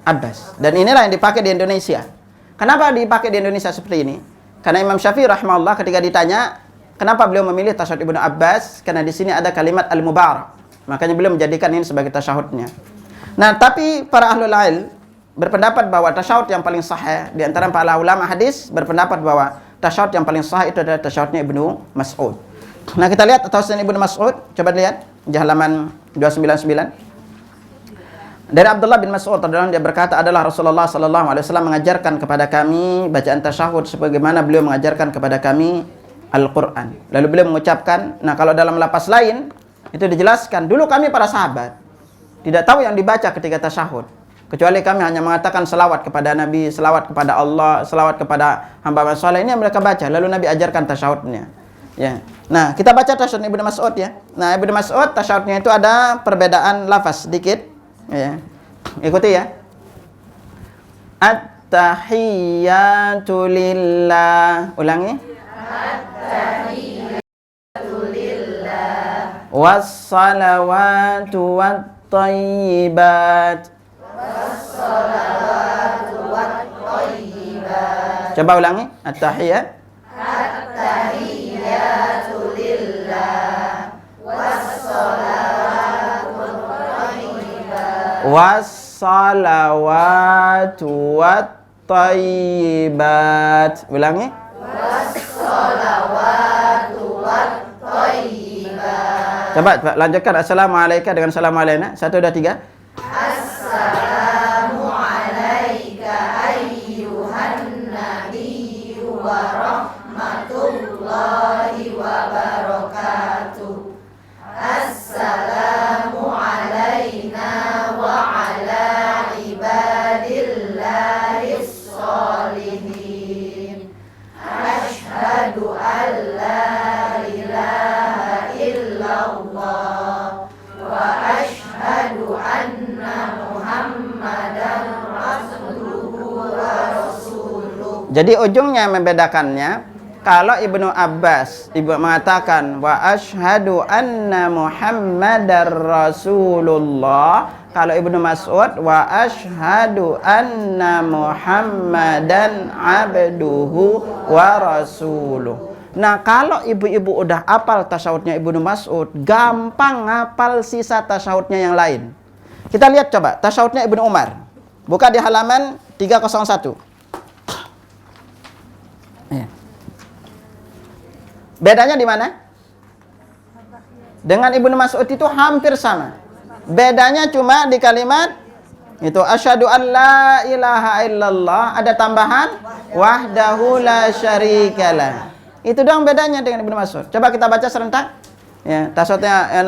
Abbas. Dan inilah yang dipakai di Indonesia. Kenapa dipakai di Indonesia seperti ini? Karena Imam Syafi'i rahimahullah ketika ditanya kenapa beliau memilih tasyahud Ibnu Abbas, karena di sini ada kalimat al-mubarak. Makanya beliau menjadikan ini sebagai tasyahudnya. Nah, tapi para ahlul ilm berpendapat bahwa tasyahud yang paling sahih di antara para ulama hadis berpendapat bahwa tasyahud yang paling sahih itu adalah tasyahudnya Ibnu Mas'ud. Nah, kita lihat tasyahud Ibnu Mas'ud, coba lihat di halaman 299. Dari Abdullah bin Mas'ud radhiyallahu anhu, dia berkata adalah Rasulullah sallallahu alaihi wasallam mengajarkan kepada kami bacaan tasyahud sebagaimana beliau mengajarkan kepada kami Al-Qur'an. Lalu beliau mengucapkan, nah kalau dalam lafaz lain itu dijelaskan, dulu kami para sahabat tidak tahu yang dibaca ketika tasyahud, kecuali kami hanya mengatakan selawat kepada Nabi, selawat kepada Allah, selawat kepada hamba saleh. Ini yang mereka baca, lalu Nabi ajarkan tasyahudnya. Ya. Nah, kita baca tasyahud Ibnu Mas'ud ya. Nah, Ibnu Mas'ud tasyahudnya itu ada perbedaan lafaz sedikit. Ya. Ikuti ya. At-tahiyyatu lillah. Ulangi. At-tahiyyatu lillah. Was-salawatu wat-thayyibat. Was-salawatu wat-thayyibat. Coba ulangi. At-tahiyyat. At-tahiyyatu lillah. Was-salawatu wat-thayyibat. Was-salawatu wat-thayyibat. Ulangi. Was-salawatu wat-thayyibat. Coba lanjutkan. Assalamualaikum dengan salam alaina. 1, 2, 3. Assalamualaikum Jadi ujungnya membedakannya. Kalau Ibnu Abbas mengatakan wa asyhadu anna Muhammadar Rasulullah, kalau Ibnu Mas'ud wa asyhadu anna Muhammadan abduhu wa rasuluh. Nah, kalau ibu-ibu udah hafal tasyahudnya Ibnu Mas'ud, gampang ngapal sisa tasyahudnya yang lain. Kita lihat coba tasyahudnya Ibnu Umar. Buka di halaman 301. Ya. Bedanya di mana? Dengan Ibnu Mas'ud itu hampir sama. Bedanya cuma di kalimat itu asyhadu an la ilaha illallah, ada tambahan wahdahu la syarikalah. Itu doang bedanya dengan Ibnu Mas'ud. Coba kita baca serentak. Ya, tasyahudnya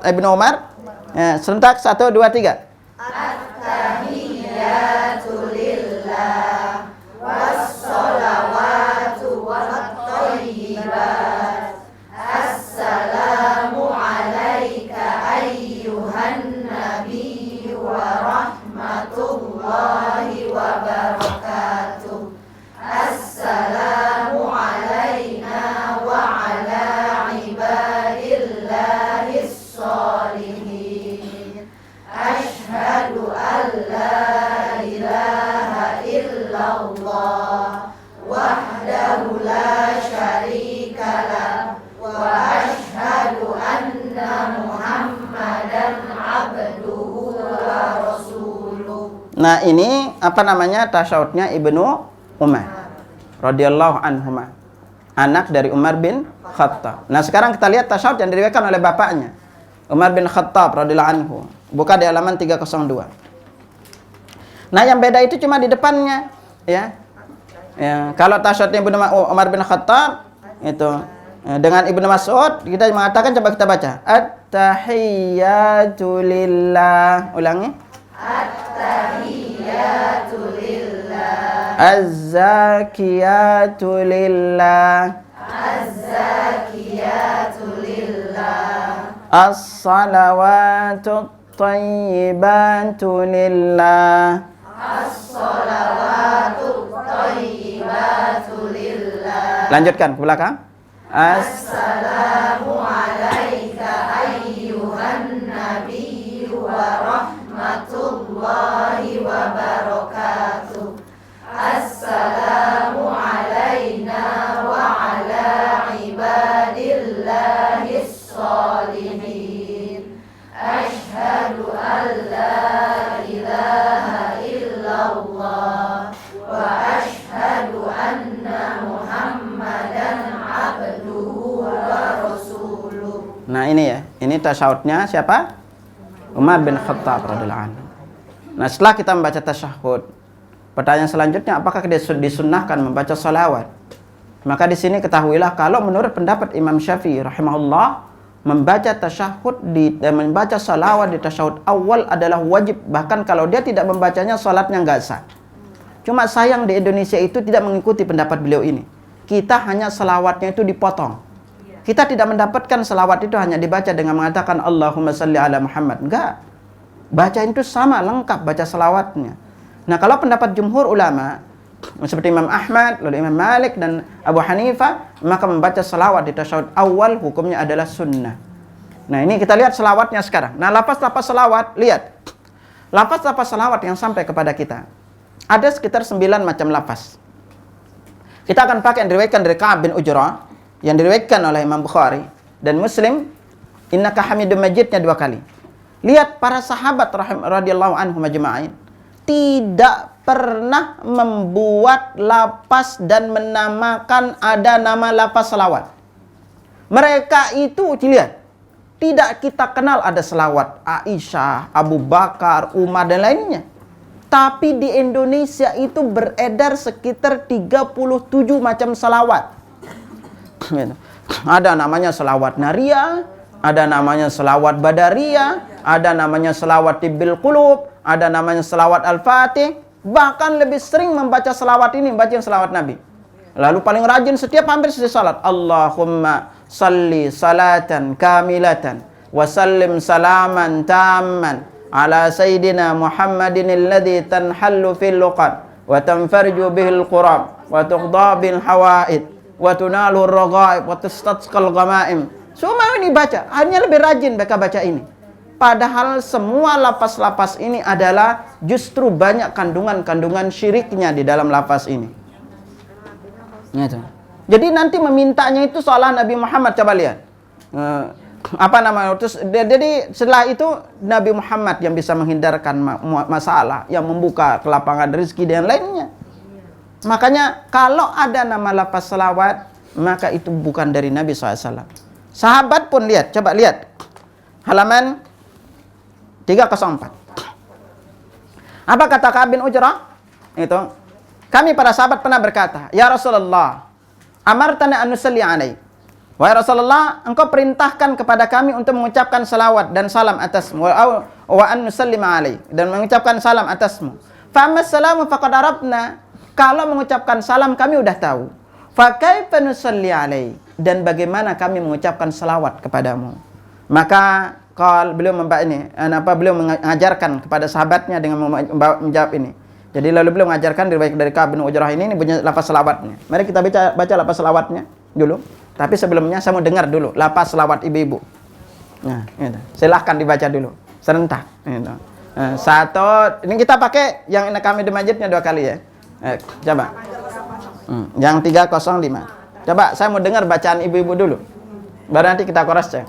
Ibnu Umar. Ya, serentak 1 2 3. At-tahiyyatu lillah was-shalawatu wat-thayyibat. Assalamu alayka ayyuhan nabiyyu wa rahmatullahi wa barakatuh. Assalamu alayna wa ala ibadillahis sholihin. Asyhadu an la ilaha illallah wahdahu la syarikalah wa asyhadu anna Muhammadan abduhu wa rasuluh. Nah, ini apa namanya tasyahudnya Ibnu Umar radhiyallahu anhuma, anak dari Umar bin Khattab. Nah, sekarang kita lihat tasyahud yang diriwayatkan oleh bapaknya Umar bin Khattab radhiyallahu anhu. Buka di halaman 302. Nah, yang beda itu cuma di depannya, ya. Ya, kalau tasyahudnya Ibnu Umar bin Khattab itu dengan Ibnu Mas'ud kita mengatakan, coba kita baca. At-tahiyyatu lillah. Ulangi. At-tahiyyatu lillah. Az-zakiyatu lillah. Az-zakiyatu lillah. As-salawatu tayyibatu lillah. As-salawatu tayyibatu lillah. Lanjutkan ke belakang. Assalamu alayka ayyuhan nabiyyu wa rahmatullahi wa barakatuh. Assalamu alayna wa ala ibadillahis sholihin. Asyhadu an la ilaha illallah wa asyhadu anna Muhammadan abduhu wa rasuluh. Nah, ini ya, ini tasyahudnya siapa? Umar bin Khattab radhiyallahu anhu. Nah, setelah kita membaca tasyahud, pertanyaan selanjutnya, apakah disunnahkan membaca salawat? Maka di sini ketahuilah kalau menurut pendapat Imam Syafi'i rahimahullah, membaca tasyahud membaca salawat di tasyahud awal adalah wajib, bahkan kalau dia tidak membacanya salatnya enggak sah. Cuma sayang di Indonesia itu tidak mengikuti pendapat beliau ini. Kita hanya salawatnya itu dipotong. Kita tidak mendapatkan salawat itu hanya dibaca dengan mengatakan Allahumma salli ala Muhammad. Enggak. Baca itu sama lengkap baca salawatnya. Nah, kalau pendapat jumhur ulama seperti Imam Ahmad, lalu Imam Malik dan Abu Hanifah, maka membaca salawat di tasyahud awal hukumnya adalah sunnah. Nah, ini kita lihat salawatnya sekarang. Nah, lafaz-lafaz salawat, lihat. Lafaz-lafaz salawat yang sampai kepada kita. Ada sekitar 9 macam lafaz. Kita akan pakai yang diriwayatkan dari Ka'ab bin Ujrah, yang diriwayatkan oleh Imam Bukhari dan Muslim, innaka hamidum majidnya 2 kali. Lihat para sahabat radhiyallahu anhum ajma'in tidak pernah membuat lapas dan menamakan ada nama lapas selawat. Mereka itu, lihat, tidak kita kenal ada selawat Aisyah, Abu Bakar, Umar dan lainnya. Tapi di Indonesia itu beredar sekitar 37 macam selawat. Ada namanya selawat Nariyah, ada namanya selawat Badariyah, ada namanya selawat Tibbil Qulub, ada namanya selawat Al-Fatih. Bahkan lebih sering membaca selawat ini, membaca selawat Nabi. Lalu paling rajin hampir setiap salat, Allahumma salli salatan kamilatan wa sallim salaman tamman ala sayyidina Muhammadin alladhi tanhallu fil luqad wa tanfarju bihil qurab, wa tuqda bil hawaid, wa tunalu ar-raghaib, wa tastasqal ghamaim. Semua ini baca, hanya lebih rajin baca ini. Padahal semua lafaz-lafaz ini adalah justru banyak kandungan-kandungan syiriknya di dalam lafaz ini. Gitu. Jadi nanti memintanya itu seolah Nabi Muhammad, coba lihat. Terus jadi setelah itu Nabi Muhammad yang bisa menghindarkan masalah, yang membuka kelapangan rezeki dan lainnya. Makanya kalau ada nama lafaz selawat, maka itu bukan dari Nabi SAW. Sahabat pun lihat, coba lihat halaman 304. Apa kata Ka'ab bin Ujrah? Itu, kami para sahabat pernah berkata, ya Rasulullah, amartana an nusalli alaik. Wahai Rasulullah, engkau perintahkan kepada kami untuk mengucapkan salawat dan salam atasmu, wa an nusallima alaik, dan mengucapkan salam atasmu. Fa amma salamu faqad arabna. Kalau mengucapkan salam kami udah tahu. Fa kaifa nusalli alaik, dan bagaimana kami mengucapkan salawat kepadamu? Maka beliau beliau mengajarkan kepada sahabatnya dengan menjawab ini. Jadi lalu beliau mengajarkan dari Ka'ab bin Ujrah ini punya lafaz selawatnya. Mari kita baca lafaz selawatnya dulu. Tapi sebelumnya saya mau dengar dulu lafaz selawat ibu-ibu. Nah, gitu. Silahkan dibaca dulu serentak. Gitu. Satu, ini kita pakai yang kami di masjidnya 2 kali ya. Coba. Yang 305. Coba saya mau dengar bacaan ibu-ibu dulu. Baru nanti kita cross check.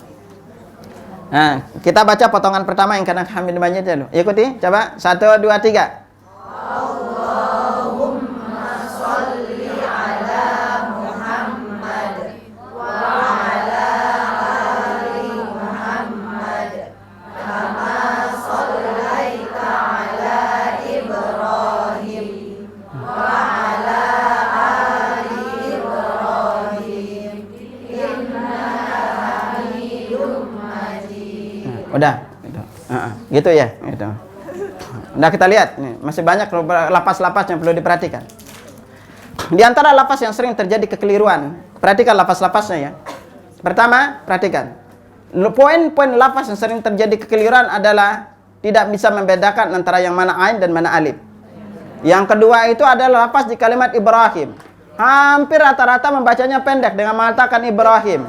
Nah, kita baca potongan pertama yang kena kami di masjidnya dulu. Ikuti, coba. 1, 2, 3. Allahumma sholli ala Muhammad wa ala ali Muhammad kama shallaita ala Ibrahim wa ala ali Ibrahim innaka Hamidum Majid. Udah, gitu. Gitu ya, gitu. Nah, kita lihat nih, masih banyak lapas-lapas yang perlu diperhatikan. Di antara lapas yang sering terjadi kekeliruan, perhatikan lapas-lapasnya ya. Pertama, perhatikan. Poin-poin lapas yang sering terjadi kekeliruan adalah tidak bisa membedakan antara yang mana ain dan mana alif. Yang kedua itu adalah lapas di kalimat Ibrahim. Hampir rata-rata membacanya pendek dengan mengatakan Ibrahim.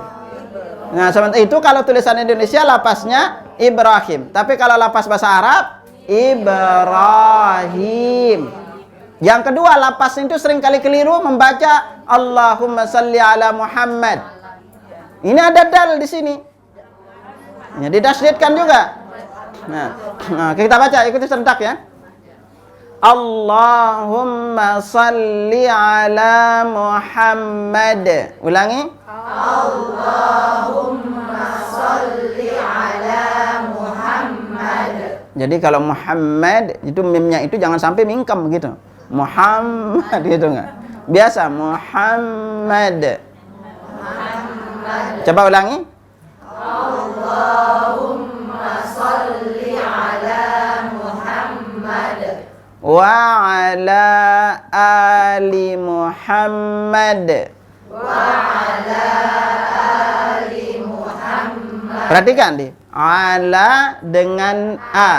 Nah, sementara itu kalau tulisan Indonesia lapasnya Ibrahim. Tapi kalau lapas bahasa Arab Ibrahim. Yang kedua, lapas itu sering kali keliru membaca Allahumma salli ala Muhammad. Ini ada dal di sini. Ya, didasydidkan juga. Nah, kita baca, ikuti serentak ya. Allahumma salli ala Muhammad. Ulangi. Allahumma sholli ala Muhammad. Jadi kalau Muhammad itu mimnya itu jangan sampai mingkem gitu. Muhammad gitu enggak. Biasa Muhammad. Coba ulangi. Allahumma sholli ala Muhammad Wa ala ali Muhammad. wa ala ali Muhammad. Perhatikan di ala dengan a.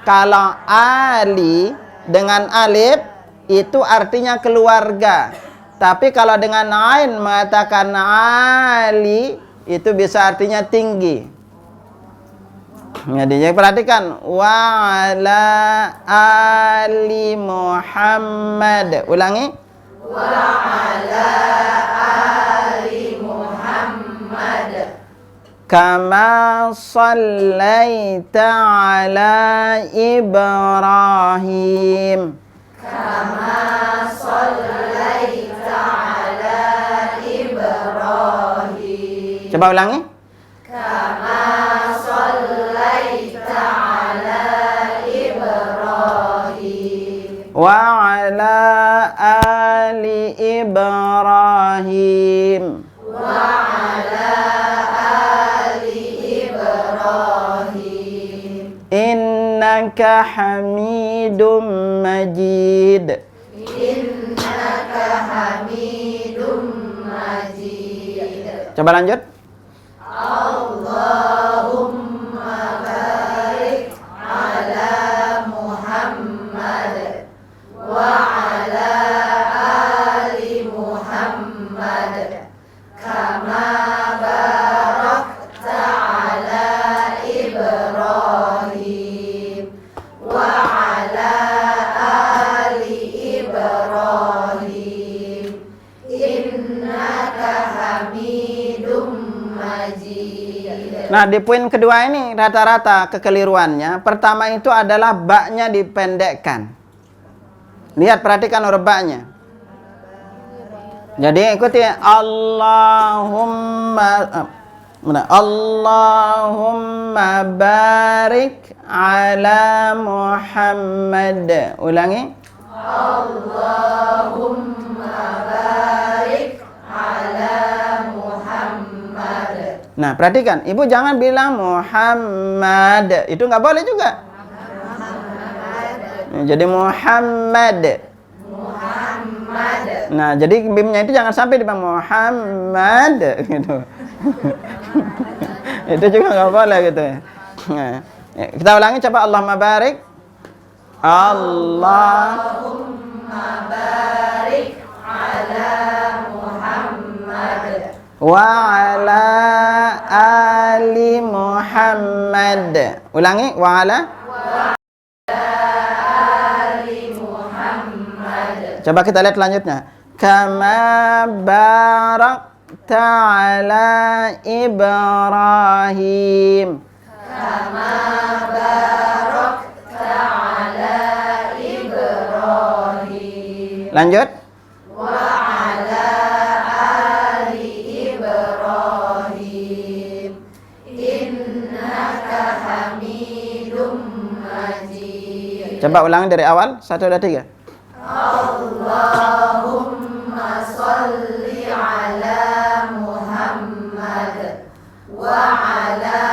Kalau ali dengan alif itu artinya keluarga. Tapi kalau dengan ain mengatakan ali itu bisa artinya tinggi. Jadi perhatikan wa ala ali Muhammad. Ulangi. Wa ala ali Muhammad Kama sallaita ala Ibrahim. kama shallaita ala Ibrahim. Coba ulangi. Kama shallaita ala Ibrahim Wa ala ali Ibrahim. wa ala ali Ibrahim Innaka Hamidum Majid. innaka Hamidum Majid. Coba lanjut. Allahumma barik ala Muhammad wa Nah, di poin kedua ini rata-rata kekeliruannya. Pertama itu adalah ba-nya dipendekkan. Lihat, perhatikan huruf ba-nya. Jadi ikuti Allahumma barik ala Muhammad. Ulangi. Allahumma barik ala Muhammad. Nah, perhatikan. Ibu jangan bilang Muhammad. Itu nggak boleh juga. Jadi Muhammad. Nah, jadi bimnya itu jangan sampai di bang Muhammad gitu. Itu juga nggak boleh gitu. Nah, kita ulangi coba. Allahumma barik. Allahumma barik ala Muhammad Wa ala ali Muhammad. Ulangi. Wa ala ali Muhammad. Coba kita lihat selanjutnya. Kama barakta ala Ibrahim. Kama barakta ala Ibrahim Lanjut. wa ala ali Ibrahim innaka Hamidum Majid. Coba ulangi dari awal. 1, 2, 3. Allahumma salli ala Muhammad wa ala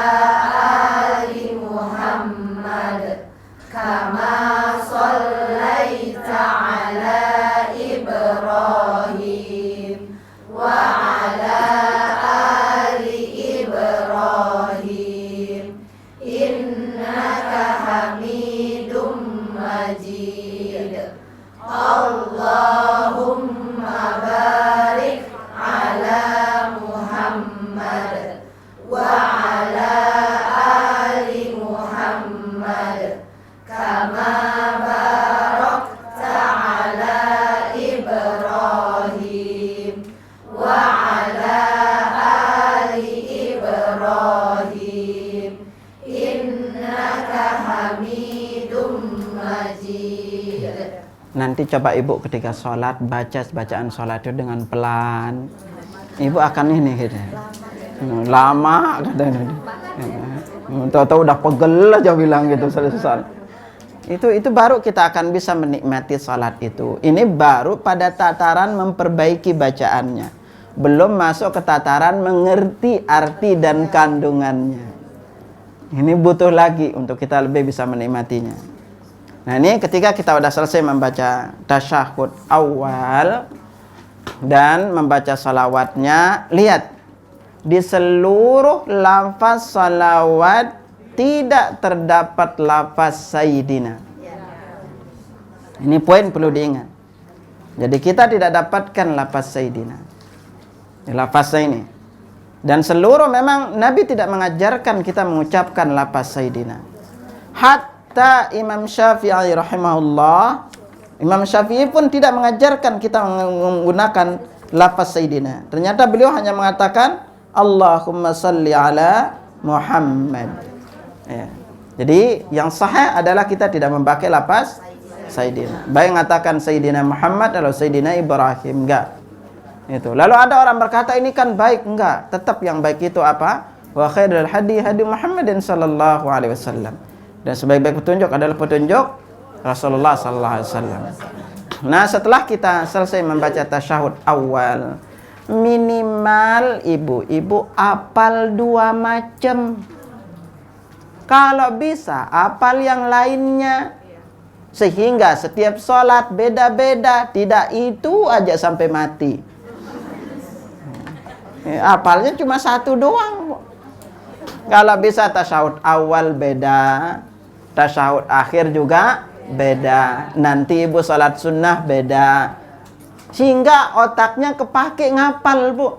ali Muhammad kama sallaita ala Ibrahim wa ala ali Ibrahim innaka Hamidum Majid. Allahumma barik ala Muhammad wa ala ali Muhammad kama barakta ala Ibrahim wa ala ali Ibrahim innaka Hamidum Majid. Nanti coba ibu ketika sholat baca bacaan sholat itu dengan pelan. Ibu akan ini gitu. Lama katanya. Tahu-tahu udah pegel aja bilang gitu selesai. Itu baru kita akan bisa menikmati sholat itu. Ini baru pada tataran memperbaiki bacaannya. Belum masuk ke tataran mengerti arti dan kandungannya. Ini butuh lagi untuk kita lebih bisa menikmatinya. Nah, ini ketika kita sudah selesai membaca tasyahud awal dan membaca salawatnya, lihat di seluruh lafaz salawat tidak terdapat lafaz sayyidina. Ini poin perlu diingat. Jadi kita tidak dapatkan lafaz sayyidina. Lafaznya ini. Dan seluruh memang Nabi tidak mengajarkan kita mengucapkan lafaz sayyidina. Hatta Imam Syafi'i rahimahullah, Imam Syafi'i pun tidak mengajarkan kita menggunakan lafaz sayyidina. Ternyata beliau hanya mengatakan Allahumma salli ala Muhammad. Ya. Jadi yang sahih adalah kita tidak memakai lafaz sayyidina. Baik mengatakan sayyidina Muhammad atau sayyidina Ibrahim, enggak. Itu. Lalu ada orang berkata ini kan baik, enggak. Tetap yang baik itu apa? Wa khairul hadi hadi Muhammadin sallallahu alaihi wasallam. Dan sebaik-baik petunjuk adalah petunjuk Rasulullah sallallahu alaihi wasallam. Nah, setelah kita selesai membaca tasyahud awal, minimal ibu-ibu apal 2 macam. Kalau bisa apal yang lainnya. Sehingga setiap sholat beda-beda, tidak itu aja sampai mati. Apalnya cuma 1 doang. Kalau bisa tasyahud awal beda, tasyahud akhir juga beda. Nanti ibu sholat sunnah beda. Sehingga otaknya kepake ngapal, Bu.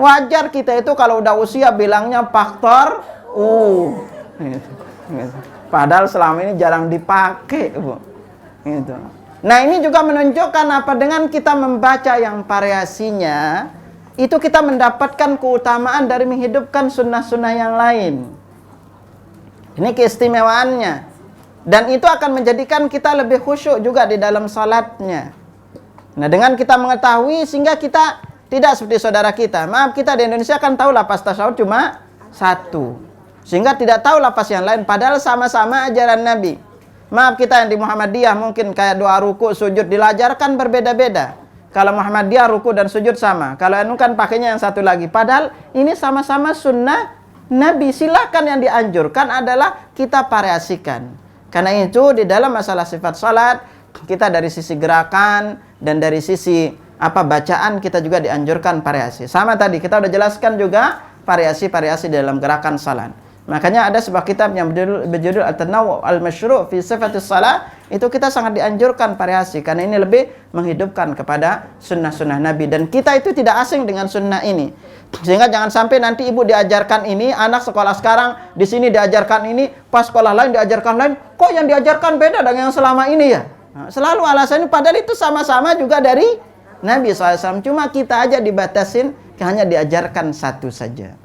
Wajar kita itu kalau udah usia bilangnya faktor padahal selama ini jarang dipakai, Bu. Gitu. Nah, ini juga menunjukkan apa, dengan kita membaca yang variasinya, itu kita mendapatkan keutamaan dari menghidupkan sunnah-sunnah yang lain. Ini keistimewaannya. Dan itu akan menjadikan kita lebih khusyuk juga di dalam salatnya. Nah, dengan kita mengetahui sehingga kita tidak seperti saudara kita. Maaf, kita di Indonesia kan tahu lafaz tasyahud cuma satu. Sehingga tidak tahu lafaz yang lain. Padahal sama-sama ajaran Nabi. Maaf, kita yang di Muhammadiyah mungkin kayak doa ruku, sujud dilajarkan berbeda-beda. Kalau Muhammadiyah ruku dan sujud sama. Kalau anu kan pakainya yang satu lagi. Padahal ini sama-sama sunnah Nabi. Silakan, yang dianjurkan adalah kita variasikan. Karena itu di dalam masalah sifat salat, kita dari sisi gerakan dan dari sisi bacaan kita juga dianjurkan variasi. Sama tadi kita udah jelaskan juga variasi-variasi dalam gerakan salat. Makanya ada sebuah kitab yang berjudul At-Tanawwu' al-Masyru' fi Sifatis Shalah. Itu kita sangat dianjurkan variasi karena ini lebih menghidupkan kepada sunnah-sunnah Nabi. Dan kita itu tidak asing dengan sunnah ini. Sehingga jangan sampai nanti ibu diajarkan ini, anak sekolah sekarang di sini diajarkan ini, pas sekolah lain diajarkan lain. Kok yang diajarkan beda dengan yang selama ini ya? Nah, selalu alasannya padahal itu sama-sama juga dari Nabi SAW. Cuma kita aja dibatasin hanya diajarkan satu saja.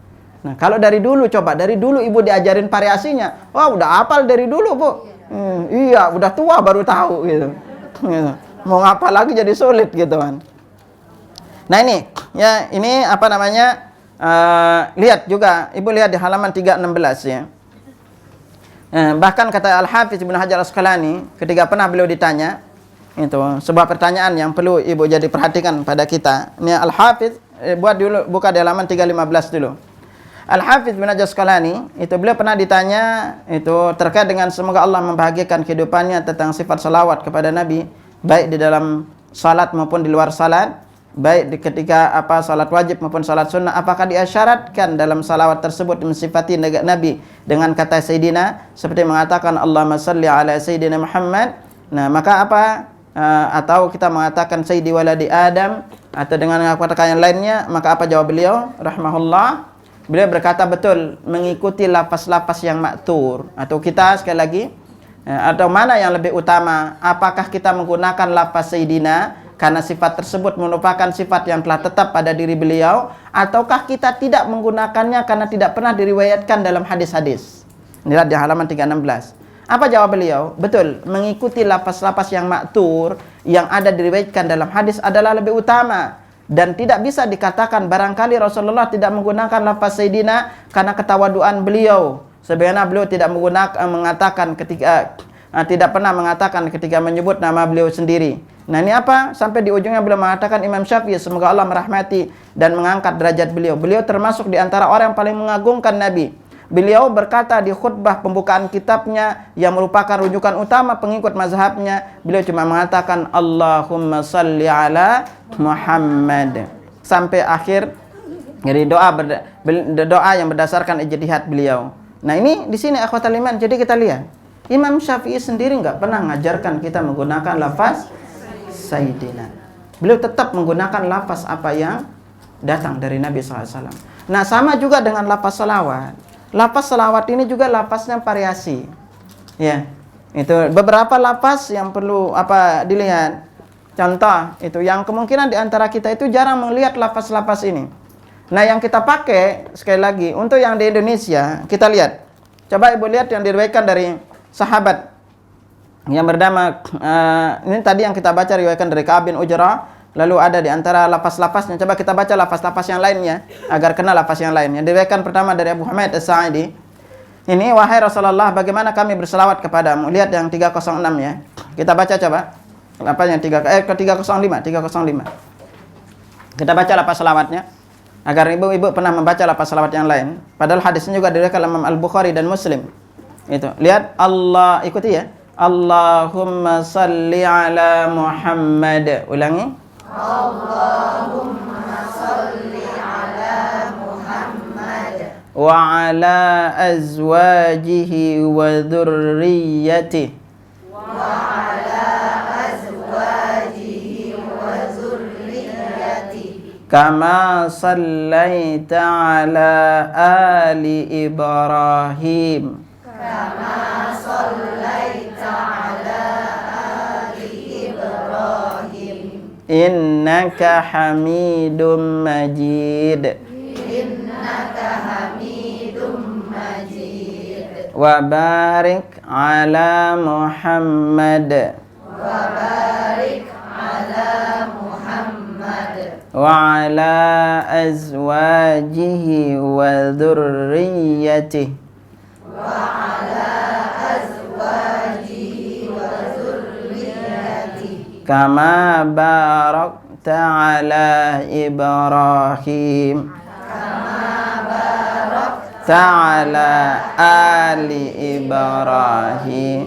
Nah, kalau dari dulu, coba dari dulu ibu diajarin variasinya. Wah, udah hafal dari dulu, Bu. Iya, udah tua baru tahu gitu. Mau ngapa lagi jadi sulit gitu kan. Nah, ini ya, ini lihat juga, ibu lihat di halaman 316 ya. Bahkan kata Al-Hafiz Ibnu Hajar Asqalani ketika pernah beliau ditanya, itu sebuah pertanyaan yang perlu ibu jadi perhatikan pada kita. Ini Al-Hafiz buka di halaman 315 dulu. Al-Hafiz Ibnu Hajar Asqalani itu beliau pernah ditanya itu terkait dengan semoga Allah membahagiakan kehidupannya tentang sifat salawat kepada Nabi baik di dalam salat maupun di luar salat, baik ketika salat wajib maupun salat sunnah, apakah diisyaratkan dalam salawat tersebut mensifati Nabi dengan kata Sayyidina seperti mengatakan Allahumma salli ala Sayyidina Muhammad. Nah, maka atau kita mengatakan Sayyidi waladi Adam atau dengan kata-kata yang lainnya, maka apa jawab beliau rahimahullah? Beliau berkata betul mengikuti lafaz-lafaz yang maktur. Atau kita sekali lagi, atau mana yang lebih utama? Apakah kita menggunakan lafaz Sayyidina karena sifat tersebut merupakan sifat yang telah tetap pada diri beliau, ataukah kita tidak menggunakannya karena tidak pernah diriwayatkan dalam hadis-hadis? Lihat di halaman 316. Apa jawab beliau? Betul, mengikuti lafaz-lafaz yang maktur yang ada diriwayatkan dalam hadis adalah lebih utama. Dan tidak bisa dikatakan barangkali Rasulullah tidak menggunakan lafaz Sayyidina karena ketawaduan beliau. Sebenarnya beliau tidak mengatakan ketika tidak pernah mengatakan ketika menyebut nama beliau sendiri. Nah, ini apa? Sampai di ujungnya beliau mengatakan Imam Syafi'i semoga Allah merahmati dan mengangkat derajat beliau. Beliau termasuk di antara orang yang paling mengagungkan Nabi. Beliau berkata di khutbah pembukaan kitabnya yang merupakan rujukan utama pengikut mazhabnya, beliau cuma mengatakan Allahumma salli ala Muhammad sampai akhir dari doa yang berdasarkan ijtihad beliau. Nah, ini di sini akhwatul iman. Jadi kita lihat Imam Syafi'i sendiri nggak pernah mengajarkan kita menggunakan lafaz Sayyidina. Beliau tetap menggunakan lafaz apa yang datang dari Nabi SAW. Nah, sama juga dengan lafaz salawat. Lafaz salawat ini juga lafaznya variasi. Ya. Itu beberapa lafaz yang perlu dilihat. Contoh, itu yang kemungkinan di antara kita itu jarang melihat lafaz-lafaz ini. Nah, yang kita pakai sekali lagi untuk yang di Indonesia, kita lihat. Coba ibu lihat yang diriwayatkan dari sahabat yang bernama ini tadi yang kita baca riwayatkan dari Ka'ab bin Ujrah. Lalu ada di antara lafaz-lafaznya. Coba kita baca lafaz-lafaz yang lainnya agar kenal lafaz yang lainnya. Diriwayatkan pertama dari Abu Humaid As-Sa'idi. Ini wahai Rasulullah, bagaimana kami berselawat kepadamu? Lihat yang 306 ya. Kita baca coba. Apa yang 305. Kita baca lafaz selawatnya agar ibu-ibu pernah membaca lafaz selawat yang lain. Padahal hadisnya juga diriwayatkan Imam Al-Bukhari dan Muslim. Itu. Lihat Allah, ikuti ya. Allahumma salli ala Muhammad. Ulangi. Allahumma salli ala Muhammad wa ala azwajihi wa dhurriyyatihi wa ala azwajihi wa dhurriyyatihi kama sallaita ala ali Ibrahim kama sallaita ala ali Ibrahim innaka hamidum majid. innaka hamidum majid. Wa barik ala Muhammad Wa barik ala Muhammad wa ala azwajihi wa dhurriyyatihi wa ala azwajihi wa dzurriyyatihi kama barakta ala Ibrahim ta'ala ali Ibrahim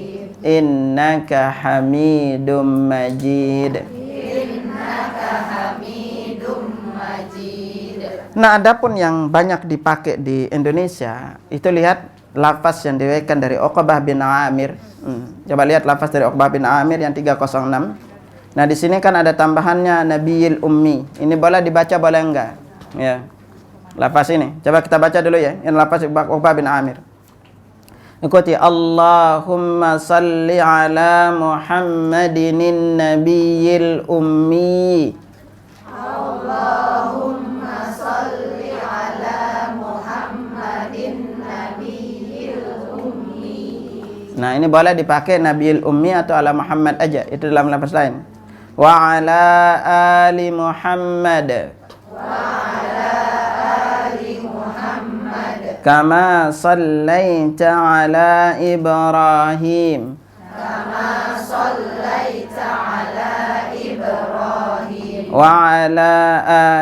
innaka hamidum majid. innaka hamidum majid. Nah, adapun yang banyak dipakai di Indonesia itu lihat lafaz yang diriwayatkan dari Uqbah bin Amir. Coba lihat lafaz dari Uqbah bin Amir yang 306. Nah, di sini kan ada tambahannya Nabiyil Ummi. Ini boleh dibaca boleh enggak? Ya. Lafaz ini. Coba kita baca dulu ya. Ini lafaz Uqbah bin Amir. Ikuti. Allahumma salli ala Muhammadin nabiyil ummi. Allahumma salli ala Muhammadin nabiyil ummi. Nah, ini boleh dipakai nabiyil ummi atau ala Muhammad aja. Itu dalam lafaz lain. Wa ala ali Muhammad. Kama sallaita ala Ibrahim. Kama sallaita ala Ibrahim Wa ala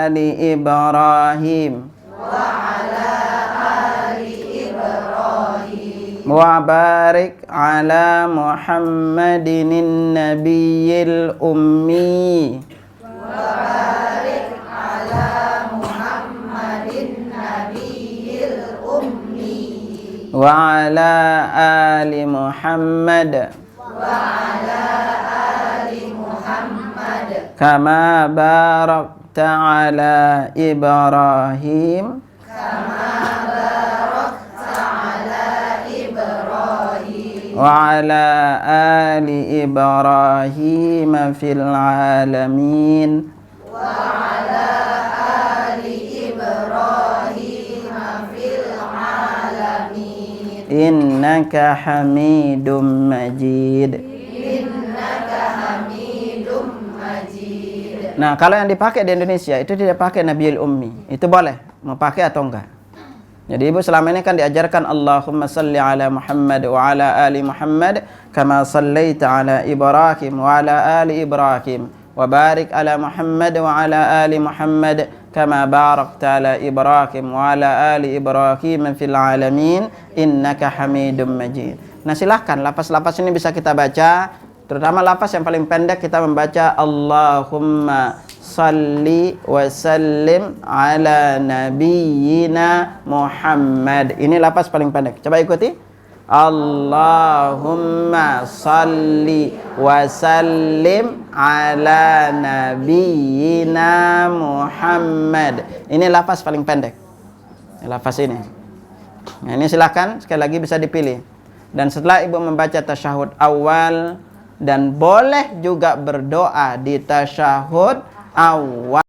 ali Ibrahim. wa ala ali Ibrahim Wa barik ala Muhammadin nabiyil ummi. Wa ala ali Muhammad. Kama barakta ala Ibrahim. Wa ala ali Ibrahim fil alamin. Innaka hamidum majid. Nah, kalau yang dipakai di Indonesia itu tidak pakai Nabiyul Ummi. Itu boleh, mau pakai atau enggak. Jadi ibu selama ini kan diajarkan Allahumma salli ala Muhammad wa ala ali Muhammad kama sallaita ala Ibrahim wa ala ali Ibrahim wa barik ala Muhammad wa ala ali Muhammad kama barakta ala Ibrahim wa ala ali Ibrahim fil alamin innaka hamidum majid. Nah, silahkan lafaz-lafaz ini bisa kita baca, terutama lafaz yang paling pendek kita membaca Allahumma salli wa sallim ala nabiyyina Muhammad. Ini lafaz paling pendek. Coba ikuti. Allahumma salli wa sallim ala nabiyyina Muhammad. Ini lafaz paling pendek. Lafaz ini. Nah, ini silakan sekali lagi bisa dipilih. Dan setelah ibu membaca tasyahud awal, dan boleh juga berdoa di tasyahud awal.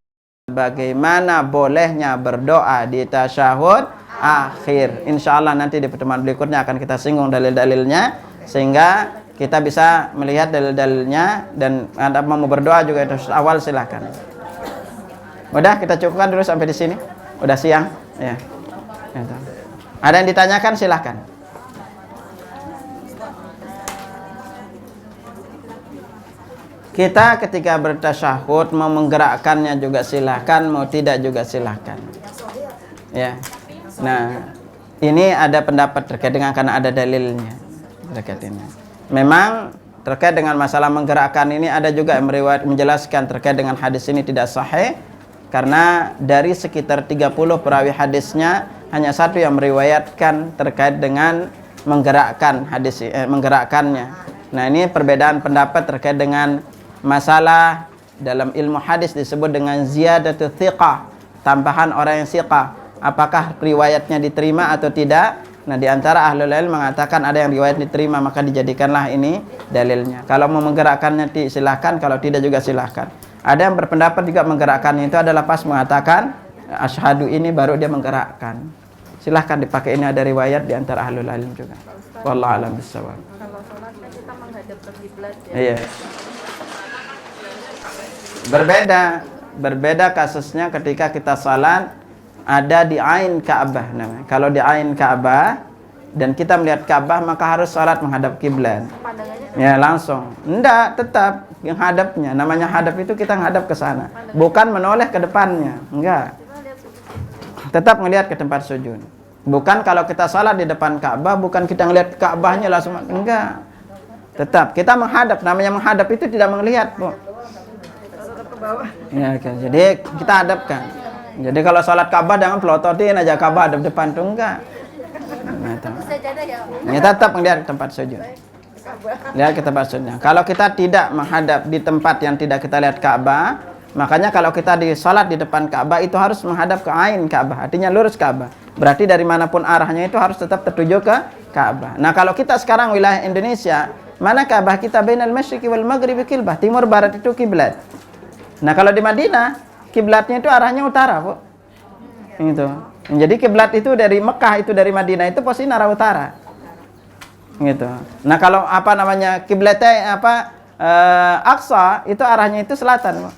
Bagaimana bolehnya berdoa di tasyahud akhir. Insya Allah nanti di pertemuan berikutnya akan kita singgung dalil-dalilnya, sehingga kita bisa melihat dalil-dalilnya. Dan Anda mau berdoa juga itu awal, silahkan. Udah, kita cukupkan dulu sampai di sini. Udah siang ya. Ada yang ditanyakan, silahkan. Kita ketika bertasyahud mau menggerakkannya juga silahkan, mau tidak juga silahkan. Ya. Nah, ini ada pendapat terkait dengan, karena ada dalilnya terkait ini. Memang terkait dengan masalah menggerakkan ini ada juga yang menjelaskan terkait dengan hadis ini tidak sahih, karena dari sekitar 30 perawi hadisnya hanya satu yang meriwayatkan terkait dengan menggerakkan hadis, menggerakkannya. Nah, ini perbedaan pendapat terkait dengan masalah dalam ilmu hadis disebut dengan ziyadatu thiqah, tambahan orang yang thiqah. Apakah riwayatnya diterima atau tidak? Nah, di antara ahlul ilm mengatakan ada yang riwayat diterima, maka dijadikanlah ini dalilnya. Kalau mau menggerakkannya silahkan, kalau tidak juga silahkan. Ada yang berpendapat juga menggerakkannya itu adalah pas mengatakan asyhadu ini baru dia menggerakkan. Silahkan dipakai, ini ada riwayat di antara ahlul ilm juga. Wallahu a'lam bishawab. Kalau sholat kan kita menghadap ke kiblat ya. Iya. Berbeda kasusnya ketika kita salat ada di ain Ka'bah namanya. Kalau di ain Ka'bah dan kita melihat Ka'bah maka harus salat menghadap kiblat. Pandangannya Ya langsung. Enggak, tetap yang hadapnya. Namanya hadap itu kita ngadap ke sana, bukan menoleh ke depannya. Enggak. kita lihat sujud. Tetap ngelihat ke tempat sujud. Bukan kalau kita salat di depan Ka'bah, bukan kita ngelihat Ka'bahnya langsung. Enggak. Tetap kita menghadap. Namanya menghadap itu tidak melihat, Bu. Tetap ke bawah. Ya, oke. Jadi kita hadapkan. Jadi kalau salat Ka'bah jangan pelototin aja Ka'bah hadap depan tuh enggak. Nah, itu. Sajadah ya. Ya, tetap melihat ke tempat sujud. Lihat ke tempat sujudnya. Kalau kita tidak menghadap di tempat yang tidak kita lihat Ka'bah, makanya kalau kita di salat di depan Ka'bah itu harus menghadap ke ain Ka'bah, artinya lurus Ka'bah. Berarti dari manapun arahnya itu harus tetap tertuju ke Ka'bah. Nah, kalau kita sekarang wilayah Indonesia, mana Ka'bah kita? Bainal masyriqi wal maghribi qiblah, timur barat itu kiblat. Nah, kalau di Madinah, kiblatnya itu arahnya utara, Bu. Itu. Jadi kiblat itu dari Mekah, itu dari Madinah itu posisi arah utara. Gitu. Nah, kalau apa namanya kiblatnya Aqsa itu arahnya itu selatan, Bu.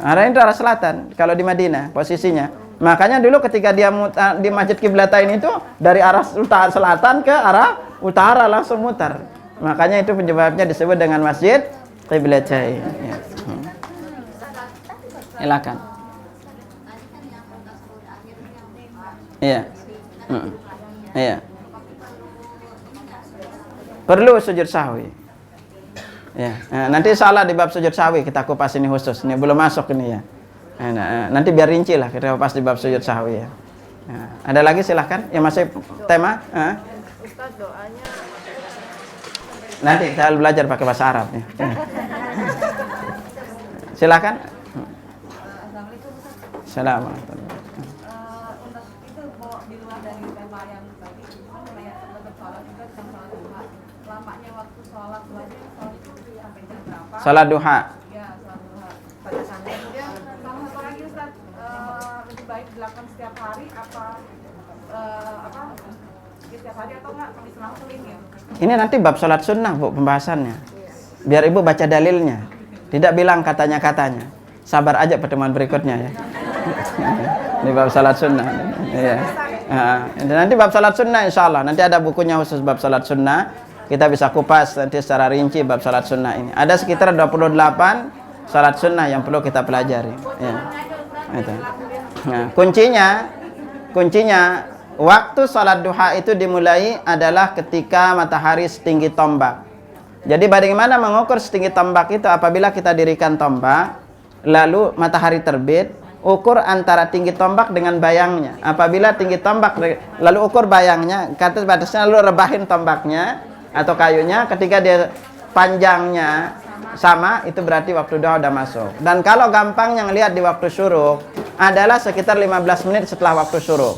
Arahnya itu arah selatan kalau di Madinah posisinya. Makanya dulu ketika dia di Masjid Qiblatain itu dari arah utara selatan ke arah utara langsung mutar. Makanya itu penyebabnya disebut dengan Masjid Qiblatain. Ya. Silakan. Iya. Iya. Perlu sujud sahwi. Ya. Nah, nanti salah di bab sujud sahwi kita kupas ini khusus. Ini belum masuk ini ya. Nah, nanti biar rinci lah kita kupas di bab sujud sahwi ya. Nah, ada lagi silahkan yang masih tema? Ustaz, doanya Nanti kita belajar pakai bahasa Arab ya. Silakan. Assalamualaikum. Untuk itu mau di luar dari tema yang tadi kayak tetap sholat juga jam sholat duha. Lamanya waktu sholat wajib sholat itu sampai jam berapa? Salat duha. Ya, sholat duha. Pada sana. Kemudian kalau satu lagi Ustaz, lebih baik dilakukan setiap hari apa setiap hari atau enggak diselang-seling ya? Ini nanti bab salat sunnah, Bu, pembahasannya. Biar Ibu baca dalilnya. Tidak bilang katanya-katanya. Sabar aja pertemuan berikutnya ya. Ini bab salat sunnah. Iya. Nanti bab salat sunnah insyaallah. Nanti ada bukunya khusus bab salat sunnah. Kita bisa kupas nanti secara rinci bab salat sunnah ini. Ada sekitar 28 salat sunnah yang perlu kita pelajari. Ya. Itu. Nah, kuncinya waktu salat duha itu dimulai adalah ketika matahari setinggi tombak. Jadi bagaimana mengukur setinggi tombak itu? Apabila kita dirikan tombak, lalu matahari terbit, ukur antara tinggi tombak dengan bayangnya. Apabila tinggi tombak, lalu ukur bayangnya, kata batasnya, lalu rebahin tombaknya atau kayunya. Ketika dia panjangnya sama, itu berarti waktu duha udah masuk. Dan kalau gampangnya ngelihat di waktu syuruk adalah sekitar 15 menit setelah waktu syuruk.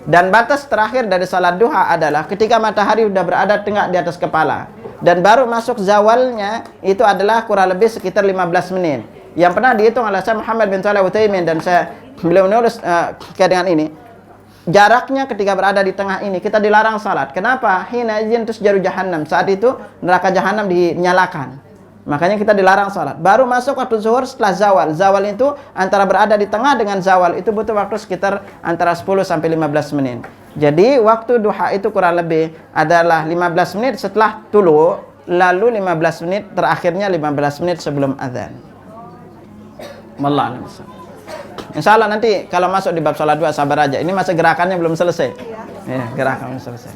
Dan batas terakhir dari salat duha adalah ketika matahari sudah berada tegak di atas kepala. Dan baru masuk zawalnya itu adalah kurang lebih sekitar 15 menit. Yang pernah dihitung oleh Syekh Muhammad bin Shalih Al-Utsaimin dan beliau menulis kayak dengan ini. Jaraknya ketika berada di tengah ini kita dilarang salat. Kenapa? Hina izin tusjaru jahannam. Saat itu neraka jahanam dinyalakan. Makanya kita dilarang salat. Baru masuk waktu zuhur setelah zawal. Zawal itu antara berada di tengah dengan zawal itu butuh waktu sekitar antara 10 sampai 15 menit. Jadi waktu duha itu kurang lebih adalah 15 menit setelah tulu, lalu 15 menit terakhirnya 15 menit sebelum azan. Wallahu a'lam. Insyaallah nanti kalau masuk di bab salat duha sabar aja. Ini masih gerakannya belum selesai. Ya, gerakan belum selesai.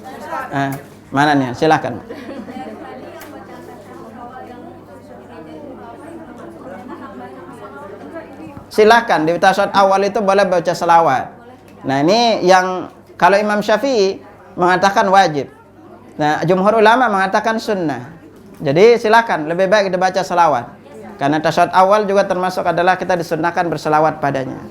Mana nih? Silakan. Silakan di tasyahud awal itu boleh baca selawat. Nah, ini yang kalau Imam Syafi'i mengatakan wajib. Nah, jumhur ulama mengatakan sunnah. Jadi silakan lebih baik dibaca selawat. Karena tasyahud awal juga termasuk adalah kita disunnahkan berselawat padanya.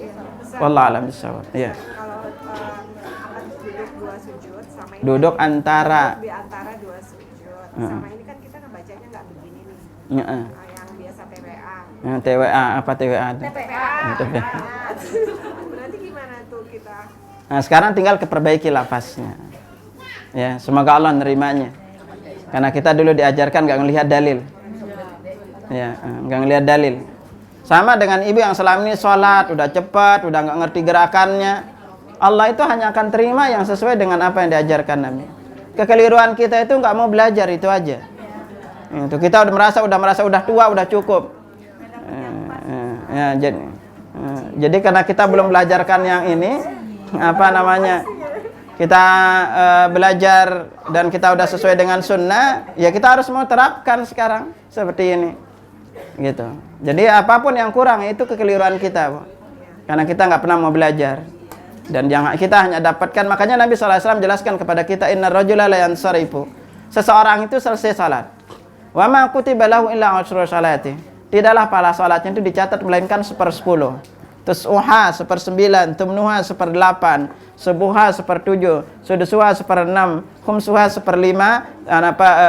Wallahu a'lam bishawab. Iya. kalau akan duduk dua sujud sama ini Duduk antara di antara dua sujud. Sama ini kan kita ngebacanya nggak begini nih. Heeh. Yang biasa PWA. TWA apa TWA? TPA. Berarti gimana tuh kita? Nah, sekarang tinggal keperbaiki lafaznya. Ya, semoga Allah nerimanya. Karena kita dulu diajarkan nggak ngelihat dalil. Ya, nggak ngelihat dalil. Sama dengan ibu yang selama ini sholat, udah cepat, udah nggak ngerti gerakannya. Allah itu hanya akan terima yang sesuai dengan apa yang diajarkan Nabi. Kekeliruan kita itu nggak mau belajar, itu aja. Itu kita udah merasa udah tua, udah cukup. Ya, jadi karena kita belum belajarkan yang ini, apa namanya, kita belajar dan kita udah sesuai dengan sunnah, ya kita harus mau terapkan sekarang seperti ini, gitu. Jadi apapun yang kurang itu kekeliruan kita, Bu. Karena kita nggak pernah mau belajar dan yang kita hanya dapatkan. Makanya Nabi SAW jelaskan kepada kita, inna rajula la yansarifu, seseorang itu selesai salat, wa ma kutiba lahu illa ushru salati, tidaklah pahala salatnya itu dicatat melainkan 1/10, tus'uha 1/9, tumnuha 1/8, subuha 1/7, sudusuha 1/6, khumsuha 1/5,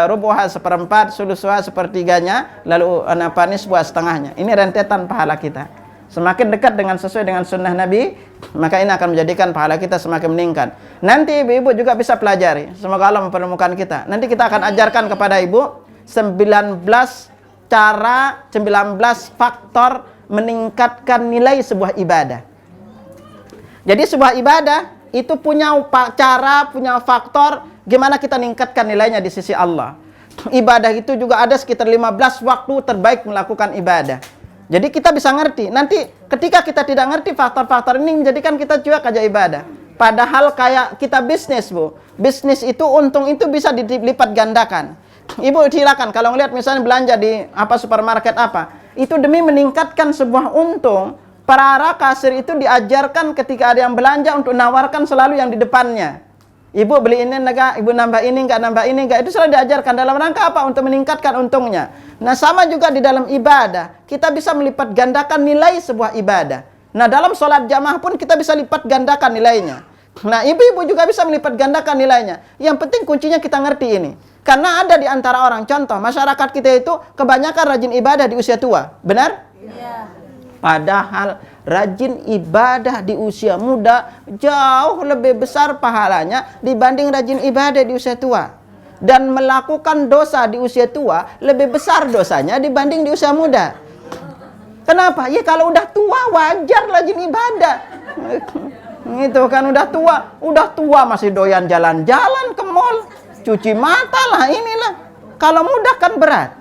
rubuha 1/4, sulusuha 1/3-nya, lalu nisbuha setengahnya. Ini rentetan pahala kita. Semakin dekat dengan sesuai dengan sunnah Nabi, maka ini akan menjadikan pahala kita semakin meningkat. Nanti ibu-ibu juga bisa pelajari. Semoga Allah mempertemukan kita. Nanti kita akan ajarkan kepada ibu 19 faktor meningkatkan nilai sebuah ibadah. Jadi sebuah ibadah itu punya cara, punya faktor gimana kita meningkatkan nilainya di sisi Allah. Ibadah itu juga ada sekitar 15 waktu terbaik melakukan ibadah. Jadi kita bisa ngerti. Nanti ketika kita tidak ngerti faktor-faktor ini menjadikan kita cuek aja ibadah. Padahal kayak kita bisnis, Bu. Bisnis itu untung itu bisa dilipat gandakan. Ibu silakan kalau ngelihat misalnya belanja di supermarket itu demi meningkatkan sebuah untung, para kasir itu diajarkan ketika ada yang belanja untuk nawarkan selalu yang di depannya. Ibu beli ini enggak, ibu nambah ini enggak, itu selalu diajarkan dalam rangka apa? Untuk meningkatkan untungnya. Nah, sama juga di dalam ibadah, kita bisa melipat gandakan nilai sebuah ibadah. Nah, dalam sholat jamaah pun kita bisa lipat gandakan nilainya. Nah, ibu-ibu juga bisa melipat gandakan nilainya. Yang penting kuncinya kita ngerti ini. Karena ada di antara orang, contoh, masyarakat kita itu kebanyakan rajin ibadah di usia tua. Benar? Iya. Padahal rajin ibadah di usia muda jauh lebih besar pahalanya dibanding rajin ibadah di usia tua. Dan melakukan dosa di usia tua lebih besar dosanya dibanding di usia muda. Kenapa? Ya kalau udah tua wajar rajin ibadah. Itu kan udah tua masih doyan jalan-jalan ke mall. Cuci mata lah inilah. Kalau muda kan berat.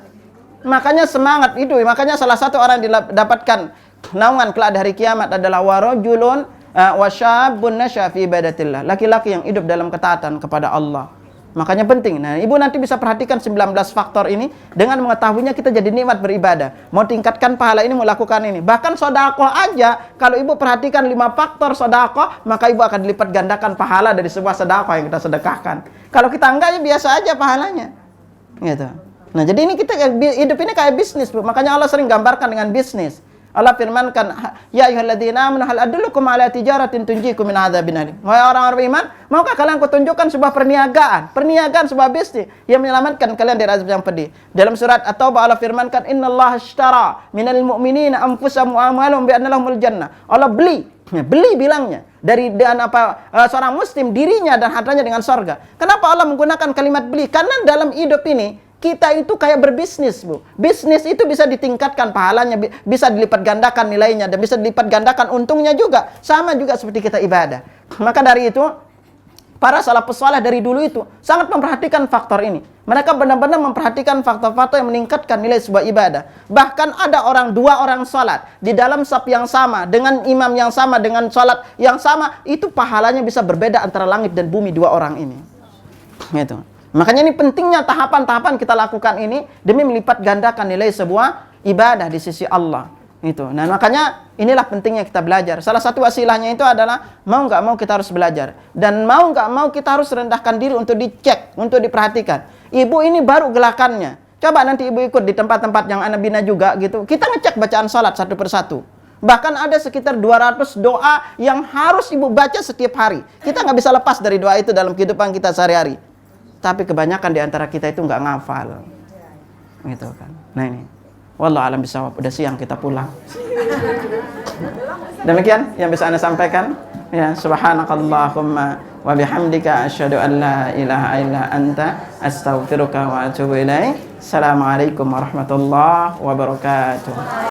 Makanya semangat itu. Makanya salah satu orang didapatkan naungan kelak dari kiamat adalah warajulun wasyabun nasya fi ibadatillah. Laki-laki yang hidup dalam ketaatan kepada Allah. Makanya penting. Nah, ibu nanti bisa perhatikan 19 faktor ini. Dengan mengetahuinya kita jadi nikmat beribadah. Mau tingkatkan pahala ini, mau lakukan ini. Bahkan sedekah aja, kalau ibu perhatikan 5 faktor sedekah, maka ibu akan dilipat gandakan pahala dari sebuah sedekah yang kita sedekahkan. Kalau kita enggak, ya biasa aja pahalanya. Gitu. Nah, jadi ini kita hidup ini kayak bisnis, Bu. Makanya Allah sering gambarkan dengan bisnis. Allah firmankan, ya ayyuhalladzina amanu hal adullukum ala tijaratin tunjikum min adzabin alim. Wahai orang-orang beriman, maukah kalian kutunjukkan sebuah perniagaan sebuah bisnis yang menyelamatkan kalian dari azab yang pedih. Dalam surat At-Taubah Allah firmankan, innallaha ashtara minal mu'minina anfusahum wa amwalahum bi anna lahumul jannah. Allah beli bilangnya dari seorang muslim dirinya dan hartanya dengan surga. Kenapa Allah menggunakan kalimat beli? Karena dalam hidup ini kita itu kayak berbisnis, Bu. Bisnis itu bisa ditingkatkan pahalanya, bisa dilipat gandakan nilainya, dan bisa dilipat gandakan untungnya juga. Sama juga seperti kita ibadah. Maka dari itu, para salafus saleh dari dulu itu sangat memperhatikan faktor ini. Mereka benar-benar memperhatikan faktor-faktor yang meningkatkan nilai sebuah ibadah. Bahkan ada dua orang salat di dalam saf yang sama, dengan imam yang sama, dengan salat yang sama, itu pahalanya bisa berbeda antara langit dan bumi dua orang ini. Gitu. Makanya ini pentingnya tahapan-tahapan kita lakukan ini demi melipat gandakan nilai sebuah ibadah di sisi Allah. Itu. Nah, makanya inilah pentingnya kita belajar. Salah satu wasilahnya itu adalah mau nggak mau kita harus belajar. Dan mau nggak mau kita harus rendahkan diri untuk dicek, untuk diperhatikan. Ibu ini baru gelakannya. Coba nanti ibu ikut di tempat-tempat yang ana bina juga gitu. Kita ngecek bacaan salat satu persatu. Bahkan ada sekitar 200 doa yang harus ibu baca setiap hari. Kita nggak bisa lepas dari doa itu dalam kehidupan kita sehari-hari. Tapi kebanyakan di antara kita itu nggak ngafal, gitu kan. Nah ini, Wallahu a'lam bishawab. Udah siang, kita pulang. Demikian yang bisa Anda sampaikan. Ya, subhanakallahumma wa bihamdika asyhadu an la ilaha illa anta astaghfiruka wa atubu ilaik. Assalamualaikum warahmatullahi wabarakatuh.